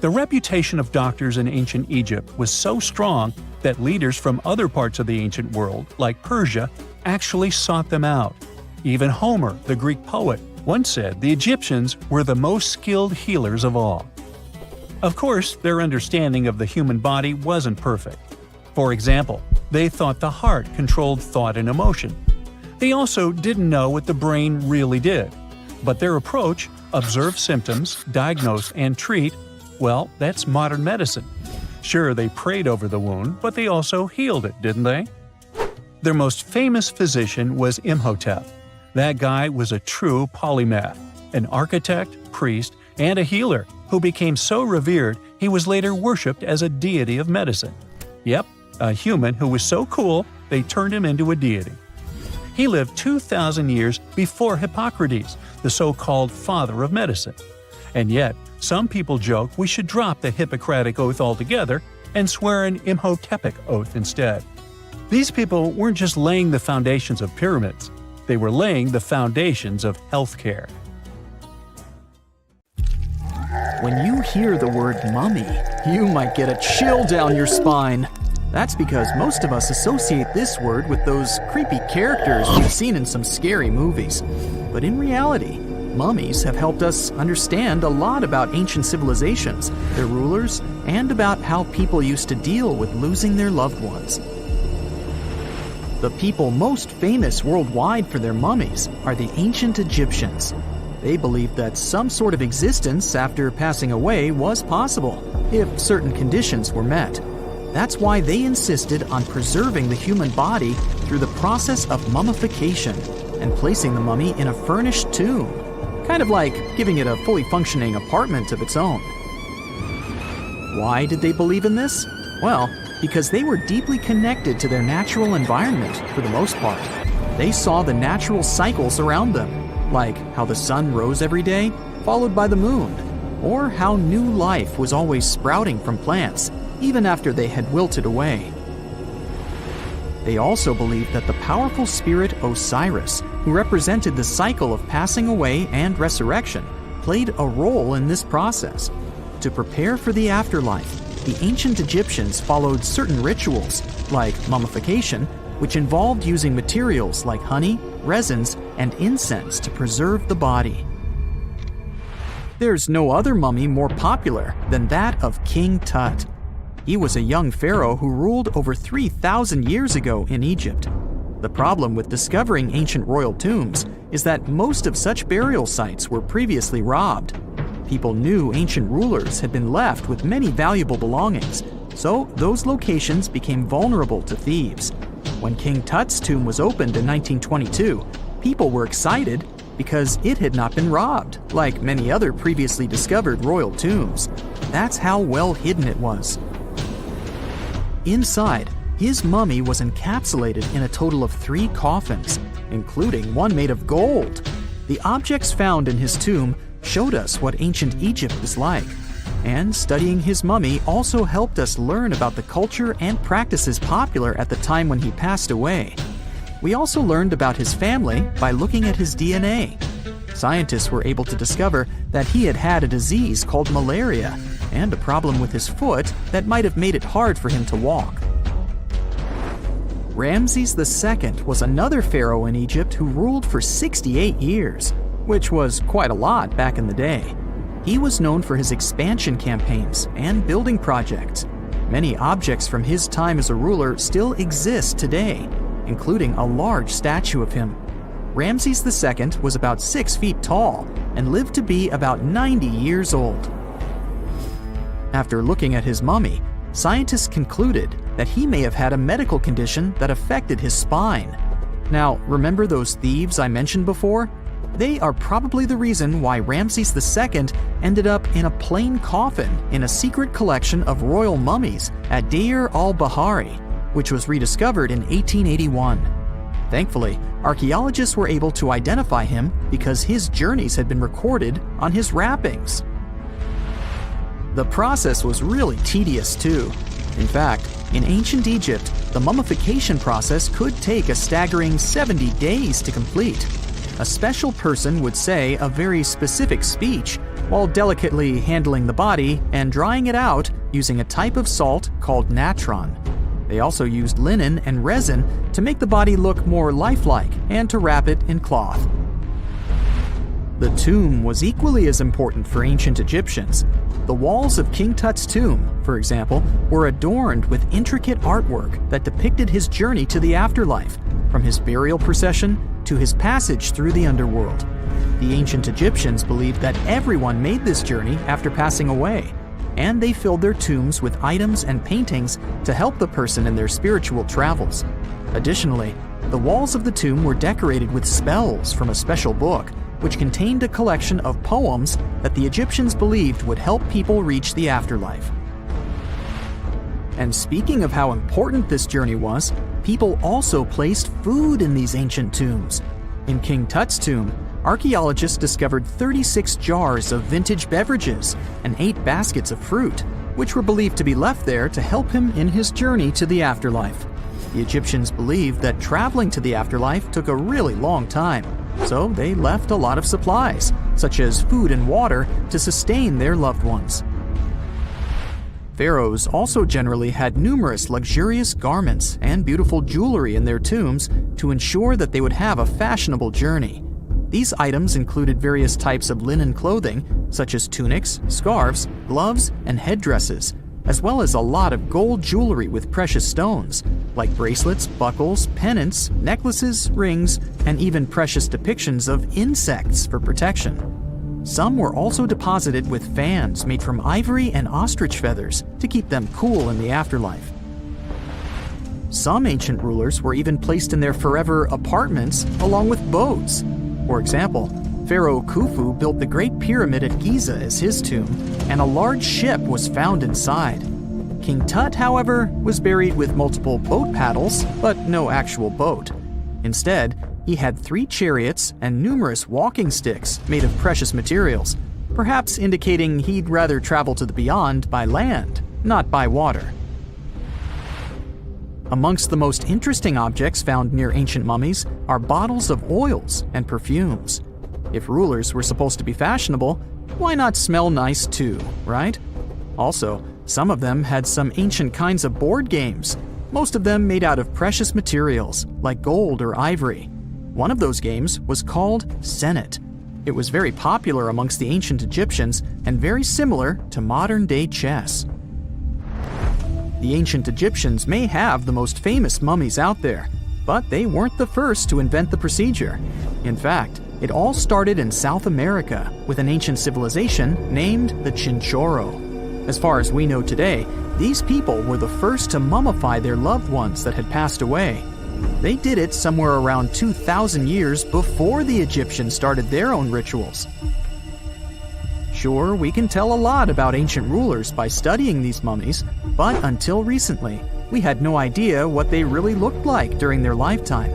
The reputation of doctors in ancient Egypt was so strong that leaders from other parts of the ancient world, like Persia, actually sought them out. Even Homer, the Greek poet, once said the Egyptians were the most skilled healers of all. Of course, their understanding of the human body wasn't perfect. For example, they thought the heart controlled thought and emotion. They also didn't know what the brain really did. But their approach, observe symptoms, diagnose, and treat, well, that's modern medicine. Sure, they prayed over the wound, but they also healed it, didn't they? Their most famous physician was Imhotep. That guy was a true polymath, an architect, priest, and a healer who became so revered he was later worshipped as a deity of medicine. Yep, a human who was so cool they turned him into a deity. He lived 2,000 years before Hippocrates, the so-called father of medicine. And yet, some people joke we should drop the Hippocratic Oath altogether and swear an Imhotepic Oath instead. These people weren't just laying the foundations of pyramids, they were laying the foundations of healthcare. When you hear the word mummy, you might get a chill down your spine. That's because most of us associate this word with those creepy characters we've seen in some scary movies. But in reality, mummies have helped us understand a lot about ancient civilizations, their rulers, and about how people used to deal with losing their loved ones. The people most famous worldwide for their mummies are the ancient Egyptians. They believed that some sort of existence after passing away was possible, if certain conditions were met. That's why they insisted on preserving the human body through the process of mummification and placing the mummy in a furnished tomb, kind of like giving it a fully functioning apartment of its own. Why did they believe in this? Well, because they were deeply connected to their natural environment for the most part. They saw the natural cycles around them, like how the sun rose every day, followed by the moon, or how new life was always sprouting from plants, even after they had wilted away. They also believed that the powerful spirit Osiris, who represented the cycle of passing away and resurrection, played a role in this process. To prepare for the afterlife, the ancient Egyptians followed certain rituals, like mummification, which involved using materials like honey, resins, and incense to preserve the body. There's no other mummy more popular than that of King Tut. He was a young pharaoh who ruled over 3,000 years ago in Egypt. The problem with discovering ancient royal tombs is that most of such burial sites were previously robbed. People knew ancient rulers had been left with many valuable belongings, so those locations became vulnerable to thieves. When King Tut's tomb was opened in 1922, people were excited because it had not been robbed, like many other previously discovered royal tombs. That's how well hidden it was. Inside, his mummy was encapsulated in a total of 3 coffins, including one made of gold. The objects found in his tomb showed us what ancient Egypt was like, and studying his mummy also helped us learn about the culture and practices popular at the time when he passed away. We also learned about his family by looking at his DNA. Scientists were able to discover that he had had a disease called malaria and a problem with his foot that might have made it hard for him to walk. Ramses II was another pharaoh in Egypt who ruled for 68 years, which was quite a lot back in the day. He was known for his expansion campaigns and building projects. Many objects from his time as a ruler still exist today, including a large statue of him. Ramses II was about 6 feet tall and lived to be about 90 years old. After looking at his mummy, scientists concluded that he may have had a medical condition that affected his spine. Now, remember those thieves I mentioned before? They are probably the reason why Ramses II ended up in a plain coffin in a secret collection of royal mummies at Deir al-Bahari, which was rediscovered in 1881. Thankfully, archaeologists were able to identify him because his journeys had been recorded on his wrappings. The process was really tedious too. In fact, in ancient Egypt, the mummification process could take a staggering 70 days to complete. A special person would say a very specific speech while delicately handling the body and drying it out using a type of salt called natron. They also used linen and resin to make the body look more lifelike and to wrap it in cloth. The tomb was equally as important for ancient Egyptians. The walls of King Tut's tomb, for example, were adorned with intricate artwork that depicted his journey to the afterlife, from his burial procession to his passage through the underworld. The ancient Egyptians believed that everyone made this journey after passing away, and they filled their tombs with items and paintings to help the person in their spiritual travels. Additionally, the walls of the tomb were decorated with spells from a special book, which contained a collection of poems that the Egyptians believed would help people reach the afterlife. And speaking of how important this journey was, people also placed food in these ancient tombs. In King Tut's tomb, archaeologists discovered 36 jars of vintage beverages and 8 baskets of fruit, which were believed to be left there to help him in his journey to the afterlife. The Egyptians believed that traveling to the afterlife took a really long time, so they left a lot of supplies, such as food and water, to sustain their loved ones. Pharaohs also generally had numerous luxurious garments and beautiful jewelry in their tombs to ensure that they would have a fashionable journey. These items included various types of linen clothing, such as tunics, scarves, gloves, and headdresses, as well as a lot of gold jewelry with precious stones, like bracelets, buckles, pendants, necklaces, rings, and even precious depictions of insects for protection. Some were also deposited with fans made from ivory and ostrich feathers to keep them cool in the afterlife. Some ancient rulers were even placed in their forever apartments along with boats. For example, Pharaoh Khufu built the Great Pyramid at Giza as his tomb, and a large ship was found inside. King Tut, however, was buried with multiple boat paddles, but no actual boat. Instead, he had 3 chariots and numerous walking sticks made of precious materials, perhaps indicating he'd rather travel to the beyond by land, not by water. Amongst the most interesting objects found near ancient mummies are bottles of oils and perfumes. If rulers were supposed to be fashionable, why not smell nice too, right? Also, some of them had some ancient kinds of board games, most of them made out of precious materials like gold or ivory. One of those games was called Senet. It was very popular amongst the ancient Egyptians and very similar to modern-day chess. The ancient Egyptians may have the most famous mummies out there, but they weren't the first to invent the procedure. In fact, it all started in South America with an ancient civilization named the Chinchorro. As far as we know today, these people were the first to mummify their loved ones that had passed away. They did it somewhere around 2,000 years before the Egyptians started their own rituals. Sure, we can tell a lot about ancient rulers by studying these mummies, but until recently, we had no idea what they really looked like during their lifetime.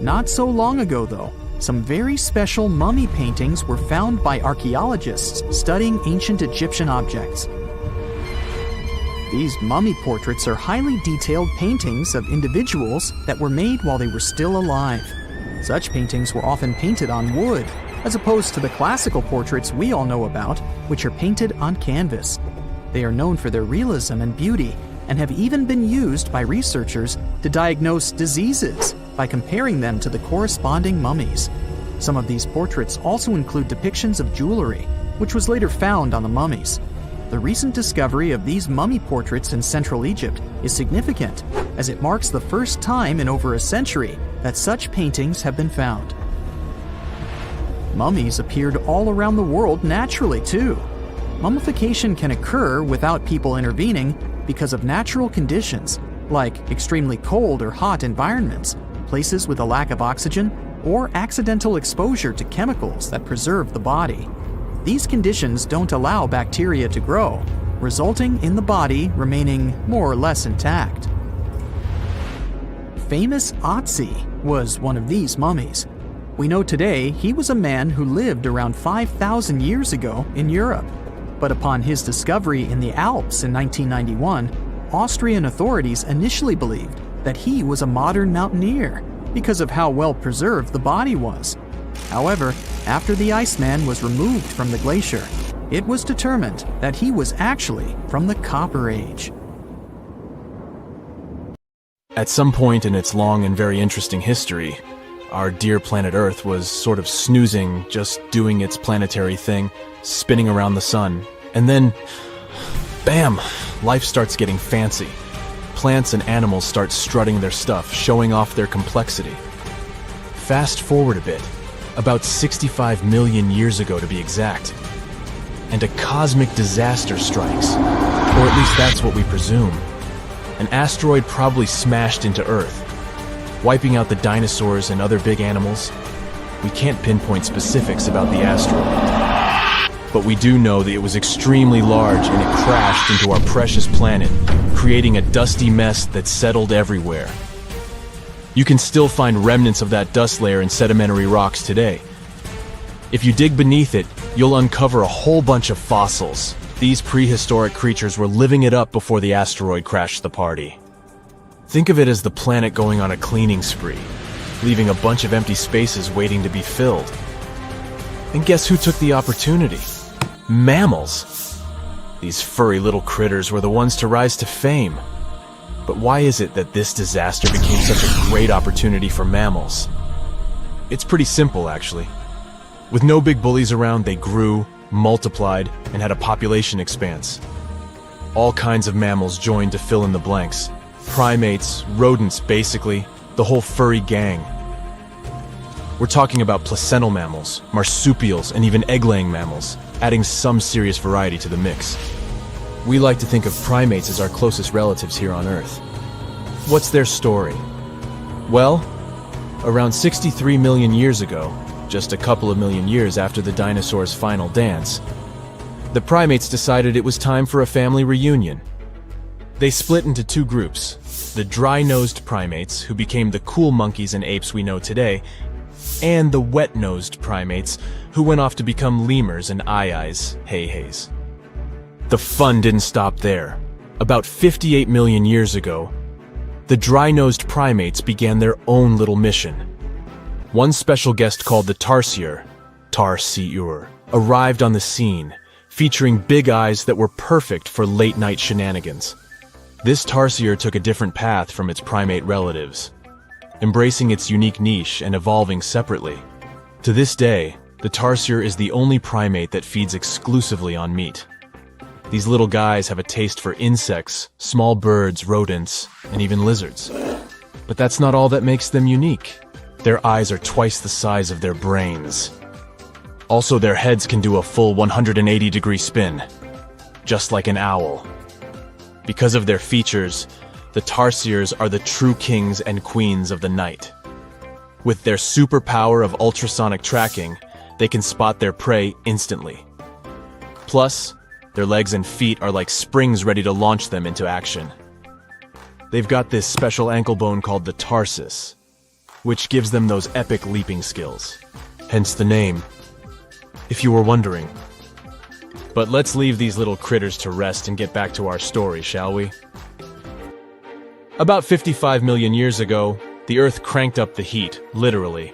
Not so long ago, though, some very special mummy paintings were found by archaeologists studying ancient Egyptian objects. These mummy portraits are highly detailed paintings of individuals that were made while they were still alive. Such paintings were often painted on wood, as opposed to the classical portraits we all know about, which are painted on canvas. They are known for their realism and beauty, and have even been used by researchers to diagnose diseases by comparing them to the corresponding mummies. Some of these portraits also include depictions of jewelry, which was later found on the mummies. The recent discovery of these mummy portraits in Central Egypt is significant, as it marks the first time in over a century that such paintings have been found. Mummies appeared all around the world naturally, too. Mummification can occur without people intervening because of natural conditions, like extremely cold or hot environments, places with a lack of oxygen, or accidental exposure to chemicals that preserve the body. These conditions don't allow bacteria to grow, resulting in the body remaining more or less intact. Famous Otzi was one of these mummies. We know today he was a man who lived around 5,000 years ago in Europe. But upon his discovery in the Alps in 1991, Austrian authorities initially believed that he was a modern mountaineer because of how well preserved the body was. However, after the Iceman was removed from the glacier, it was determined that he was actually from the Copper Age. At some point in its long and very interesting history, our dear planet Earth was sort of snoozing, just doing its planetary thing, spinning around the sun. And then, bam, life starts getting fancy. Plants and animals start strutting their stuff, showing off their complexity. Fast forward a bit, about 65 million years ago to be exact, and a cosmic disaster strikes, or at least that's what we presume. An asteroid probably smashed into Earth, wiping out the dinosaurs and other big animals. We can't pinpoint specifics about the asteroid, but we do know that it was extremely large and it crashed into our precious planet, creating a dusty mess that settled everywhere. You can still find remnants of that dust layer in sedimentary rocks today. If you dig beneath it, you'll uncover a whole bunch of fossils. These prehistoric creatures were living it up before the asteroid crashed the party. Think of it as the planet going on a cleaning spree, leaving a bunch of empty spaces waiting to be filled. And guess who took the opportunity? Mammals! These furry little critters were the ones to rise to fame. But why is it that this disaster became such a great opportunity for mammals? It's pretty simple, actually. With no big bullies around, they grew, multiplied, and had a population expanse. All kinds of mammals joined to fill in the blanks. Primates, rodents, basically, the whole furry gang. We're talking about placental mammals, marsupials, and even egg-laying mammals, adding some serious variety to the mix. We like to think of primates as our closest relatives here on Earth. What's their story? Well, around 63 million years ago, just a couple of million years after the dinosaurs' final dance, the primates decided it was time for a family reunion. They split into two groups, the dry-nosed primates, who became the cool monkeys and apes we know today, and the wet-nosed primates, who went off to become lemurs and aye-ayes, hey-hays. The fun didn't stop there. About 58 million years ago, the dry-nosed primates began their own little mission. One special guest called the tarsier, arrived on the scene, featuring big eyes that were perfect for late-night shenanigans. This tarsier took a different path from its primate relatives, embracing its unique niche and evolving separately. To this day, the tarsier is the only primate that feeds exclusively on meat. These little guys have a taste for insects, small birds, rodents, and even lizards. But that's not all that makes them unique. Their eyes are twice the size of their brains. Also, their heads can do a full 180-degree spin, just like an owl. Because of their features, the tarsiers are the true kings and queens of the night. With their superpower of ultrasonic tracking, they can spot their prey instantly. Plus, their legs and feet are like springs ready to launch them into action. They've got this special ankle bone called the tarsus, which gives them those epic leaping skills. Hence the name, if you were wondering. But let's leave these little critters to rest and get back to our story, shall we? About 55 million years ago, the Earth cranked up the heat, literally.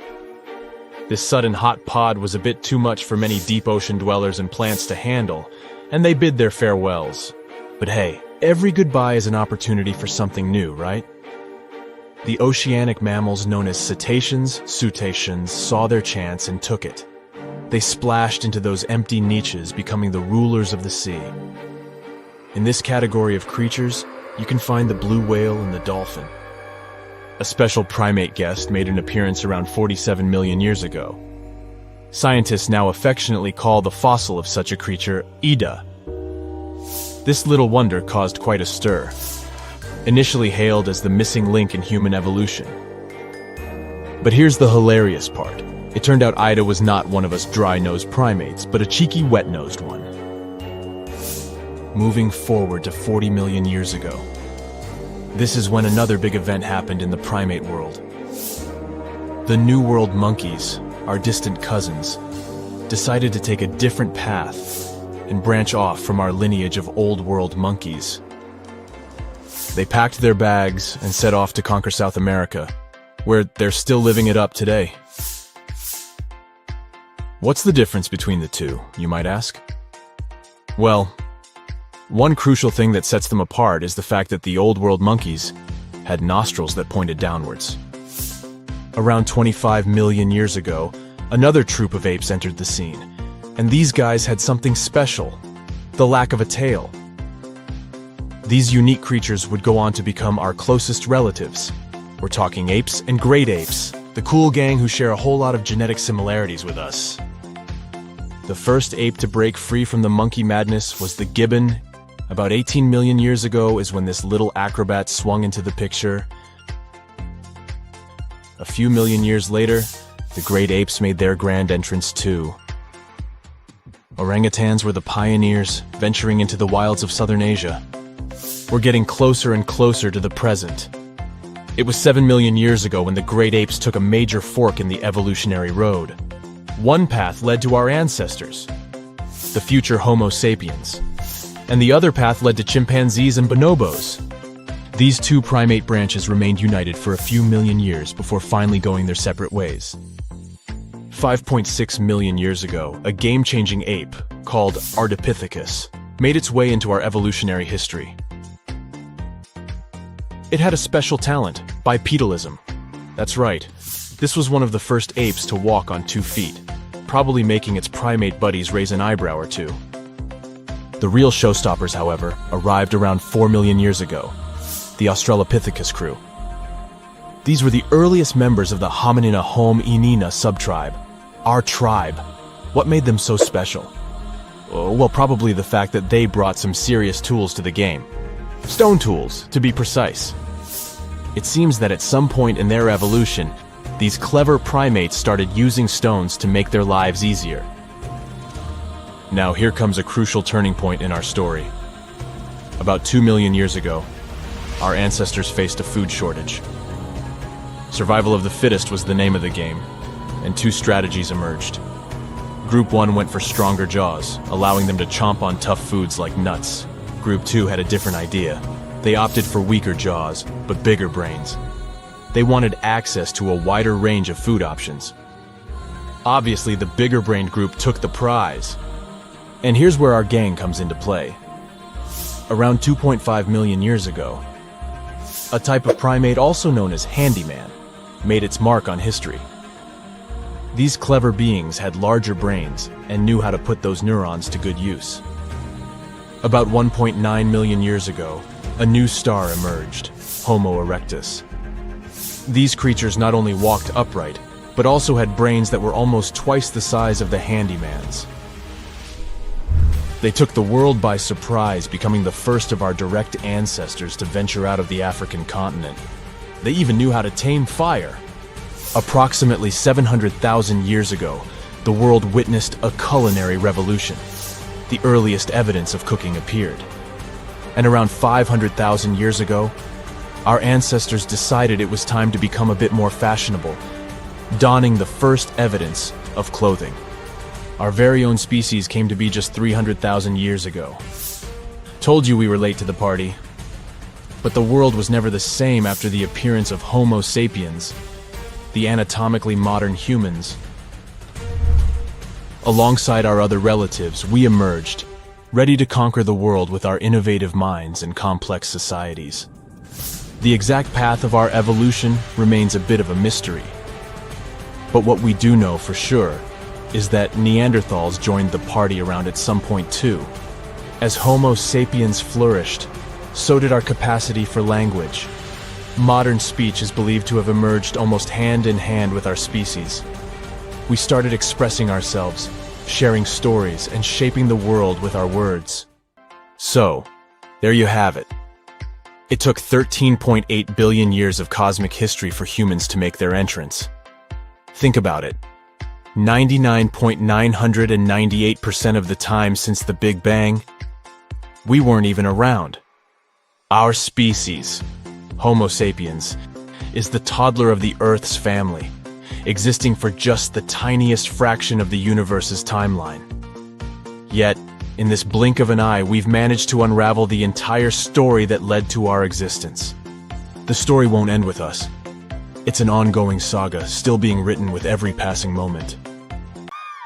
This sudden hot pod was a bit too much for many deep ocean dwellers and plants to handle, and they bid their farewells. But hey, every goodbye is an opportunity for something new, right? The oceanic mammals known as cetaceans, saw their chance and took it. They splashed into those empty niches, becoming the rulers of the sea. In this category of creatures, you can find the blue whale and the dolphin. A special primate guest made an appearance around 47 million years ago. Scientists now affectionately call the fossil of such a creature Ida. This little wonder caused quite a stir, initially hailed as the missing link in human evolution. But here's the hilarious part. It turned out Ida was not one of us dry-nosed primates, but a cheeky wet-nosed one. Moving forward to 40 million years ago. This is when another big event happened in the primate world. The New World monkeys, our distant cousins, decided to take a different path and branch off from our lineage of Old World monkeys. They packed their bags and set off to conquer South America, where they're still living it up today. What's the difference between the two, you might ask? Well, one crucial thing that sets them apart is the fact that the Old World monkeys had nostrils that pointed downwards. Around 25 million years ago, another troop of apes entered the scene, and these guys had something special, the lack of a tail. These unique creatures would go on to become our closest relatives. We're talking apes and great apes, the cool gang who share a whole lot of genetic similarities with us. The first ape to break free from the monkey madness was the gibbon. About 18 million years ago is when this little acrobat swung into the picture. A few million years later, the great apes made their grand entrance too. Orangutans were the pioneers, venturing into the wilds of southern Asia. We're getting closer and closer to the present. It was 7 million years ago when the great apes took a major fork in the evolutionary road. One path led to our ancestors, the future Homo sapiens, and the other path led to chimpanzees and bonobos. These two primate branches remained united for a few million years before finally going their separate ways. 5.6 million years ago, a game-changing ape called Ardipithecus made its way into our evolutionary history. It had a special talent, bipedalism. That's right, this was one of the first apes to walk on 2 feet, probably making its primate buddies raise an eyebrow or two. The real showstoppers, however, arrived around 4 million years ago, the Australopithecus crew. These were the earliest members of the Hominina hominina subtribe, our tribe. What made them so special? Well, probably the fact that they brought some serious tools to the game. Stone tools, to be precise. It seems that at some point in their evolution, these clever primates started using stones to make their lives easier. Now here comes a crucial turning point in our story. About 2 million years ago, our ancestors faced a food shortage. Survival of the fittest was the name of the game, and two strategies emerged. Group 1 went for stronger jaws, allowing them to chomp on tough foods like nuts. Group 2 had a different idea. They opted for weaker jaws, but bigger brains. They wanted access to a wider range of food options. Obviously, the bigger-brained group took the prize. And here's where our gang comes into play. Around 2.5 million years ago, a type of primate also known as handyman made its mark on history. These clever beings had larger brains and knew how to put those neurons to good use. About 1.9 million years ago, a new star emerged, Homo erectus. These creatures not only walked upright, but also had brains that were almost twice the size of the handyman's. They took the world by surprise, becoming the first of our direct ancestors to venture out of the African continent. They even knew how to tame fire. Approximately 700,000 years ago, the world witnessed a culinary revolution. The earliest evidence of cooking appeared. And around 500,000 years ago, our ancestors decided it was time to become a bit more fashionable, donning the first evidence of clothing. Our very own species came to be just 300,000 years ago. Told you we were late to the party. But the world was never the same after the appearance of Homo sapiens, the anatomically modern humans. Alongside our other relatives, we emerged, ready to conquer the world with our innovative minds and complex societies. The exact path of our evolution remains a bit of a mystery. But what we do know for sure is that Neanderthals joined the party around at some point too. As Homo sapiens flourished, so did our capacity for language. Modern speech is believed to have emerged almost hand in hand with our species. We started expressing ourselves, sharing stories, and shaping the world with our words. So, there you have it. It took 13.8 billion years of cosmic history for humans to make their entrance. Think about it. 99.998% of the time since the Big Bang, we weren't even around. Our species, Homo sapiens, is the toddler of the Earth's family, existing for just the tiniest fraction of the universe's timeline. Yet, in this blink of an eye, we've managed to unravel the entire story that led to our existence. The story won't end with us. It's an ongoing saga, still being written with every passing moment.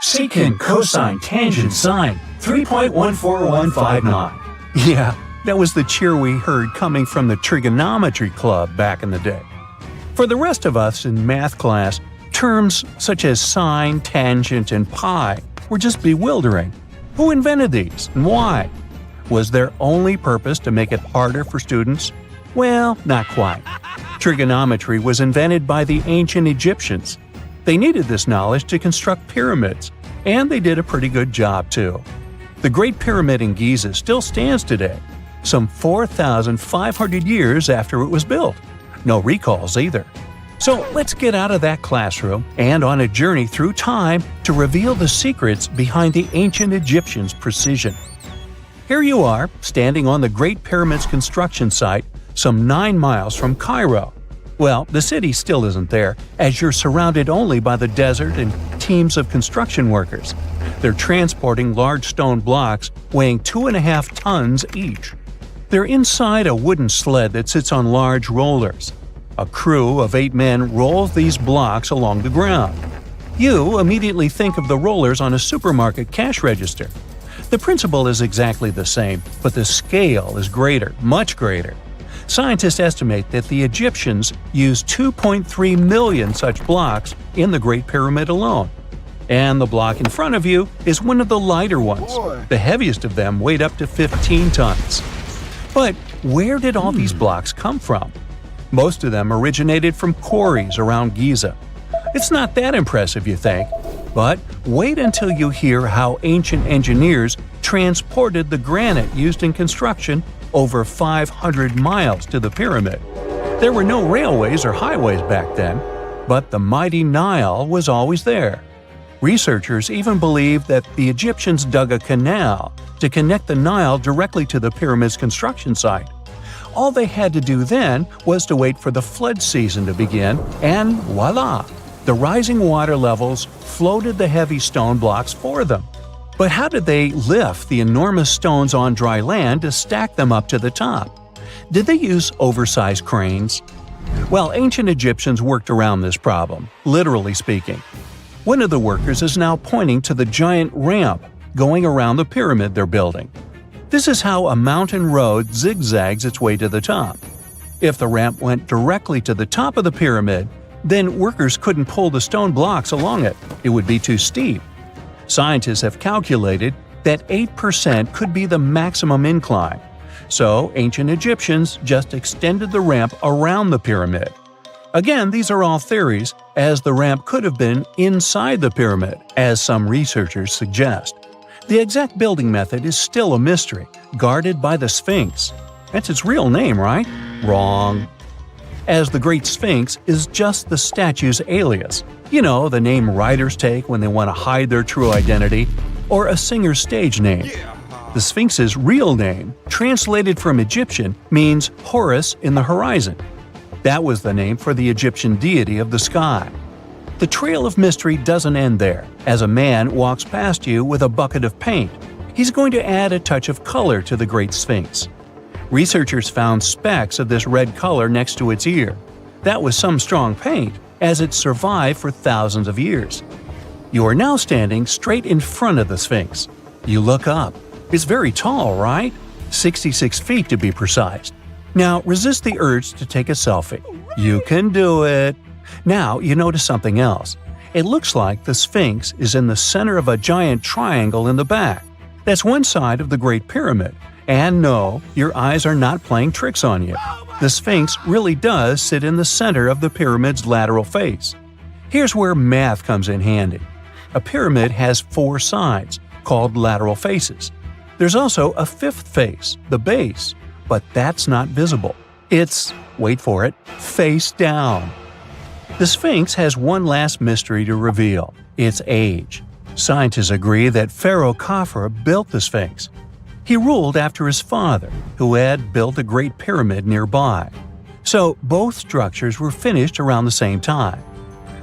Secant, cosine, tangent, sine, 3.14159. Yeah, that was the cheer we heard coming from the trigonometry club back in the day. For the rest of us in math class, terms such as sine, tangent, and pi were just bewildering. Who invented these and why? Was their only purpose to make it harder for students? Well, not quite. Trigonometry was invented by the ancient Egyptians. They needed this knowledge to construct pyramids, and they did a pretty good job too. The Great Pyramid in Giza still stands today, some 4,500 years after it was built. No recalls either. So let's get out of that classroom and on a journey through time to reveal the secrets behind the ancient Egyptians' precision. Here you are, standing on the Great Pyramid's construction site, some 9 miles from Cairo. Well, the city still isn't there, as you're surrounded only by the desert and teams of construction workers. They're transporting large stone blocks weighing 2.5 tons each. They're inside a wooden sled that sits on large rollers. A crew of 8 men rolls these blocks along the ground. You immediately think of the rollers on a supermarket cash register. The principle is exactly the same, but the scale is greater, much greater. Scientists estimate that the Egyptians used 2.3 million such blocks in the Great Pyramid alone. And the block in front of you is one of the lighter ones. The heaviest of them weighed up to 15 tons. But where did all these blocks come from? Most of them originated from quarries around Giza. It's not that impressive, you think, but wait until you hear how ancient engineers transported the granite used in construction over 500 miles to the pyramid. There were no railways or highways back then, but the mighty Nile was always there. Researchers even believe that the Egyptians dug a canal to connect the Nile directly to the pyramid's construction site. All they had to do then was to wait for the flood season to begin, and voila! The rising water levels floated the heavy stone blocks for them. But how did they lift the enormous stones on dry land to stack them up to the top? Did they use oversized cranes? Well, ancient Egyptians worked around this problem, literally speaking. One of the workers is now pointing to the giant ramp going around the pyramid they're building. This is how a mountain road zigzags its way to the top. If the ramp went directly to the top of the pyramid, then workers couldn't pull the stone blocks along it. It would be too steep. Scientists have calculated that 8% could be the maximum incline. So ancient Egyptians just extended the ramp around the pyramid. Again, these are all theories, as the ramp could have been inside the pyramid, as some researchers suggest. The exact building method is still a mystery, guarded by the Sphinx. That's its real name, right? Wrong. As the Great Sphinx is just the statue's alias. You know, the name writers take when they want to hide their true identity, or a singer's stage name. The Sphinx's real name, translated from Egyptian, means Horus in the horizon. That was the name for the Egyptian deity of the sky. The trail of mystery doesn't end there. As a man walks past you with a bucket of paint, he's going to add a touch of color to the Great Sphinx. Researchers found specks of this red color next to its ear. That was some strong paint, as it survived for thousands of years. You are now standing straight in front of the Sphinx. You look up. It's very tall, right? 66 feet to be precise. Now resist the urge to take a selfie. You can do it. Now you notice something else. It looks like the Sphinx is in the center of a giant triangle in the back. That's one side of the Great Pyramid. And no, your eyes are not playing tricks on you. The Sphinx really does sit in the center of the pyramid's lateral face. Here's where math comes in handy. A pyramid has 4 sides, called lateral faces. There's also a 5th face, the base, but that's not visible. It's, wait for it, face down. The Sphinx has one last mystery to reveal: its age. Scientists agree that Pharaoh Khafre built the Sphinx. He ruled after his father, who had built a great pyramid nearby. So both structures were finished around the same time.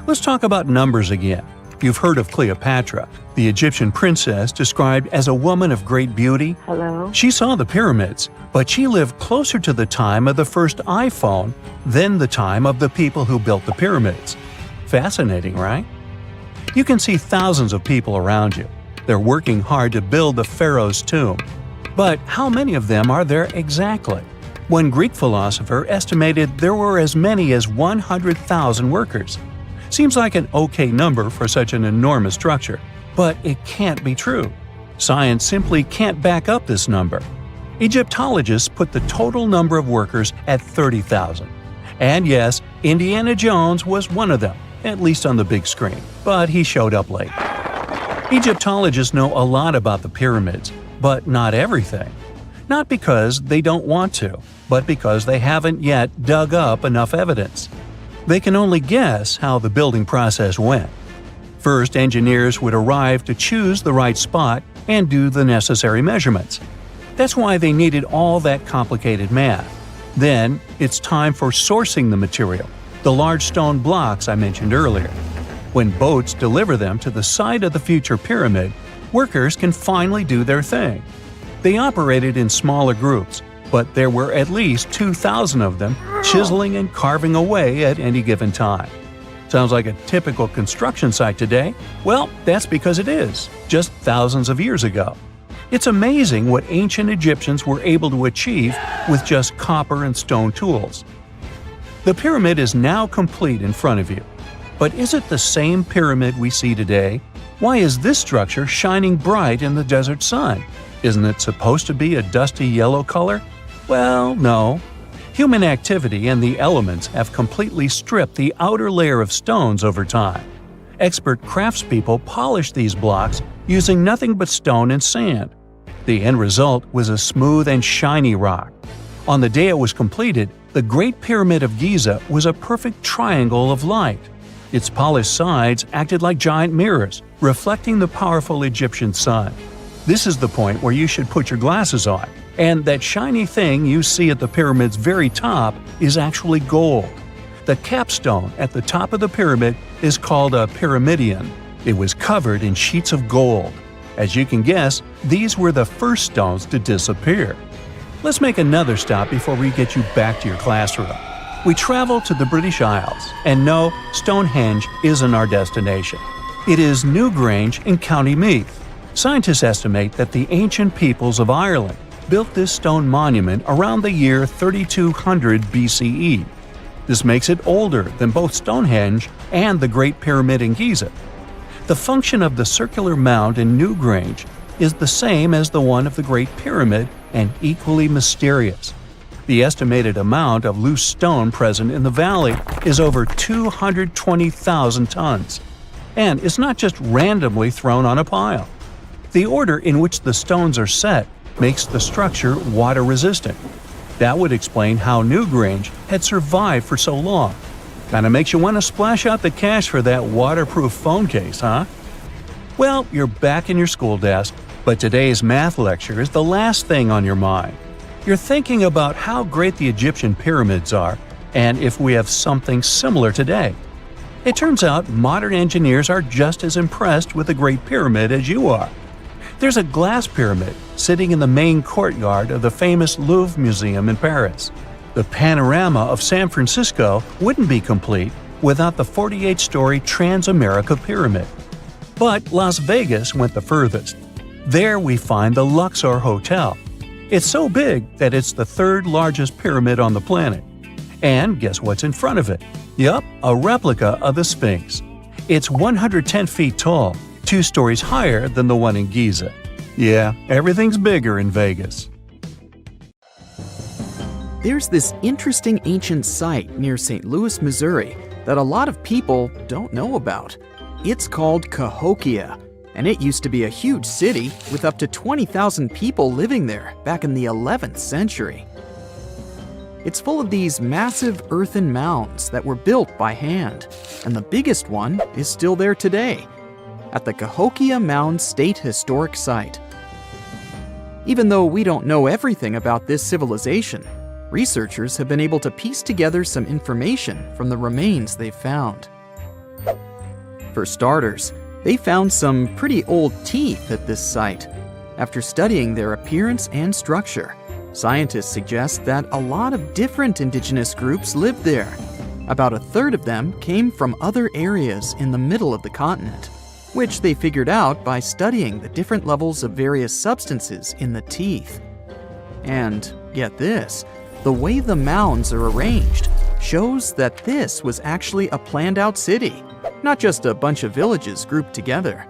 Let's talk about numbers again. You've heard of Cleopatra, the Egyptian princess described as a woman of great beauty. Hello? She saw the pyramids, but she lived closer to the time of the first iPhone than the time of the people who built the pyramids. Fascinating, right? You can see thousands of people around you. They're working hard to build the pharaoh's tomb. But how many of them are there exactly? One Greek philosopher estimated there were as many as 100,000 workers. Seems like an okay number for such an enormous structure, but it can't be true. Science simply can't back up this number. Egyptologists put the total number of workers at 30,000. And yes, Indiana Jones was one of them, at least on the big screen, but he showed up late. Egyptologists know a lot about the pyramids, but not everything. Not because they don't want to, but because they haven't yet dug up enough evidence. They can only guess how the building process went. First, engineers would arrive to choose the right spot and do the necessary measurements. That's why they needed all that complicated math. Then, it's time for sourcing the material, the large stone blocks I mentioned earlier. When boats deliver them to the site of the future pyramid, workers can finally do their thing. They operated in smaller groups, but there were at least 2,000 of them chiseling and carving away at any given time. Sounds like a typical construction site today? Well, that's because it is, just thousands of years ago. It's amazing what ancient Egyptians were able to achieve with just copper and stone tools. The pyramid is now complete in front of you. But is it the same pyramid we see today? Why is this structure shining bright in the desert sun? Isn't it supposed to be a dusty yellow color? Well, no. Human activity and the elements have completely stripped the outer layer of stones over time. Expert craftspeople polished these blocks using nothing but stone and sand. The end result was a smooth and shiny rock. On the day it was completed, the Great Pyramid of Giza was a perfect triangle of light. Its polished sides acted like giant mirrors, reflecting the powerful Egyptian sun. This is the point where you should put your glasses on, and that shiny thing you see at the pyramid's very top is actually gold. The capstone at the top of the pyramid is called a pyramidion. It was covered in sheets of gold. As you can guess, these were the first stones to disappear. Let's make another stop before we get you back to your classroom. We travel to the British Isles, and no, Stonehenge isn't our destination. It is Newgrange in County Meath. Scientists estimate that the ancient peoples of Ireland built this stone monument around the year 3200 BCE. This makes it older than both Stonehenge and the Great Pyramid in Giza. The function of the circular mound in Newgrange is the same as the one of the Great Pyramid and equally mysterious. The estimated amount of loose stone present in the valley is over 220,000 tons. And it's not just randomly thrown on a pile. The order in which the stones are set makes the structure water-resistant. That would explain how Newgrange had survived for so long. Kinda makes you want to splash out the cash for that waterproof phone case, huh? Well, you're back in your school desk, but today's math lecture is the last thing on your mind. You're thinking about how great the Egyptian pyramids are, and if we have something similar today. It turns out modern engineers are just as impressed with the Great Pyramid as you are. There's a glass pyramid sitting in the main courtyard of the famous Louvre Museum in Paris. The panorama of San Francisco wouldn't be complete without the 48-story Transamerica Pyramid. But Las Vegas went the furthest. There we find the Luxor Hotel. It's so big that it's the third largest pyramid on the planet. And guess what's in front of it? Yup, a replica of the Sphinx. It's 110 feet tall, 2 stories higher than the one in Giza. Yeah, everything's bigger in Vegas. There's this interesting ancient site near St. Louis, Missouri, that a lot of people don't know about. It's called Cahokia, and it used to be a huge city with up to 20,000 people living there back in the 11th century. It's full of these massive earthen mounds that were built by hand, and the biggest one is still there today, at the Cahokia Mound State Historic Site. Even though we don't know everything about this civilization, researchers have been able to piece together some information from the remains they've found. For starters, they found some pretty old teeth at this site. After studying their appearance and structure, scientists suggest that a lot of different indigenous groups lived there. About a third of them came from other areas in the middle of the continent, which they figured out by studying the different levels of various substances in the teeth. And get this, the way the mounds are arranged shows that this was actually a planned-out city, not just a bunch of villages grouped together.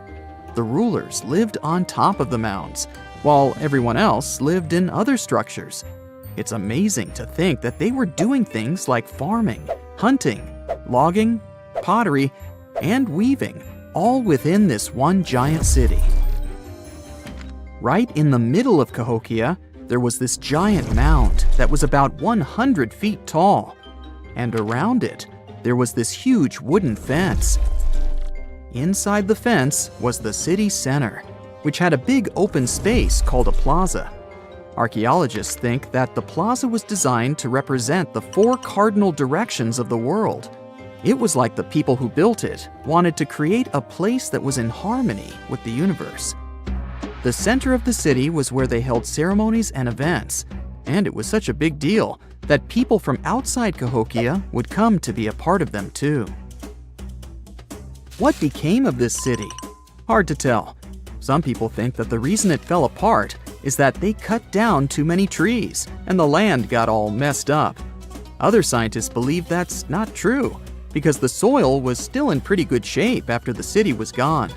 The rulers lived on top of the mounds, while everyone else lived in other structures. It's amazing to think that they were doing things like farming, hunting, logging, pottery, and weaving, all within this one giant city. Right in the middle of Cahokia, there was this giant mound that was about 100 feet tall, and around it, there was this huge wooden fence. Inside the fence was the city center, which had a big open space called a plaza. Archaeologists think that the plaza was designed to represent the 4 cardinal directions of the world. It was like the people who built it wanted to create a place that was in harmony with the universe. The center of the city was where they held ceremonies and events, and it was such a big deal that people from outside Cahokia would come to be a part of them too. What became of this city? Hard to tell. Some people think that the reason it fell apart is that they cut down too many trees and the land got all messed up. Other scientists believe that's not true, because the soil was still in pretty good shape after the city was gone.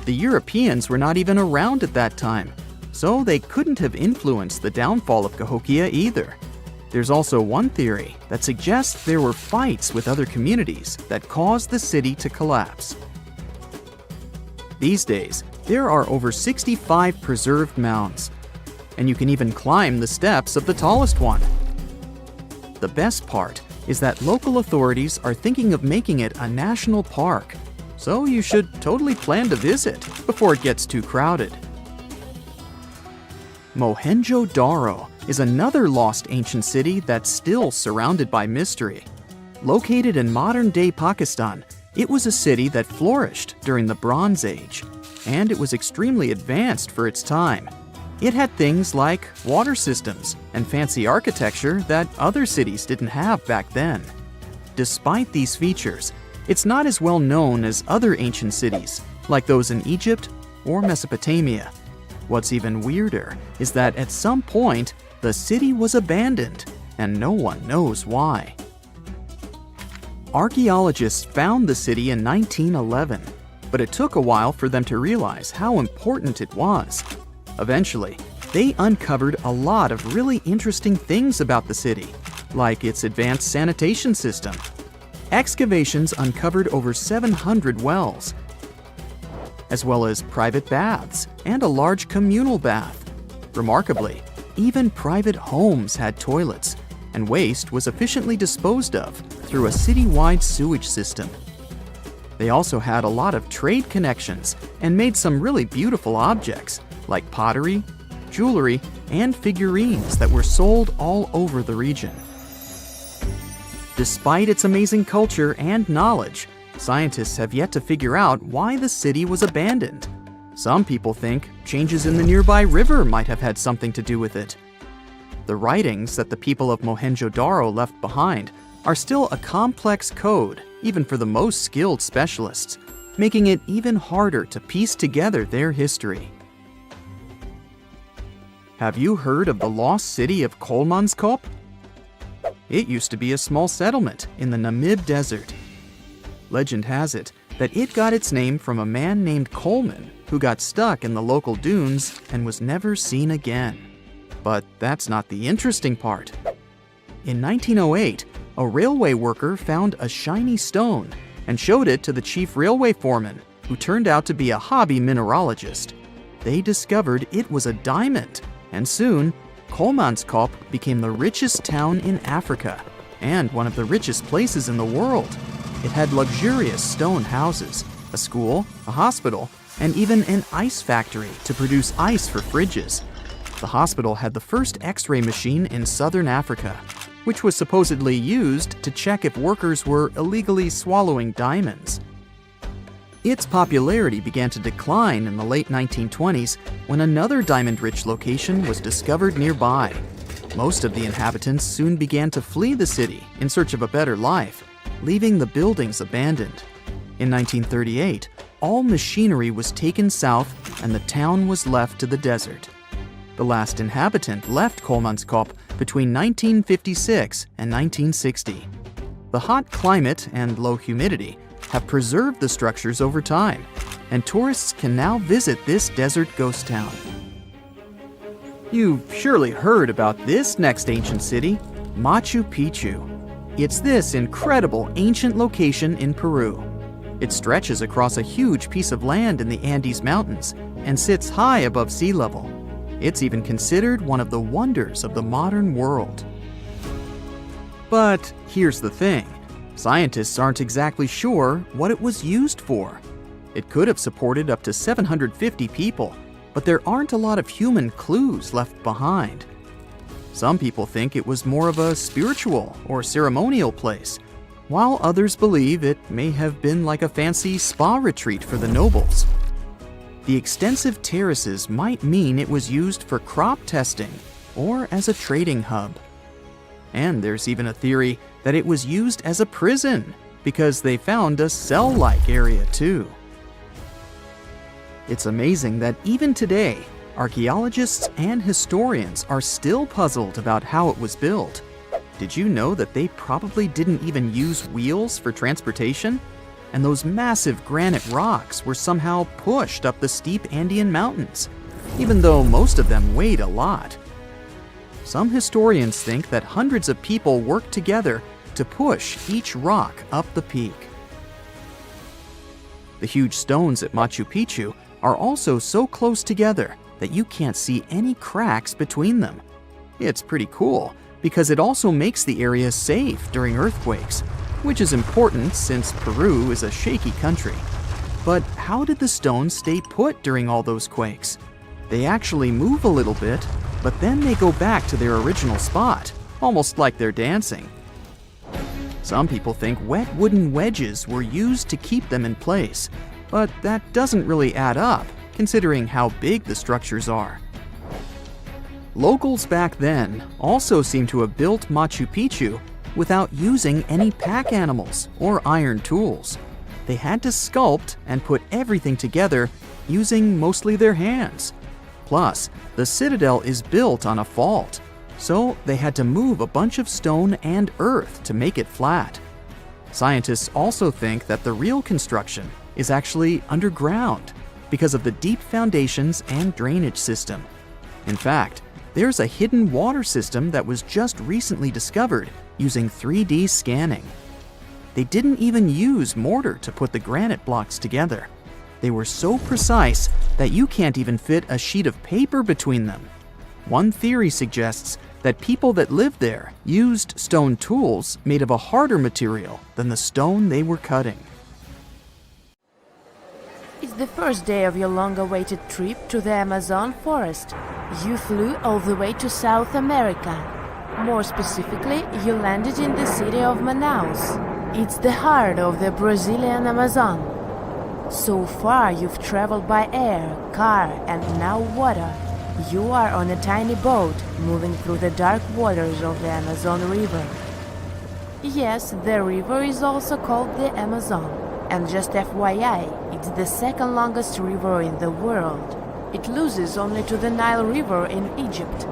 The Europeans were not even around at that time, so they couldn't have influenced the downfall of Cahokia either. There's also one theory that suggests there were fights with other communities that caused the city to collapse. These days, there are over 65 preserved mounds. and you can even climb the steps of the tallest one. The best part is that local authorities are thinking of making it a national park, so you should totally plan to visit before it gets too crowded. Mohenjo-Daro is another lost ancient city that's still surrounded by mystery. Located in modern-day Pakistan, it was a city that flourished during the Bronze Age, and it was extremely advanced for its time. It had things like water systems and fancy architecture that other cities didn't have back then. Despite these features, it's not as well known as other ancient cities, like those in Egypt or Mesopotamia. What's even weirder is that at some point, the city was abandoned, and no one knows why. Archaeologists found the city in 1911, but it took a while for them to realize how important it was. Eventually, they uncovered a lot of really interesting things about the city, like its advanced sanitation system. Excavations uncovered over 700 wells, as well as private baths and a large communal bath. Remarkably, even private homes had toilets, and waste was efficiently disposed of through a city-wide sewage system. They also had a lot of trade connections and made some really beautiful objects, like pottery, jewelry, and figurines that were sold all over the region. Despite its amazing culture and knowledge, scientists have yet to figure out why the city was abandoned. Some people think changes in the nearby river might have had something to do with it. The writings that the people of Mohenjo-Daro left behind are still a complex code, even for the most skilled specialists, making it even harder to piece together their history. Have you heard of the lost city of Kolmanskop? It used to be a small settlement in the Namib Desert. Legend has it that it got its name from a man named Coleman who got stuck in the local dunes and was never seen again. But that's not the interesting part. In 1908, a railway worker found a shiny stone and showed it to the chief railway foreman, who turned out to be a hobby mineralogist. They discovered it was a diamond, and soon, Kolmanskop became the richest town in Africa and one of the richest places in the world. It had luxurious stone houses, a school, a hospital, and even an ice factory to produce ice for fridges. The hospital had the first X-ray machine in southern Africa, which was supposedly used to check if workers were illegally swallowing diamonds. Its popularity began to decline in the late 1920s when another diamond-rich location was discovered nearby. Most of the inhabitants soon began to flee the city in search of a better life, leaving the buildings abandoned. In 1938, all machinery was taken south and the town was left to the desert. The last inhabitant left Kolmanskop between 1956 and 1960. The hot climate and low humidity have preserved the structures over time, and tourists can now visit this desert ghost town. You've surely heard about this next ancient city, Machu Picchu. It's this incredible ancient location in Peru. It stretches across a huge piece of land in the Andes Mountains and sits high above sea level. It's even considered one of the wonders of the modern world. But here's the thing. Scientists aren't exactly sure what it was used for. It could have supported up to 750 people, but there aren't a lot of human clues left behind. Some people think it was more of a spiritual or ceremonial place, while others believe it may have been like a fancy spa retreat for the nobles. The extensive terraces might mean it was used for crop testing or as a trading hub. And there's even a theory that it was used as a prison because they found a cell-like area too. It's amazing that even today, archaeologists and historians are still puzzled about how it was built. Did you know that they probably didn't even use wheels for transportation? And those massive granite rocks were somehow pushed up the steep Andean mountains, even though most of them weighed a lot. Some historians think that hundreds of people worked together to push each rock up the peak. The huge stones at Machu Picchu are also so close together that you can't see any cracks between them. It's pretty cool because it also makes the area safe during earthquakes, which is important since Peru is a shaky country. But how did the stones stay put during all those quakes? They actually move a little bit, but then they go back to their original spot, almost like they're dancing. Some people think wet wooden wedges were used to keep them in place, but that doesn't really add up, considering how big the structures are. Locals back then also seem to have built Machu Picchu without using any pack animals or iron tools. They had to sculpt and put everything together using mostly their hands. Plus, the citadel is built on a fault, so they had to move a bunch of stone and earth to make it flat. Scientists also think that the real construction is actually underground because of the deep foundations and drainage system. In fact, there's a hidden water system that was just recently discovered using 3D scanning. They didn't even use mortar to put the granite blocks together. They were so precise that you can't even fit a sheet of paper between them. One theory suggests that people that lived there used stone tools made of a harder material than the stone they were cutting. It's the first day of your long-awaited trip to the Amazon forest. You flew all the way to South America. More specifically, you landed in the city of Manaus. It's the heart of the Brazilian Amazon. So far, you've traveled by air, car, and now water. You are on a tiny boat, moving through the dark waters of the Amazon River. Yes, the river is also called the Amazon. And just FYI, it's the second longest river in the world. It loses only to the Nile River in Egypt.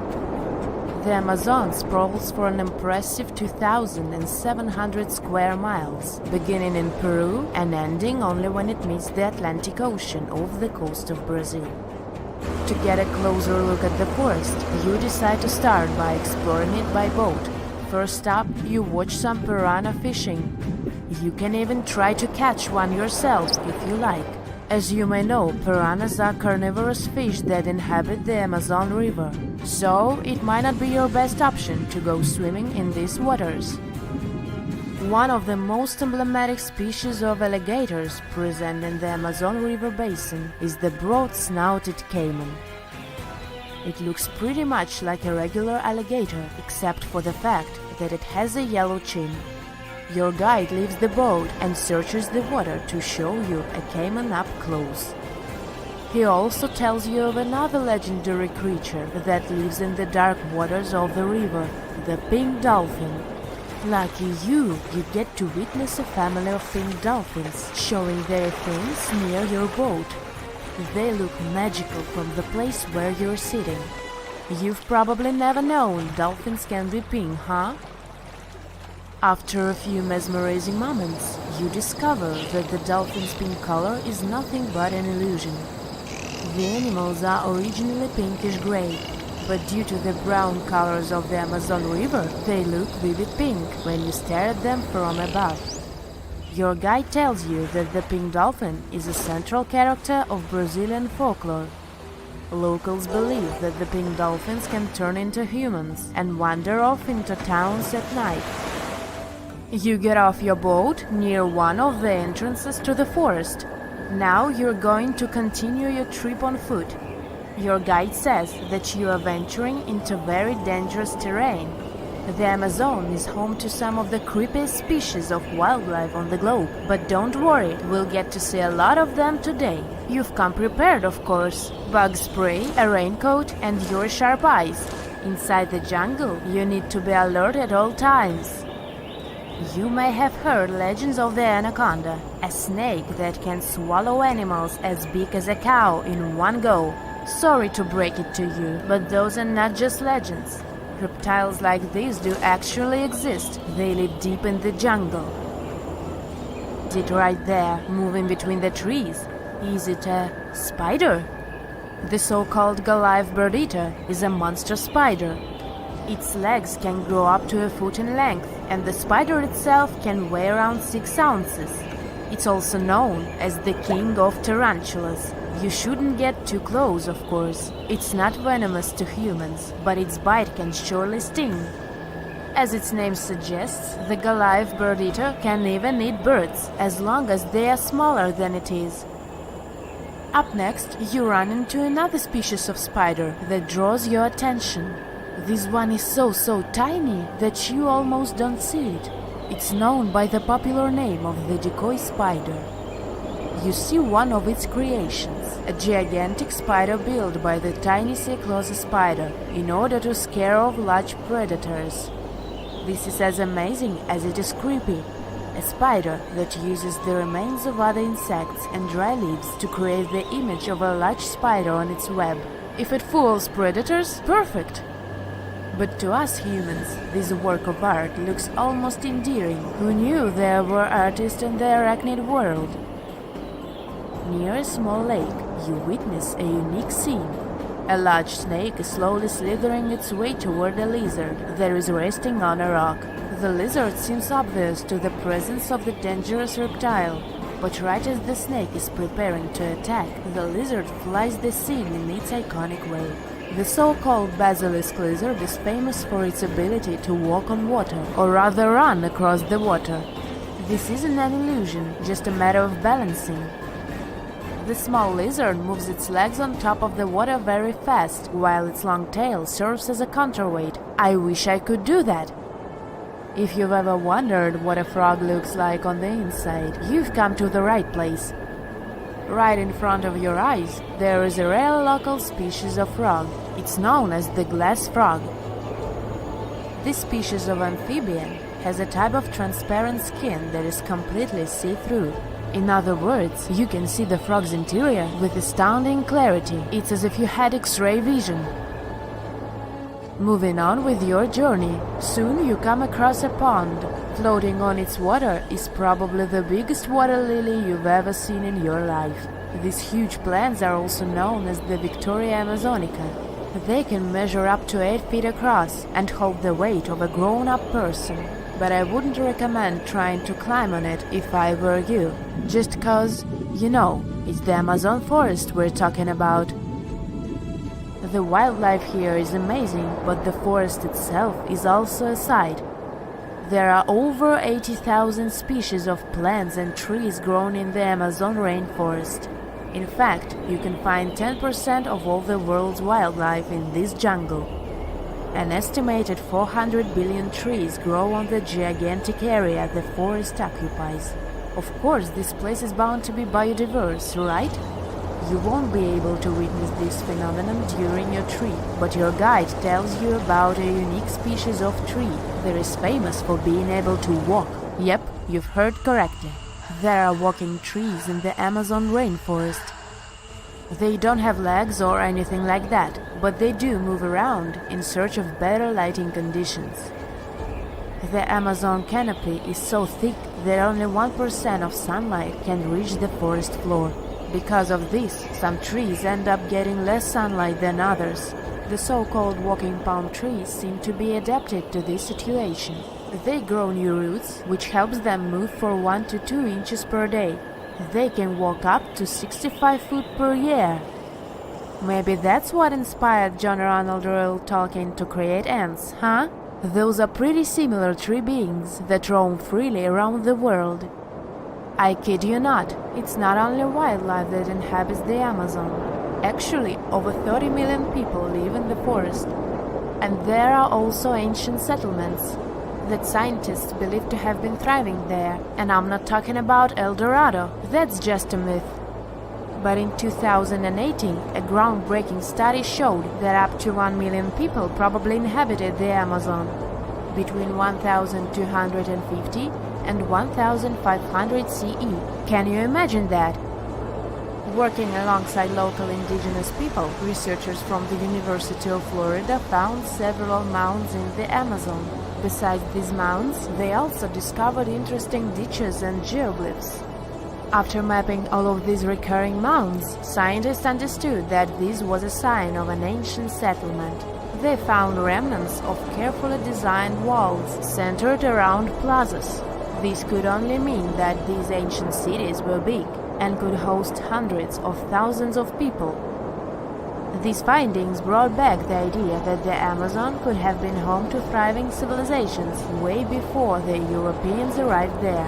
The Amazon sprawls for an impressive 2,700 square miles, beginning in Peru and ending only when it meets the Atlantic Ocean off the coast of Brazil. To get a closer look at the forest, you decide to start by exploring it by boat. First up, you watch some piranha fishing. You can even try to catch one yourself if you like. As you may know, piranhas are carnivorous fish that inhabit the Amazon River, so it might not be your best option to go swimming in these waters. One of the most emblematic species of alligators present in the Amazon River basin is the broad-snouted caiman. It looks pretty much like a regular alligator, except for the fact that it has a yellow chin. Your guide leaves the boat and searches the water to show you a caiman up close. He also tells you of another legendary creature that lives in the dark waters of the river, the pink dolphin. Lucky you get to witness a family of pink dolphins showing their fins near your boat. They look magical from the place where you're sitting. You've probably never known dolphins can be pink, huh? After a few mesmerizing moments, you discover that the dolphin's pink color is nothing but an illusion. The animals are originally pinkish-gray, but due to the brown colors of the Amazon River, they look vivid pink when you stare at them from above. Your guide tells you that the pink dolphin is a central character of Brazilian folklore. Locals believe that the pink dolphins can turn into humans and wander off into towns at night. You get off your boat near one of the entrances to the forest. Now you're going to continue your trip on foot. Your guide says that you are venturing into very dangerous terrain. The Amazon is home to some of the creepiest species of wildlife on the globe. But don't worry, we'll get to see a lot of them today. You've come prepared, of course. Bug spray, a raincoat, and your sharp eyes. Inside the jungle, you need to be alert at all times. You may have heard legends of the anaconda, a snake that can swallow animals as big as a cow in one go. Sorry to break it to you, but those are not just legends. Reptiles like these do actually exist. They live deep in the jungle. Is it right there, moving between the trees? Is it a spider? The so-called Goliath bird-eater is a monster spider. Its legs can grow up to a foot in length, and the spider itself can weigh around 6 ounces. It's also known as the king of tarantulas. You shouldn't get too close, of course. It's not venomous to humans, but its bite can surely sting. As its name suggests, the Goliath bird eater can even eat birds, as long as they are smaller than it is. Up next, you run into another species of spider that draws your attention. This one is so tiny that you almost don't see it. It's known by the popular name of the decoy spider. You see one of its creations, a gigantic spider built by the tiny Clovis spider in order to scare off large predators. This is as amazing as it is creepy. A spider that uses the remains of other insects and dry leaves to create the image of a large spider on its web. If it fools predators, perfect! But to us humans, this work of art looks almost endearing. Who knew there were artists in the arachnid world? Near a small lake, you witness a unique scene. A large snake is slowly slithering its way toward a lizard that is resting on a rock. The lizard seems obvious to the presence of the dangerous reptile, but right as the snake is preparing to attack, the lizard flies the scene in its iconic way. The so-called basilisk lizard is famous for its ability to walk on water, or rather run across the water. This isn't an illusion, just a matter of balancing. The small lizard moves its legs on top of the water very fast, while its long tail serves as a counterweight. I wish I could do that. If you've ever wondered what a frog looks like on the inside, you've come to the right place. Right in front of your eyes, there is a rare local species of frog. It's known as the glass frog. This species of amphibian has a type of transparent skin that is completely see-through. In other words, you can see the frog's interior with astounding clarity. It's as if you had X-ray vision. Moving on with your journey, soon you come across a pond. Floating on its water is probably the biggest water lily you've ever seen in your life. These huge plants are also known as the Victoria Amazonica. They can measure up to 8 feet across and hold the weight of a grown-up person. But I wouldn't recommend trying to climb on it if I were you. Just cause, you know, it's the Amazon forest we're talking about. The wildlife here is amazing, but the forest itself is also a sight. There are over 80,000 species of plants and trees grown in the Amazon rainforest. In fact, you can find 10% of all the world's wildlife in this jungle. An estimated 400 billion trees grow on the gigantic area the forest occupies. Of course, this place is bound to be biodiverse, right? You won't be able to witness this phenomenon during your trip, but your guide tells you about a unique species of tree that is famous for being able to walk. Yep, you've heard correctly. There are walking trees in the Amazon rainforest. They don't have legs or anything like that, but they do move around in search of better lighting conditions. The Amazon canopy is so thick that only 1% of sunlight can reach the forest floor. Because of this, some trees end up getting less sunlight than others. The so-called walking palm trees seem to be adapted to this situation. They grow new roots, which helps them move for 1 to 2 inches per day. They can walk up to 65 feet per year. Maybe that's what inspired John Ronald Reuel Tolkien to create ants, huh? Those are pretty similar tree beings that roam freely around the world. I kid you not, it's not only wildlife that inhabits the Amazon. Actually, over 30 million people live in the forest. And there are also ancient settlements that scientists believe to have been thriving there. And I'm not talking about El Dorado, that's just a myth. But in 2018, a groundbreaking study showed that up to 1 million people probably inhabited the Amazon. Between 1250 and 1500 CE. Can you imagine that? Working alongside local indigenous people, researchers from the University of Florida found several mounds in the Amazon. Besides these mounds, they also discovered interesting ditches and geoglyphs. After mapping all of these recurring mounds, scientists understood that this was a sign of an ancient settlement. They found remnants of carefully designed walls centered around plazas. This could only mean that these ancient cities were big. and could host hundreds of thousands of people. These findings brought back the idea that the Amazon could have been home to thriving civilizations way before the Europeans arrived there.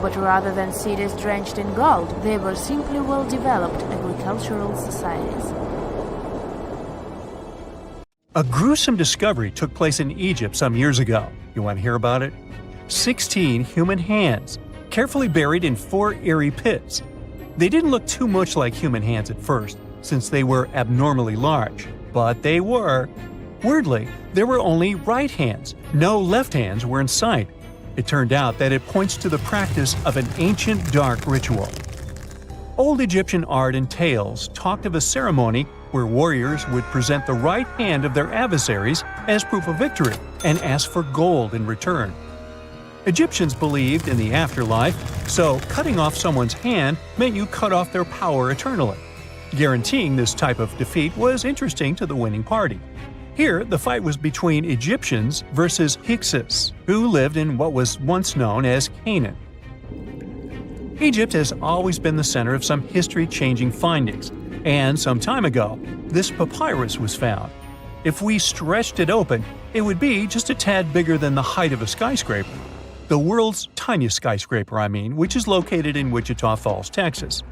But rather than cities drenched in gold, they were simply well-developed agricultural societies. A gruesome discovery took place in Egypt some years ago. You want to hear about it? 16 human hands, carefully buried in 4 eerie pits. They didn't look too much like human hands at first, since they were abnormally large, but they were. Weirdly, there were only right hands. No left hands were in sight. It turned out that it points to the practice of an ancient dark ritual. Old Egyptian art and tales talked of a ceremony where warriors would present the right hand of their adversaries as proof of victory and ask for gold in return. Egyptians believed in the afterlife, so cutting off someone's hand meant you cut off their power eternally. Guaranteeing this type of defeat was interesting to the winning party. Here, the fight was between Egyptians versus Hyksos, who lived in what was once known as Canaan. Egypt has always been the center of some history-changing findings, and some time ago, this papyrus was found. If we stretched it open, it would be just a tad bigger than the height of a skyscraper. The world's tiniest skyscraper, which is located in Wichita Falls, Texas.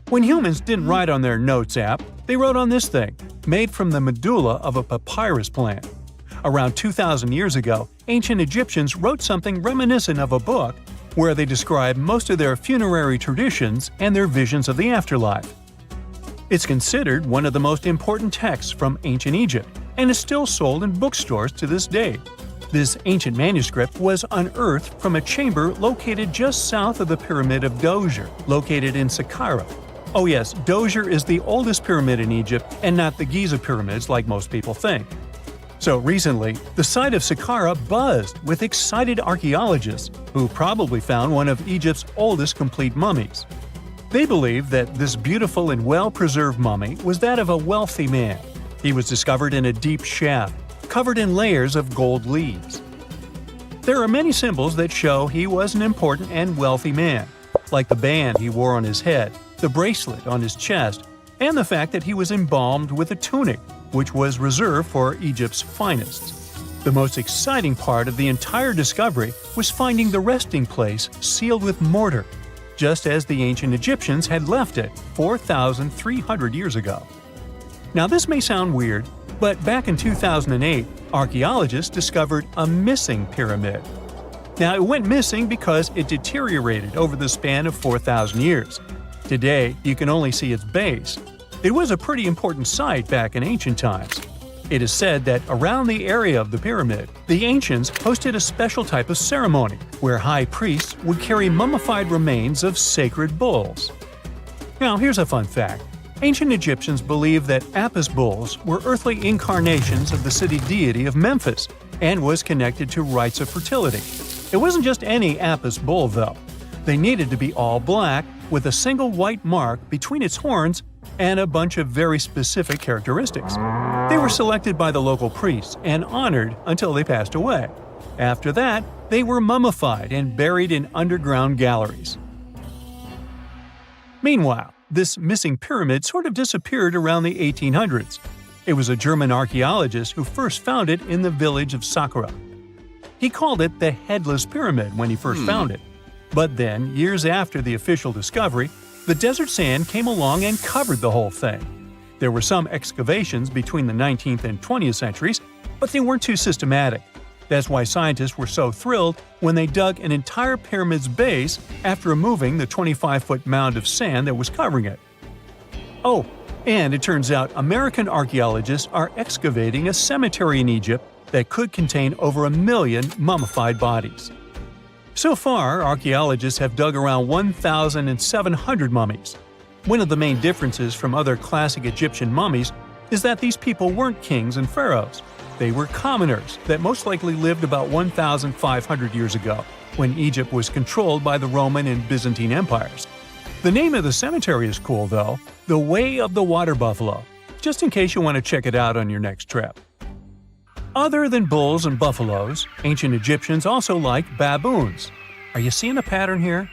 When humans didn't write on their notes app, they wrote on this thing, made from the medulla of a papyrus plant. Around 2,000 years ago, ancient Egyptians wrote something reminiscent of a book where they describe most of their funerary traditions and their visions of the afterlife. It's considered one of the most important texts from ancient Egypt and is still sold in bookstores to this day. This ancient manuscript was unearthed from a chamber located just south of the Pyramid of Djoser, located in Saqqara. Oh yes, Djoser is the oldest pyramid in Egypt and not the Giza pyramids like most people think. So recently, the site of Saqqara buzzed with excited archaeologists who probably found one of Egypt's oldest complete mummies. They believe that this beautiful and well-preserved mummy was that of a wealthy man. He was discovered in a deep shaft, covered in layers of gold leaves. There are many symbols that show he was an important and wealthy man, like the band he wore on his head, the bracelet on his chest, and the fact that he was embalmed with a tunic, which was reserved for Egypt's finest. The most exciting part of the entire discovery was finding the resting place sealed with mortar, just as the ancient Egyptians had left it 4,300 years ago. Now this may sound weird, but back in 2008, archaeologists discovered a missing pyramid. Now it went missing because it deteriorated over the span of 4,000 years. Today, you can only see its base. It was a pretty important site back in ancient times. It is said that around the area of the pyramid, the ancients hosted a special type of ceremony where high priests would carry mummified remains of sacred bulls. Now, here's a fun fact. Ancient Egyptians believed that Apis bulls were earthly incarnations of the city deity of Memphis and was connected to rites of fertility. It wasn't just any Apis bull, though. They needed to be all black, with a single white mark between its horns and a bunch of very specific characteristics. They were selected by the local priests and honored until they passed away. After that, they were mummified and buried in underground galleries. Meanwhile, this missing pyramid sort of disappeared around the 1800s. It was a German archaeologist who first found it in the village of Saqqara. He called it the Headless Pyramid when he first found it. But then, years after the official discovery, the desert sand came along and covered the whole thing. There were some excavations between the 19th and 20th centuries, but they weren't too systematic. That's why scientists were so thrilled when they dug an entire pyramid's base after removing the 25-foot mound of sand that was covering it. Oh, and it turns out American archaeologists are excavating a cemetery in Egypt that could contain over 1 million mummified bodies. So far, archaeologists have dug around 1,700 mummies. One of the main differences from other classic Egyptian mummies is that these people weren't kings and pharaohs. They were commoners that most likely lived about 1,500 years ago, when Egypt was controlled by the Roman and Byzantine empires. The name of the cemetery is cool, though, the Way of the Water Buffalo, just in case you want to check it out on your next trip. Other than bulls and buffaloes, ancient Egyptians also liked baboons. Are you seeing a pattern here?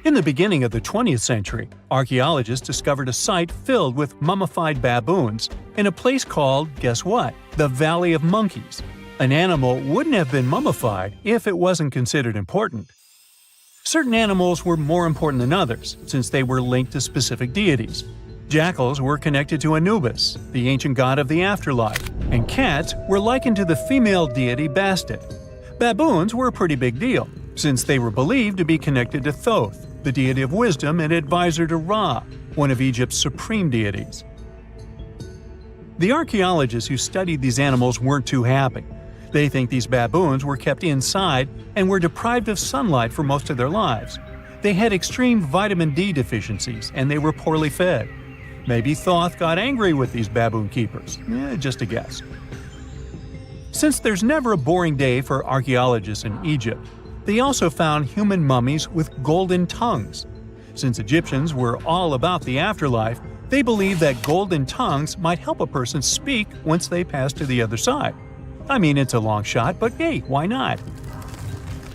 In the beginning of the 20th century, archaeologists discovered a site filled with mummified baboons in a place called, guess what? The Valley of Monkeys. An animal wouldn't have been mummified if it wasn't considered important. Certain animals were more important than others, since they were linked to specific deities. Jackals were connected to Anubis, the ancient god of the afterlife, and cats were likened to the female deity Bastet. Baboons were a pretty big deal, since they were believed to be connected to Thoth, the deity of wisdom and advisor to Ra, one of Egypt's supreme deities. The archaeologists who studied these animals weren't too happy. They think these baboons were kept inside and were deprived of sunlight for most of their lives. They had extreme vitamin D deficiencies and they were poorly fed. Maybe Thoth got angry with these baboon keepers. Just a guess. Since there's never a boring day for archaeologists in Egypt, they also found human mummies with golden tongues. Since Egyptians were all about the afterlife, they believed that golden tongues might help a person speak once they pass to the other side. I mean, it's a long shot, but hey, why not?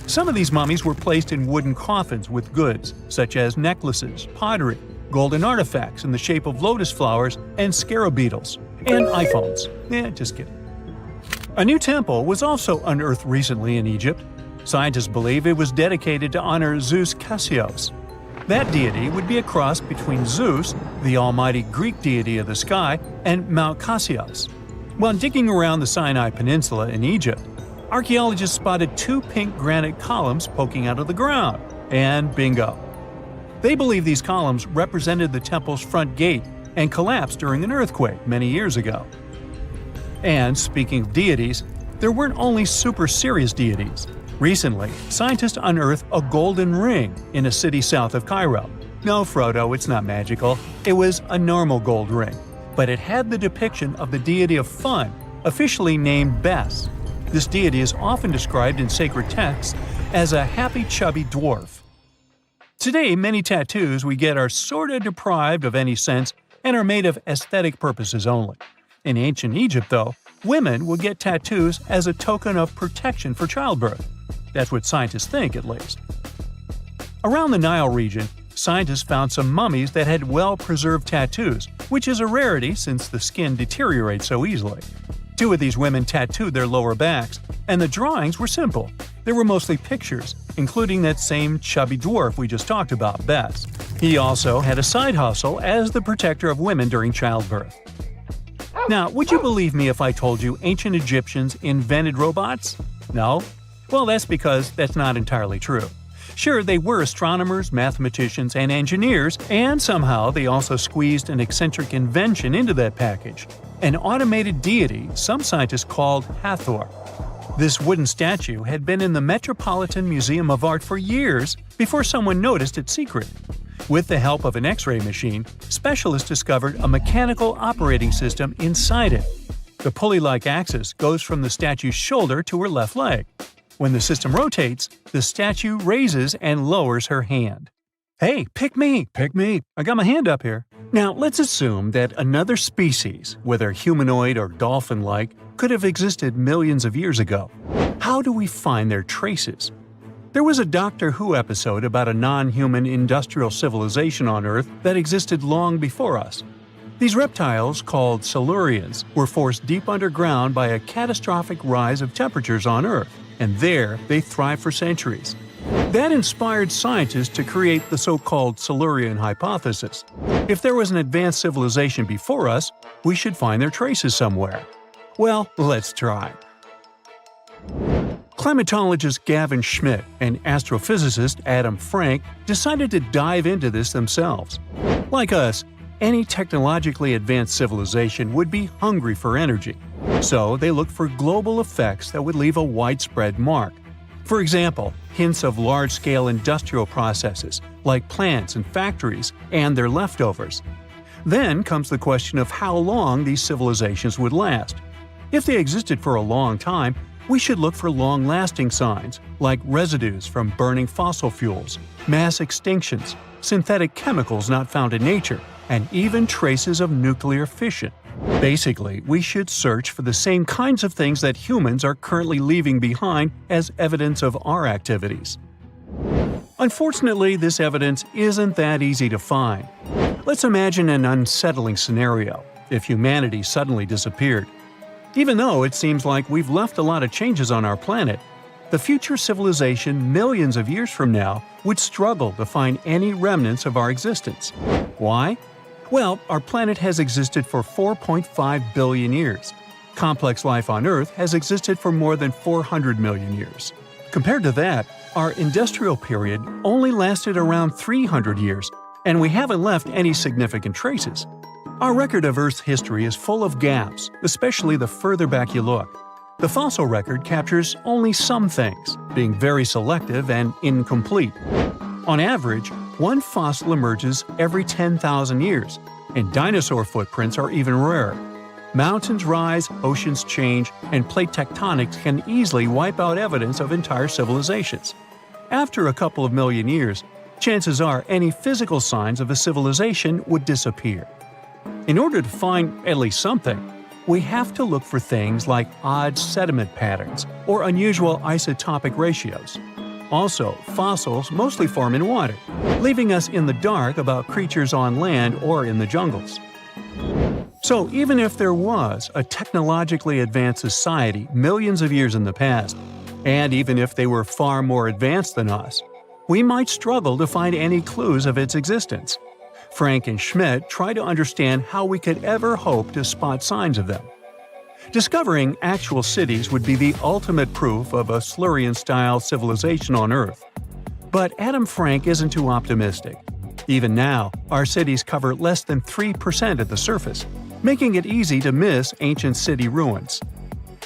Some of these mummies were placed in wooden coffins with goods, such as necklaces, pottery, golden artifacts in the shape of lotus flowers, and scarab beetles, and iPhones. Just kidding. A new temple was also unearthed recently in Egypt. Scientists believe it was dedicated to honor Zeus Cassios. That deity would be a cross between Zeus, the almighty Greek deity of the sky, and Mount Cassios. While digging around the Sinai Peninsula in Egypt, archaeologists spotted 2 pink granite columns poking out of the ground, and bingo. They believe these columns represented the temple's front gate and collapsed during an earthquake many years ago. And speaking of deities, there weren't only super serious deities. Recently, scientists unearthed a golden ring in a city south of Cairo. No, Frodo, it's not magical. It was a normal gold ring, but it had the depiction of the deity of fun, officially named Bes. This deity is often described in sacred texts as a happy chubby dwarf. Today, many tattoos we get are sorta deprived of any sense and are made of aesthetic purposes only. In ancient Egypt, though, women would get tattoos as a token of protection for childbirth. That's what scientists think, at least. Around the Nile region, scientists found some mummies that had well-preserved tattoos, which is a rarity since the skin deteriorates so easily. 2 of these women tattooed their lower backs, and the drawings were simple. They were mostly pictures, including that same chubby dwarf we just talked about, Bes. He also had a side hustle as the protector of women during childbirth. Now, would you believe me if I told you ancient Egyptians invented robots? No? Well, that's because that's not entirely true. Sure, they were astronomers, mathematicians, and engineers, and somehow they also squeezed an eccentric invention into that package. An automated deity some scientists called Hathor. This wooden statue had been in the Metropolitan Museum of Art for years before someone noticed its secret. With the help of an X-ray machine, specialists discovered a mechanical operating system inside it. The pulley-like axis goes from the statue's shoulder to her left leg. When the system rotates, the statue raises and lowers her hand. Hey, pick me! Pick me! I got my hand up here. Now, let's assume that another species, whether humanoid or dolphin-like, could have existed millions of years ago. How do we find their traces? There was a Doctor Who episode about a non-human industrial civilization on Earth that existed long before us. These reptiles, called Silurians, were forced deep underground by a catastrophic rise of temperatures on Earth, and there they thrived for centuries. That inspired scientists to create the so-called Silurian hypothesis. If there was an advanced civilization before us, we should find their traces somewhere. Well, let's try. Climatologist Gavin Schmidt and astrophysicist Adam Frank decided to dive into this themselves. Like us, any technologically advanced civilization would be hungry for energy. So they looked for global effects that would leave a widespread mark. For example, hints of large-scale industrial processes, like plants and factories, and their leftovers. Then comes the question of how long these civilizations would last. If they existed for a long time, we should look for long-lasting signs, like residues from burning fossil fuels, mass extinctions, synthetic chemicals not found in nature, and even traces of nuclear fission. Basically, we should search for the same kinds of things that humans are currently leaving behind as evidence of our activities. Unfortunately, this evidence isn't that easy to find. Let's imagine an unsettling scenario if humanity suddenly disappeared. Even though it seems like we've left a lot of changes on our planet, the future civilization millions of years from now would struggle to find any remnants of our existence. Why? Well, our planet has existed for 4.5 billion years. Complex life on Earth has existed for more than 400 million years. Compared to that, our industrial period only lasted around 300 years, and we haven't left any significant traces. Our record of Earth's history is full of gaps, especially the further back you look. The fossil record captures only some things, being very selective and incomplete. On average, one fossil emerges every 10,000 years, and dinosaur footprints are even rarer. Mountains rise, oceans change, and plate tectonics can easily wipe out evidence of entire civilizations. After a couple of million years, chances are any physical signs of a civilization would disappear. In order to find at least something, we have to look for things like odd sediment patterns or unusual isotopic ratios. Also, fossils mostly form in water, leaving us in the dark about creatures on land or in the jungles. So even if there was a technologically advanced society millions of years in the past, and even if they were far more advanced than us, we might struggle to find any clues of its existence. Frank and Schmidt try to understand how we could ever hope to spot signs of them. Discovering actual cities would be the ultimate proof of a Silurian-style civilization on Earth. But Adam Frank isn't too optimistic. Even now, our cities cover less than 3% of the surface, making it easy to miss ancient city ruins.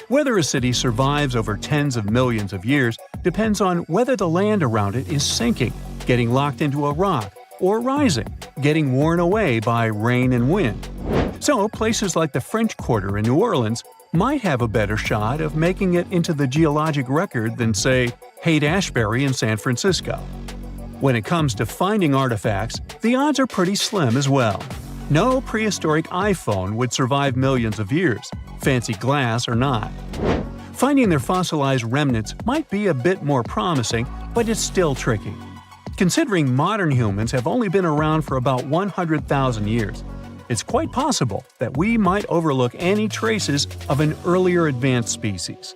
Whether a city survives over tens of millions of years depends on whether the land around it is sinking, getting locked into a rock, or rising, getting worn away by rain and wind. So places like the French Quarter in New Orleans might have a better shot of making it into the geologic record than, say, Haight-Ashbury in San Francisco. When it comes to finding artifacts, the odds are pretty slim as well. No prehistoric iPhone would survive millions of years, fancy glass or not. Finding their fossilized remnants might be a bit more promising, but it's still tricky. Considering modern humans have only been around for about 100,000 years, it's quite possible that we might overlook any traces of an earlier advanced species.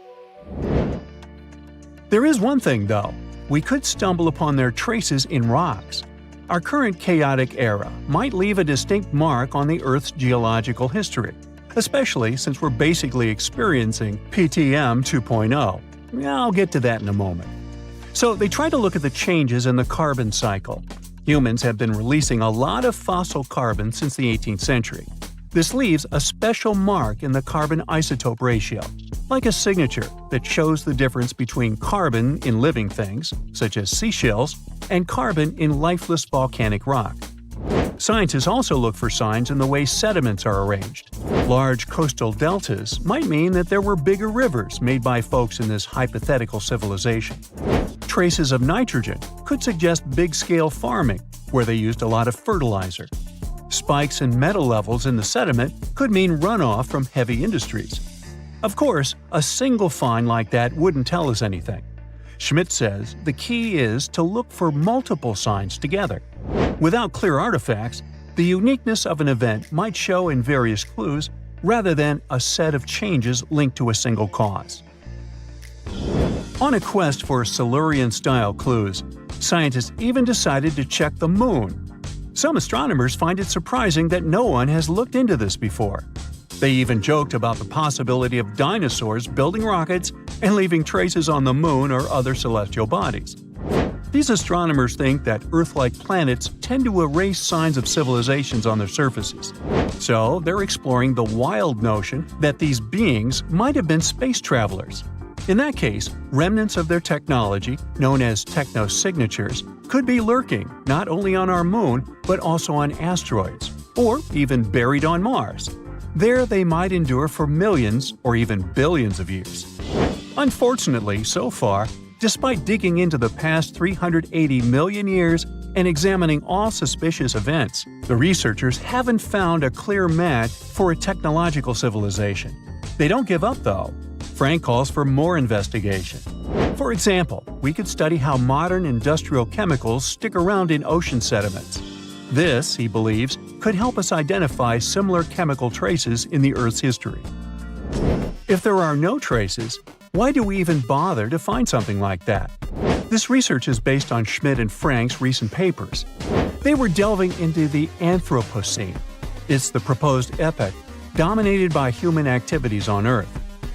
There is one thing, though. We could stumble upon their traces in rocks. Our current chaotic era might leave a distinct mark on the Earth's geological history, especially since we're basically experiencing PTM 2.0. I'll get to that in a moment. So they try to look at the changes in the carbon cycle. Humans have been releasing a lot of fossil carbon since the 18th century. This leaves a special mark in the carbon isotope ratio, like a signature that shows the difference between carbon in living things, such as seashells, and carbon in lifeless volcanic rock. Scientists also look for signs in the way sediments are arranged. Large coastal deltas might mean that there were bigger rivers made by folks in this hypothetical civilization. Traces of nitrogen could suggest big-scale farming, where they used a lot of fertilizer. Spikes in metal levels in the sediment could mean runoff from heavy industries. Of course, a single find like that wouldn't tell us anything. Schmidt says the key is to look for multiple signs together. Without clear artifacts, the uniqueness of an event might show in various clues rather than a set of changes linked to a single cause. On a quest for Silurian-style clues, scientists even decided to check the Moon. Some astronomers find it surprising that no one has looked into this before. They even joked about the possibility of dinosaurs building rockets and leaving traces on the Moon or other celestial bodies. These astronomers think that Earth-like planets tend to erase signs of civilizations on their surfaces. So they're exploring the wild notion that these beings might have been space travelers. In that case, remnants of their technology, known as technosignatures, could be lurking not only on our Moon, but also on asteroids, or even buried on Mars. There they might endure for millions or even billions of years. Unfortunately, so far, despite digging into the past 380 million years and examining all suspicious events, the researchers haven't found a clear match for a technological civilization. They don't give up, though. Frank calls for more investigation. For example, we could study how modern industrial chemicals stick around in ocean sediments. This, he believes, could help us identify similar chemical traces in the Earth's history. If there are no traces, why do we even bother to find something like that? This research is based on Schmidt and Frank's recent papers. They were delving into the Anthropocene. It's the proposed epoch dominated by human activities on Earth.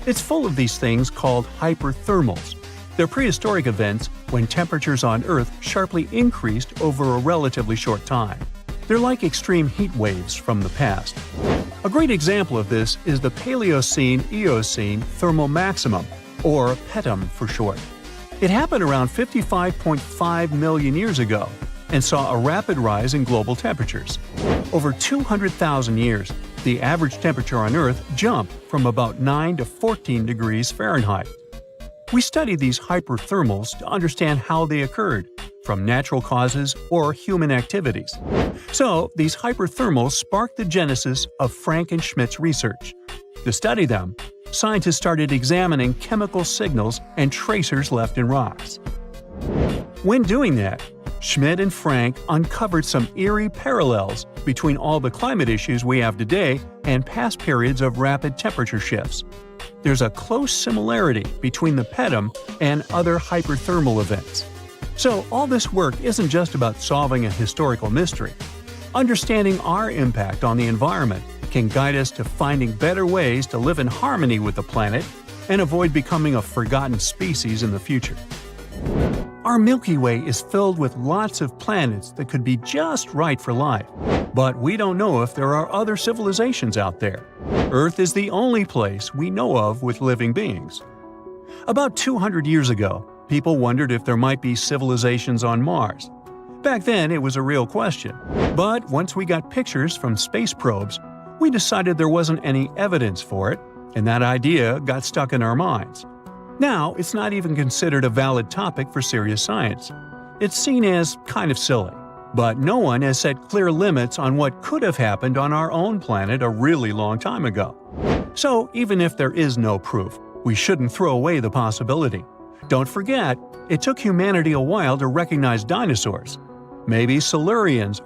It's full of these things called hyperthermals. They're prehistoric events when temperatures on Earth sharply increased over a relatively short time. They're like extreme heat waves from the past. A great example of this is the Paleocene-Eocene thermal maximum, or PETM for short. It happened around 55.5 million years ago and saw a rapid rise in global temperatures. Over 200,000 years, the average temperature on Earth jumped from about 9 to 14 degrees Fahrenheit. We studied these hyperthermals to understand how they occurred, from natural causes or human activities. So, these hyperthermals sparked the genesis of Frank and Schmidt's research. To study them, scientists started examining chemical signals and tracers left in rocks. When doing that, Schmidt and Frank uncovered some eerie parallels between all the climate issues we have today and past periods of rapid temperature shifts. There's a close similarity between the PETM and other hyperthermal events. So all this work isn't just about solving a historical mystery. Understanding our impact on the environment can guide us to finding better ways to live in harmony with the planet and avoid becoming a forgotten species in the future. Our Milky Way is filled with lots of planets that could be just right for life, but we don't know if there are other civilizations out there. Earth is the only place we know of with living beings. About 200 years ago, people wondered if there might be civilizations on Mars. Back then, it was a real question, but once we got pictures from space probes, we decided there wasn't any evidence for it, and that idea got stuck in our minds. Now, it's not even considered a valid topic for serious science. It's seen as kind of silly. But no one has set clear limits on what could have happened on our own planet a really long time ago. So, even if there is no proof, we shouldn't throw away the possibility. Don't forget, it took humanity a while to recognize dinosaurs. Maybe Silurians